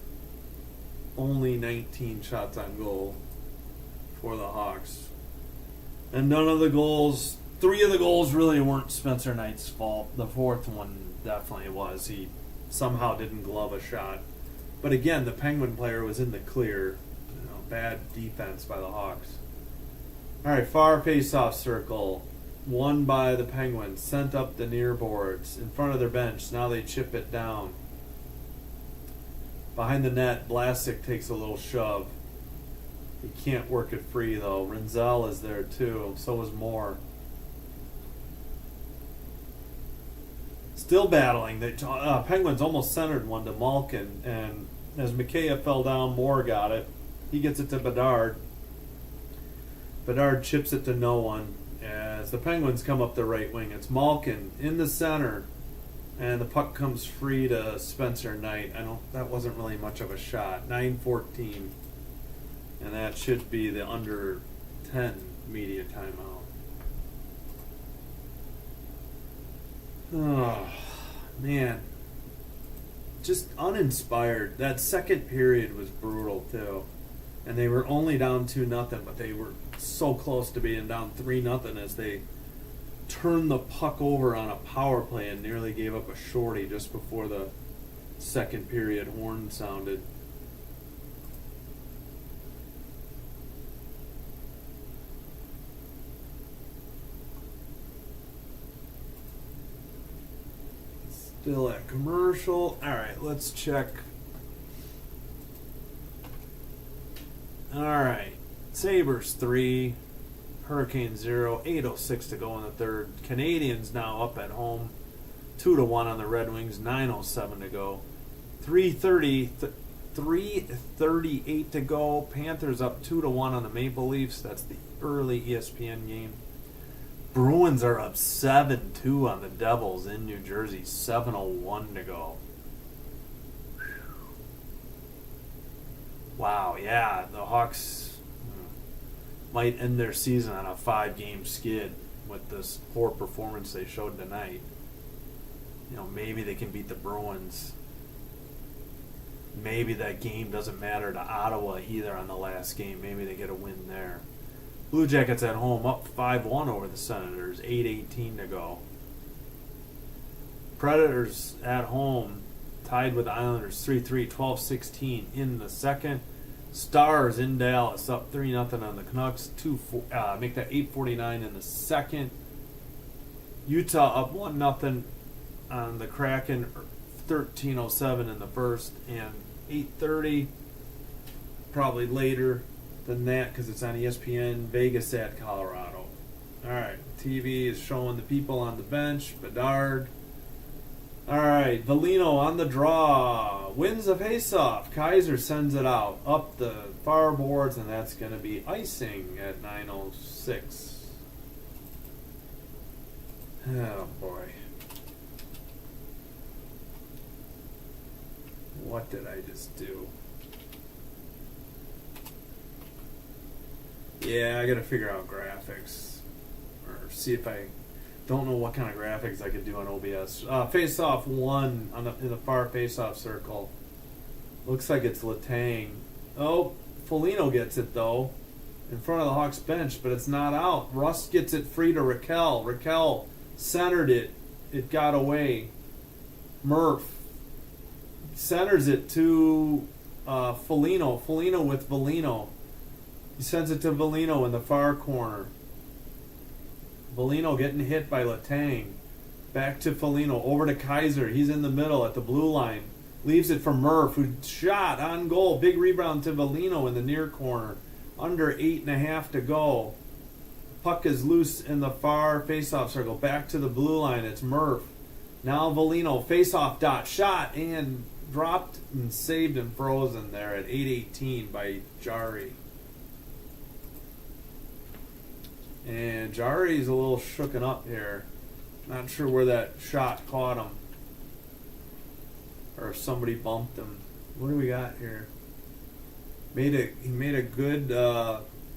S1: Only 19 shots on goal for the Hawks. And none of the goals, 3 of the goals really weren't Spencer Knight's fault. The 4th one definitely was. He somehow didn't glove a shot. But again, the Penguin player was in the clear. Bad defense by the Hawks. All right, far face-off circle. Won by the Penguins. Sent up the near boards in front of their bench. Now they chip it down. Behind the net, Vlasic takes a little shove. He can't work it free, though. Rinzel is there, too. So is Moore. Still battling. The Penguins almost centered one to Malkin. And as Mikheyev fell down, Moore got it. He gets it to Bedard. Bedard chips it to no one. As the Penguins come up the right wing, it's Malkin in the center. And the puck comes free to Spencer Knight. That wasn't really much of a shot. 9:14. And that should be the under 10 media timeout. Oh, man. Just uninspired. That second period was brutal, too. And they were only down 2-0, but they were so close to being down 3-0 as they turned the puck over on a power play and nearly gave up a shorty just before the second period horn sounded. Still at commercial. All right, let's check. All right, Sabres 3, Hurricanes 0, 8:06 to go in the third. Canadians now up at home, 2-1 on the Red Wings, 9:07 to go. 3:38 to go. Panthers up 2-1 on the Maple Leafs. That's the early ESPN game. Bruins are up 7-2 on the Devils in New Jersey, 7:01 to go. Wow, yeah, the Hawks might end their season on a 5-game skid with this poor performance they showed tonight. Maybe they can beat the Bruins. Maybe that game doesn't matter to Ottawa either on the last game. Maybe they get a win there. Blue Jackets at home up 5-1 over the Senators, 8:18 to go. Predators at home tied with the Islanders 3-3, 12-16 in the second. Stars in Dallas up 3-0 on the Canucks, make that 8:49 in the second. Utah up 1-0 on the Kraken, 13:07 in the first, and 8:30, probably later than that because it's on ESPN, Vegas at Colorado. All right, TV is showing the people on the bench. Bedard. All right, Velino on the draw. Wins the faceoff. Kaiser sends it out up the far boards, and that's going to be icing at 9:06. Oh, boy. What did I just do? Yeah, I got to figure out graphics. Or see if I... Don't know what kind of graphics I could do on OBS. Face-off 1 in the far face-off circle. Looks like it's Letang. Oh, Foligno gets it, though. In front of the Hawks bench, but it's not out. Rust gets it free to Raquel. Raquel centered it. It got away. Murph centers it to Foligno. Foligno with Velino. He sends it to Velino in the far corner. Velino getting hit by Letang. Back to Foligno. Over to Kaiser. He's in the middle at the blue line. Leaves it for Murph, who shot on goal. Big rebound to Velino in the near corner. Under 8.5 to go. Puck is loose in the far faceoff circle. Back to the blue line. It's Murph. Now Velino. Faceoff dot. Shot and dropped and saved and frozen there at 8:18 by Jari. And Jari's a little shooken up here. Not sure where that shot caught him. Or if somebody bumped him. What do we got here? He made a good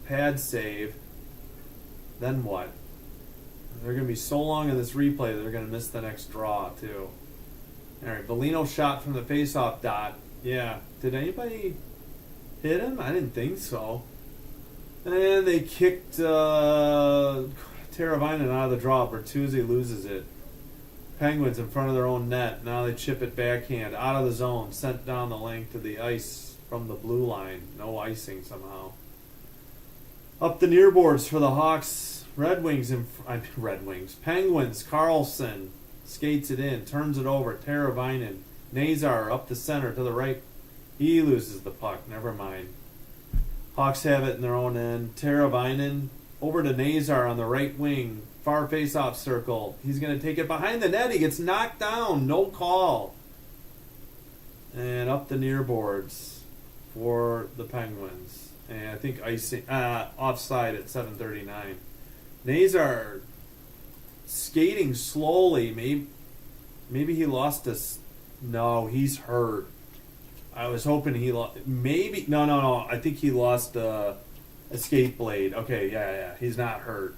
S1: pad save. Then what? They're going to be so long in this replay that they're going to miss the next draw, too. Alright, Velino shot from the faceoff dot. Yeah. Did anybody hit him? I didn't think so. And they kicked Teravainen out of the draw. Bertuzzi loses it. Penguins in front of their own net. Now they chip it backhand. Out of the zone. Sent down the length of the ice from the blue line. No icing somehow. Up the near boards for the Hawks. Penguins. Carlson skates it in. Turns it over. Teravainen. Nazar up the center to the right He loses the puck. Never mind. Hawks have it in their own end. Teravainen over to Nazar on the right wing. Far face-off circle. He's going to take it behind the net. He gets knocked down. No call. And up the near boards for the Penguins. And I think offside at 7:39. Nazar skating slowly. Maybe he lost his... No, he's hurt. I was hoping he lost... Maybe... No. I think he lost a skate blade. Okay, yeah. He's not hurt.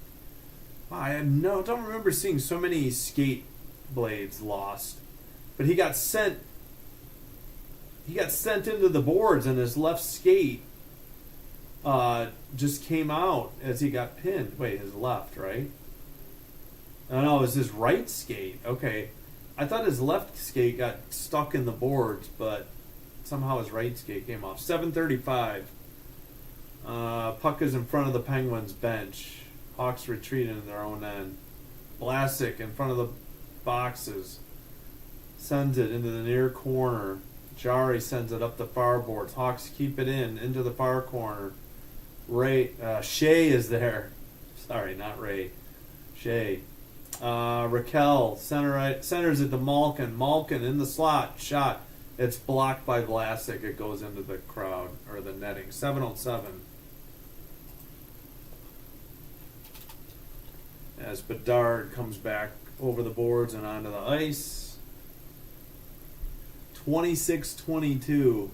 S1: I don't remember seeing so many skate blades lost. But he got sent... He got sent into the boards, and his left skate just came out as he got pinned. Wait, his left, right? No, it was his right skate. Okay. I thought his left skate got stuck in the boards, but somehow his right skate came off. 7:35. Puck is in front of the Penguins bench. Hawks retreating in their own end. Vlasic in front of the boxes. Sends it into the near corner. Jari sends it up the far boards. Hawks keep it into the far corner. Shea is there. Sorry, not Ray. Shea. Raquel centers it to Malkin. Malkin in the slot. Shot. It's blocked by Vlasic. It goes into the crowd, or the netting. 7:07. As Bedard comes back over the boards and onto the ice. 26-22.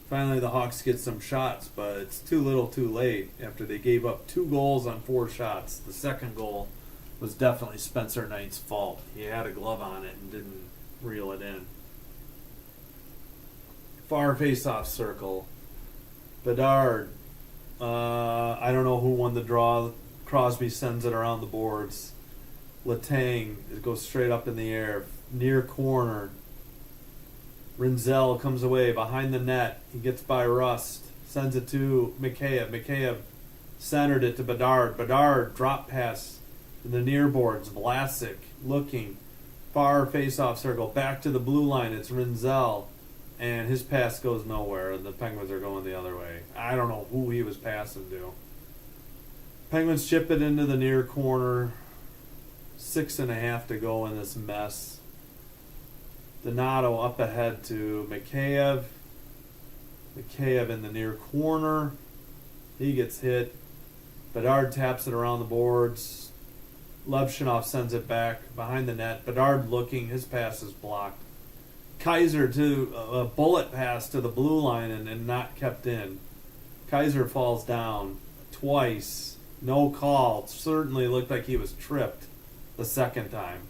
S1: Finally, the Hawks get some shots, but it's too little too late after they gave up 2 goals on 4 shots. The second goal was definitely Spencer Knight's fault. He had a glove on it and didn't reel it in. Far face-off circle. Bedard. I don't know who won the draw. Crosby sends it around the boards. Letang, it goes straight up in the air. Near corner. Rinzel comes away behind the net. He gets by Rust. Sends it to Mikheyev. Mikheyev centered it to Bedard. Bedard drop pass to the near boards. Vlasic looking. Far face-off circle. Back to the blue line. It's Rinzel. And his pass goes nowhere. And the Penguins are going the other way. I don't know who he was passing to. Penguins chip it into the near corner. 6.5 to go in this mess. Donato up ahead to Mikheyev. Mikheyev in the near corner. He gets hit. Bedard taps it around the boards. Levshinov sends it back behind the net. Bedard looking. His pass is blocked. Kaiser to a bullet pass to the blue line and not kept in. Kaiser falls down twice. No call. It certainly looked like he was tripped the second time.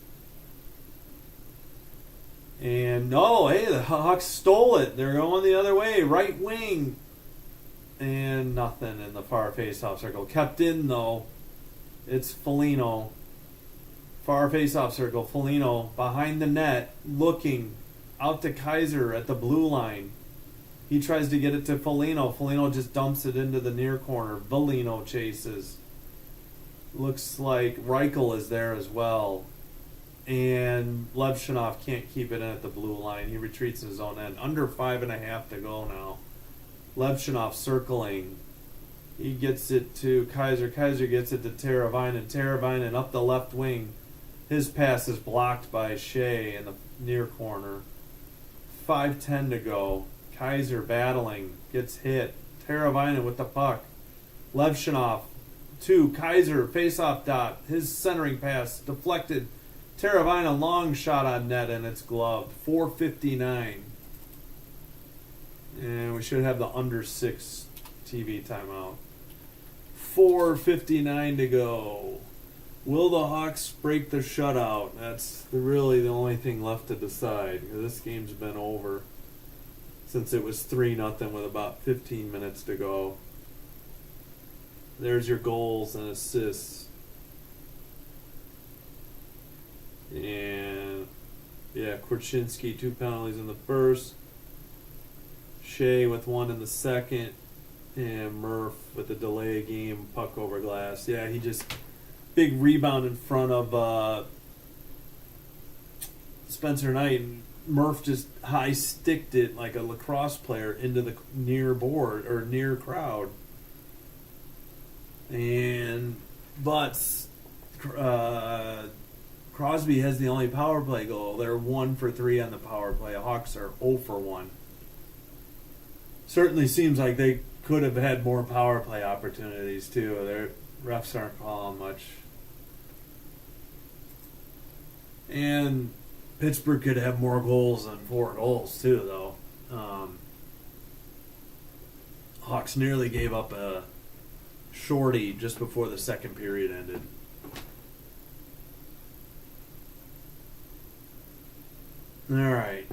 S1: And the Hawks stole it. They're going the other way. Right wing. And nothing in the far face-off circle. Kept in, though. It's Foligno. Far face-off circle. Foligno behind the net. Looking out to Kaiser at the blue line. He tries to get it to Foligno. Foligno just dumps it into the near corner. Foligno chases. Looks like Reichel is there as well. And Levshinov can't keep it in at the blue line. He retreats in his own end. Under 5.5 to go now. Levshinov circling. He gets it to Kaiser. Kaiser gets it to Teravainen. Teravainen up the left wing. His pass is blocked by Shea in the near corner. 5:10 to go. Kaiser battling. Gets hit. Teravainen with the puck. Levshinov to Kaiser. Face-off dot. His centering pass deflected. Teravainen long shot on net and it's gloved. 4:59. And we should have the under 6 TV timeout. 4:59 to go. Will the Hawks break the shutout? That's really the only thing left to decide. This game's been over since it was 3-0 with about 15 minutes to go. There's your goals and assists. And Korchinski 2 penalties in the first. Shea with 1 in the second. And Murph with a delay game, puck over glass. Yeah, he just big rebound in front of Spencer Knight. And Murph just high sticked it like a lacrosse player into the near board or near crowd. But Crosby has the only power play goal. They're 1 for 3 on the power play. Hawks are 0 for 1. Certainly seems like they could have had more power play opportunities too. Their refs aren't calling much. And Pittsburgh could have more goals than 4 goals too, though. Hawks nearly gave up a shorty just before the second period ended. All right.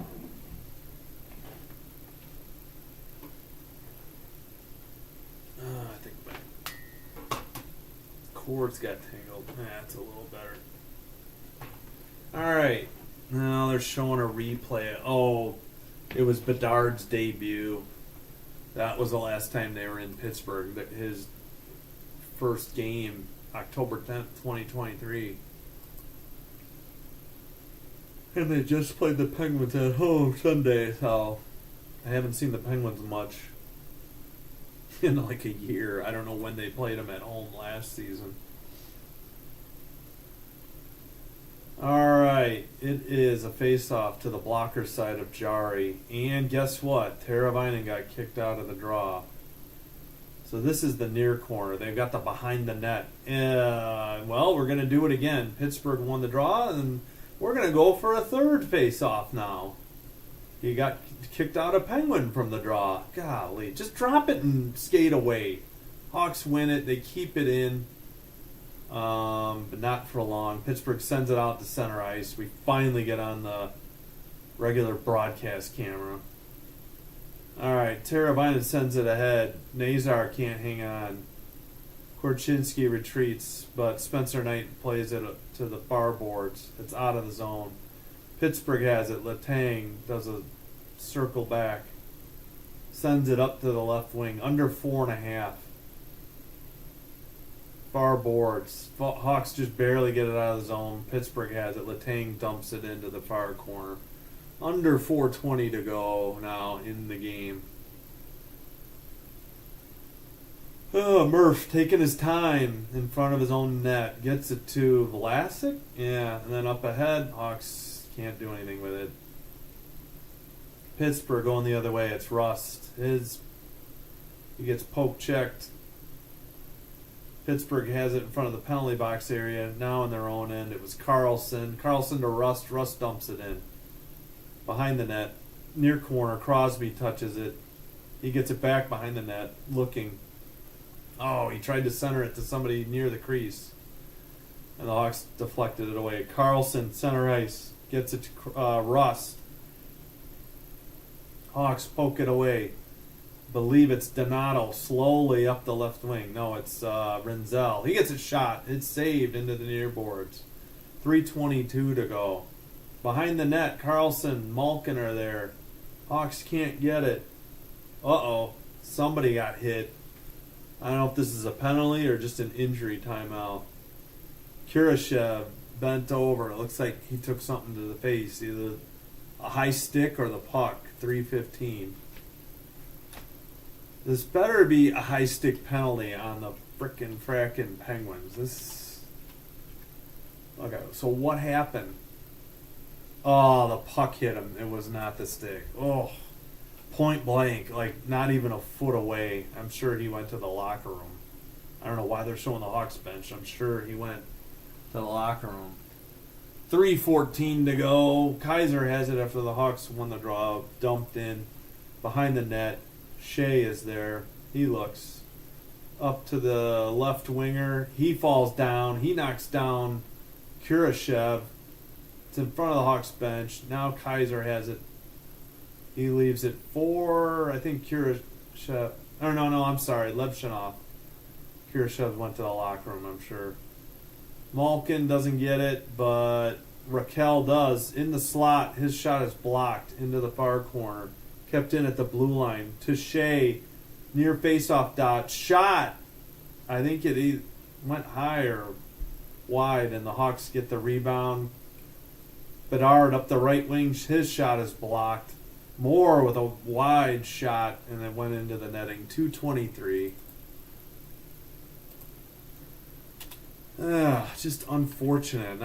S1: I think my cords got tangled. That's a little better. All right. Now they're showing a replay. Oh, it was Bedard's debut. That was the last time they were in Pittsburgh. His first game, October 10th, 2023. And they just played the Penguins at home Sunday, so I haven't seen the Penguins much in like a year. I don't know when they played them at home last season. Alright, it is a face-off to the blocker side of Jari. And guess what? Teravainen got kicked out of the draw. So this is the near corner. They've got the behind the net. Well, we're going to do it again. Pittsburgh won the draw, and we're going to go for a third face-off now. He got kicked out a Penguin from the draw. Golly, just drop it and skate away. Hawks win it. They keep it in. But not for long. Pittsburgh sends it out to center ice. We finally get on the regular broadcast camera. Alright, Teravainen sends it ahead. Nazar can't hang on. Korchinski retreats, but Spencer Knight plays it to the far boards. It's out of the zone. Pittsburgh has it. Letang does a circle back. Sends it up to the left wing. Under 4.5. Far boards. Hawks just barely get it out of the zone. Pittsburgh has it. Letang dumps it into the far corner. Under 4:20 to go now in the game. Oh, Murph taking his time in front of his own net. Gets it to Vlasic. Yeah, and then up ahead, Hawks can't do anything with it. Pittsburgh going the other way. It's Rust. He gets poke checked. Pittsburgh has it in front of the penalty box area. Now in their own end. It was Carlson. Carlson to Rust. Rust dumps it in. Behind the net. Near corner. Crosby touches it. He gets it back behind the net. Looking. Oh, he tried to center it to somebody near the crease. And the Hawks deflected it away. Carlson, center ice. Gets it to Rust. Hawks poke it away. Believe it's Donato slowly up the left wing. No, it's Renzel. He gets a shot. It's saved into the near boards. 3:22 to go. Behind the net, Carlson, Malkin are there. Hawks can't get it. Uh-oh. Somebody got hit. I don't know if this is a penalty or just an injury timeout. Kurashev bent over. It looks like he took something to the face. Either a high stick or the puck. 3:15. This better be a high stick penalty on the frackin' Penguins. Okay, so what happened? Oh, the puck hit him. It was not the stick. Oh, point blank, like not even a foot away. I'm sure he went to the locker room. I don't know why they're showing the Hawks bench. I'm sure he went to the locker room. 3:14 to go. Kaiser has it after the Hawks won the draw. Dumped in behind the net. Shea is there. He looks up to the left winger. He falls down. He knocks down Kurashev. It's in front of the Hawks bench. Now Kaiser has it. He leaves it for, I think, Kurashev. Oh, no, I'm sorry. Levshinov. Kurashev went to the locker room, I'm sure. Malkin doesn't get it, but Raquel does. In the slot, his shot is blocked into the far corner. Kept in at the blue line. To Shea, near faceoff dot. Shot! I think it went high or wide, and the Hawks get the rebound. Bedard up the right wing. His shot is blocked. Moore with a wide shot, and it went into the netting. 2:23. Just unfortunate.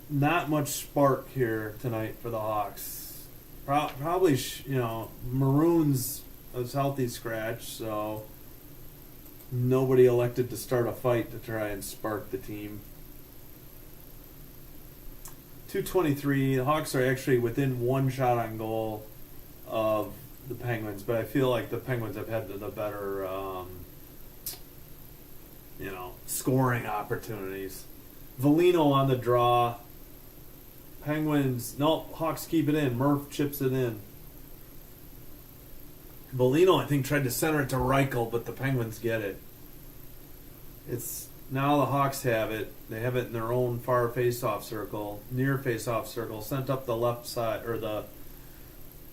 S1: Not much spark here tonight for the Hawks. Probably, Maroon's a healthy scratch, so nobody elected to start a fight to try and spark the team. 2:23. The Hawks are actually within one shot on goal of the Penguins, but I feel like the Penguins have had the better, scoring opportunities. Volino on the draw. Penguins, Hawks keep it in. Murph chips it in. Volino, I think, tried to center it to Reichel, but the Penguins get it. Now the Hawks have it. They have it in their own far face-off circle, near face-off circle, sent up the left side, or the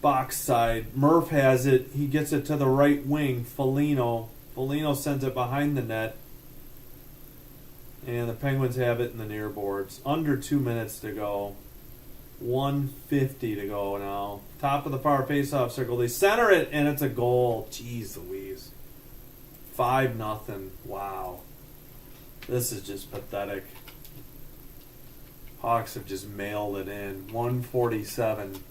S1: box side. Murph has it. He gets it to the right wing. Foligno sends it behind the net. And the Penguins have it in the near boards. Under 2 minutes to go. 1:50 to go now. Top of the far face-off circle. They center it, and it's a goal. Jeez Louise. 5-0. Wow. This is just pathetic. Hawks have just mailed it in. 147.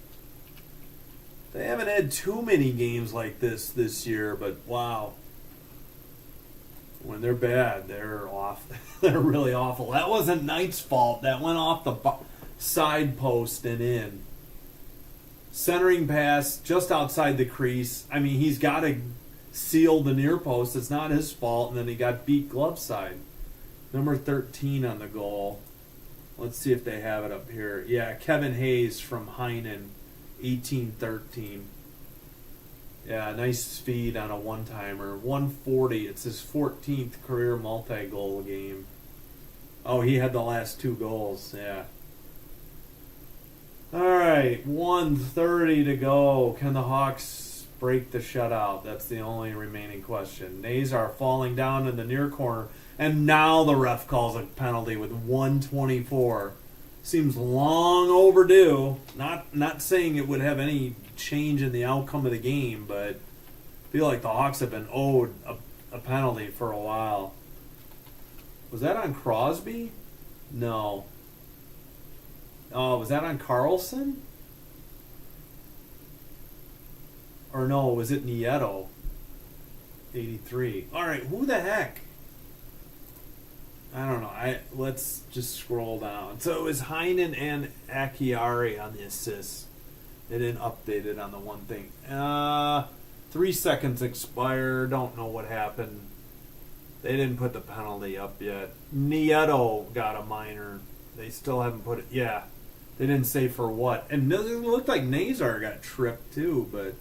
S1: They haven't had too many games like this year, but wow. When they're bad, they're off. They're really awful. That wasn't Knight's fault. That went off the side post and in. Centering pass just outside the crease. I mean, he's got to seal the near post. It's not his fault. And then he got beat glove side. Number 13 on the goal. Let's see if they have it up here. Yeah, Kevin Hayes from Heinen, 18-13. Yeah, nice feed on a one-timer. 140. It's his 14th career multi-goal game. Oh, he had the last 2 goals. Yeah. All right, 1:30 to go. Can the Hawks break the shutout? That's the only remaining question. Nazar falling down in the near corner. And now the ref calls a penalty with 1:24. Seems long overdue. Not saying it would have any change in the outcome of the game, but I feel like the Hawks have been owed a penalty for a while. Was that on Crosby? No. Oh, was that on Carlson? Or no, was it Nieto? 83. All right, who the heck? I don't know. Let's just scroll down. So it was Heinen and Acciari on the assists. They didn't update it on the one thing. 3 seconds expire. Don't know what happened. They didn't put the penalty up yet. Nieto got a minor. They still haven't put it. Yeah. They didn't say for what. And it looked like Nazar got tripped too, but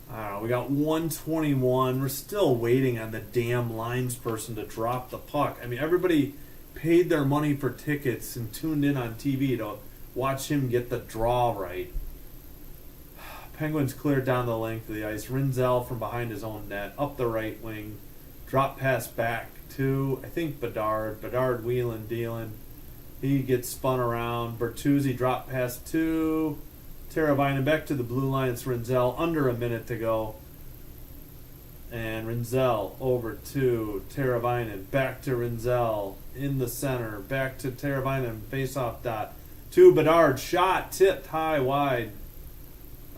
S1: I don't know. We got 121. We're still waiting on the damn lines person to drop the puck. I mean, everybody paid their money for tickets and tuned in on TV to watch him get the draw right. Penguins cleared down the length of the ice. Rinzel from behind his own net, up the right wing. Drop pass back to, I think, Bedard. Bedard wheeling, dealing. He gets spun around. Bertuzzi drop pass to Teravainen back to the blue line. It's Rinzel. Under a minute to go. And Rinzel over to Teravainen. Back to Rinzel in the center. Back to Teravainen. Face-off dot. To Bedard. Shot tipped high wide.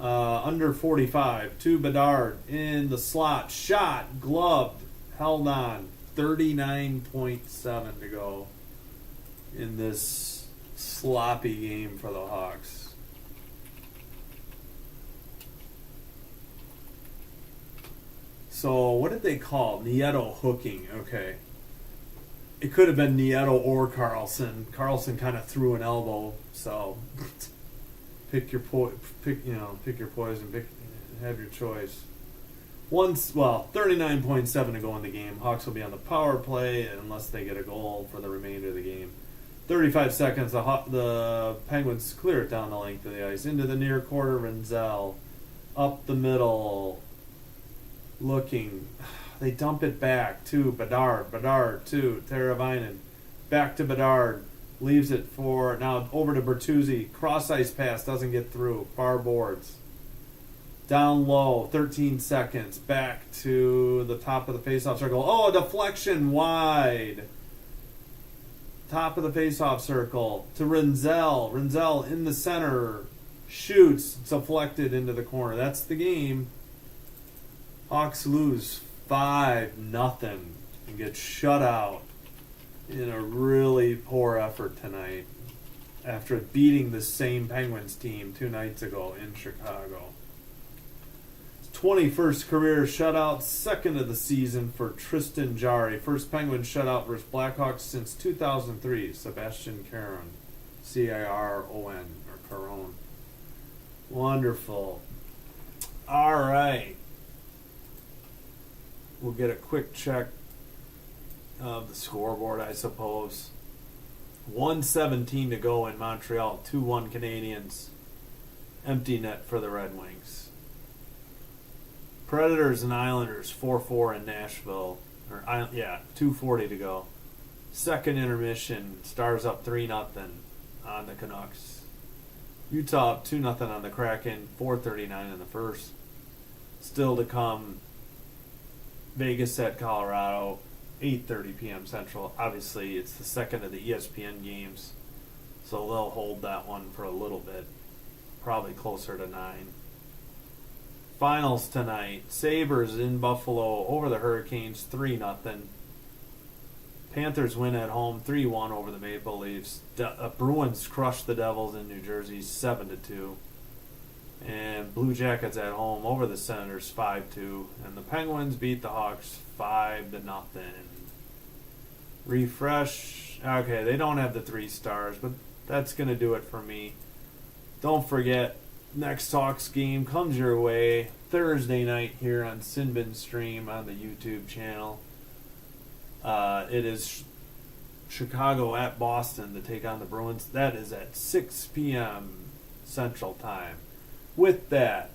S1: Under 45. To Bedard in the slot. Shot gloved. Held on. 39.7 to go in this sloppy game for the Hawks. So what did they call Nieto hooking? Okay, it could have been Nieto or Carlson. Carlson kind of threw an elbow, so pick your poison. Have your choice. 39.7 to go in the game. Hawks will be on the power play unless they get a goal for the remainder of the game. 35 seconds. The Penguins clear it down the length of the ice into the near quarter. Rinzel up the middle. Looking, they dump it back to Bedard to Teravainen. Back to Bedard. Leaves it for, now over to Bertuzzi. Cross-ice pass, doesn't get through. Far boards. Down low, 13 seconds. Back to the top of the faceoff circle. Oh, a deflection wide. Top of the faceoff circle to Renzel. Renzel in the center. Shoots. Deflected into the corner. That's the game. Hawks lose 5-0 and get shut out in a really poor effort tonight after beating the same Penguins team 2 nights ago in Chicago. 21st career shutout, second of the season for Tristan Jarry. First Penguin shutout versus Blackhawks since 2003. Sebastian Caron. C-I-R-O-N, or Caron. Wonderful. All right. We'll get a quick check of the scoreboard, I suppose. 1:17 to go in Montreal. 2-1 Canadiens. Empty net for the Red Wings. Predators and Islanders 4-4 in Nashville. 2:40 to go. Second intermission. Stars up 3-0 on the Canucks. Utah up 2-0 on the Kraken. 4:39 in the first. Still to come. Vegas at Colorado. 8:30 p.m. Central. Obviously, it's the second of the ESPN games, so they'll hold that one for a little bit. Probably closer to 9. Finals tonight. Sabres in Buffalo over the Hurricanes 3-0. Panthers win at home 3-1 over the Maple Leafs. Bruins crush the Devils in New Jersey 7-2. And Blue Jackets at home over the Senators 5-2. And the Penguins beat the Hawks 5-0. Refresh. Okay, they don't have the 3 stars, but that's going to do it for me. Don't forget, next Hawks game comes your way Thursday night here on Sinbin Stream on the YouTube channel. It is Chicago at Boston to take on the Bruins. That is at 6 p.m. Central Time. With that,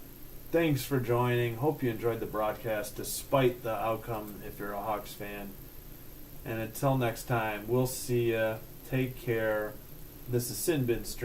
S1: thanks for joining. Hope you enjoyed the broadcast despite the outcome if you're a Hawks fan. And until next time, we'll see ya. Take care. This is Sinbin Stream.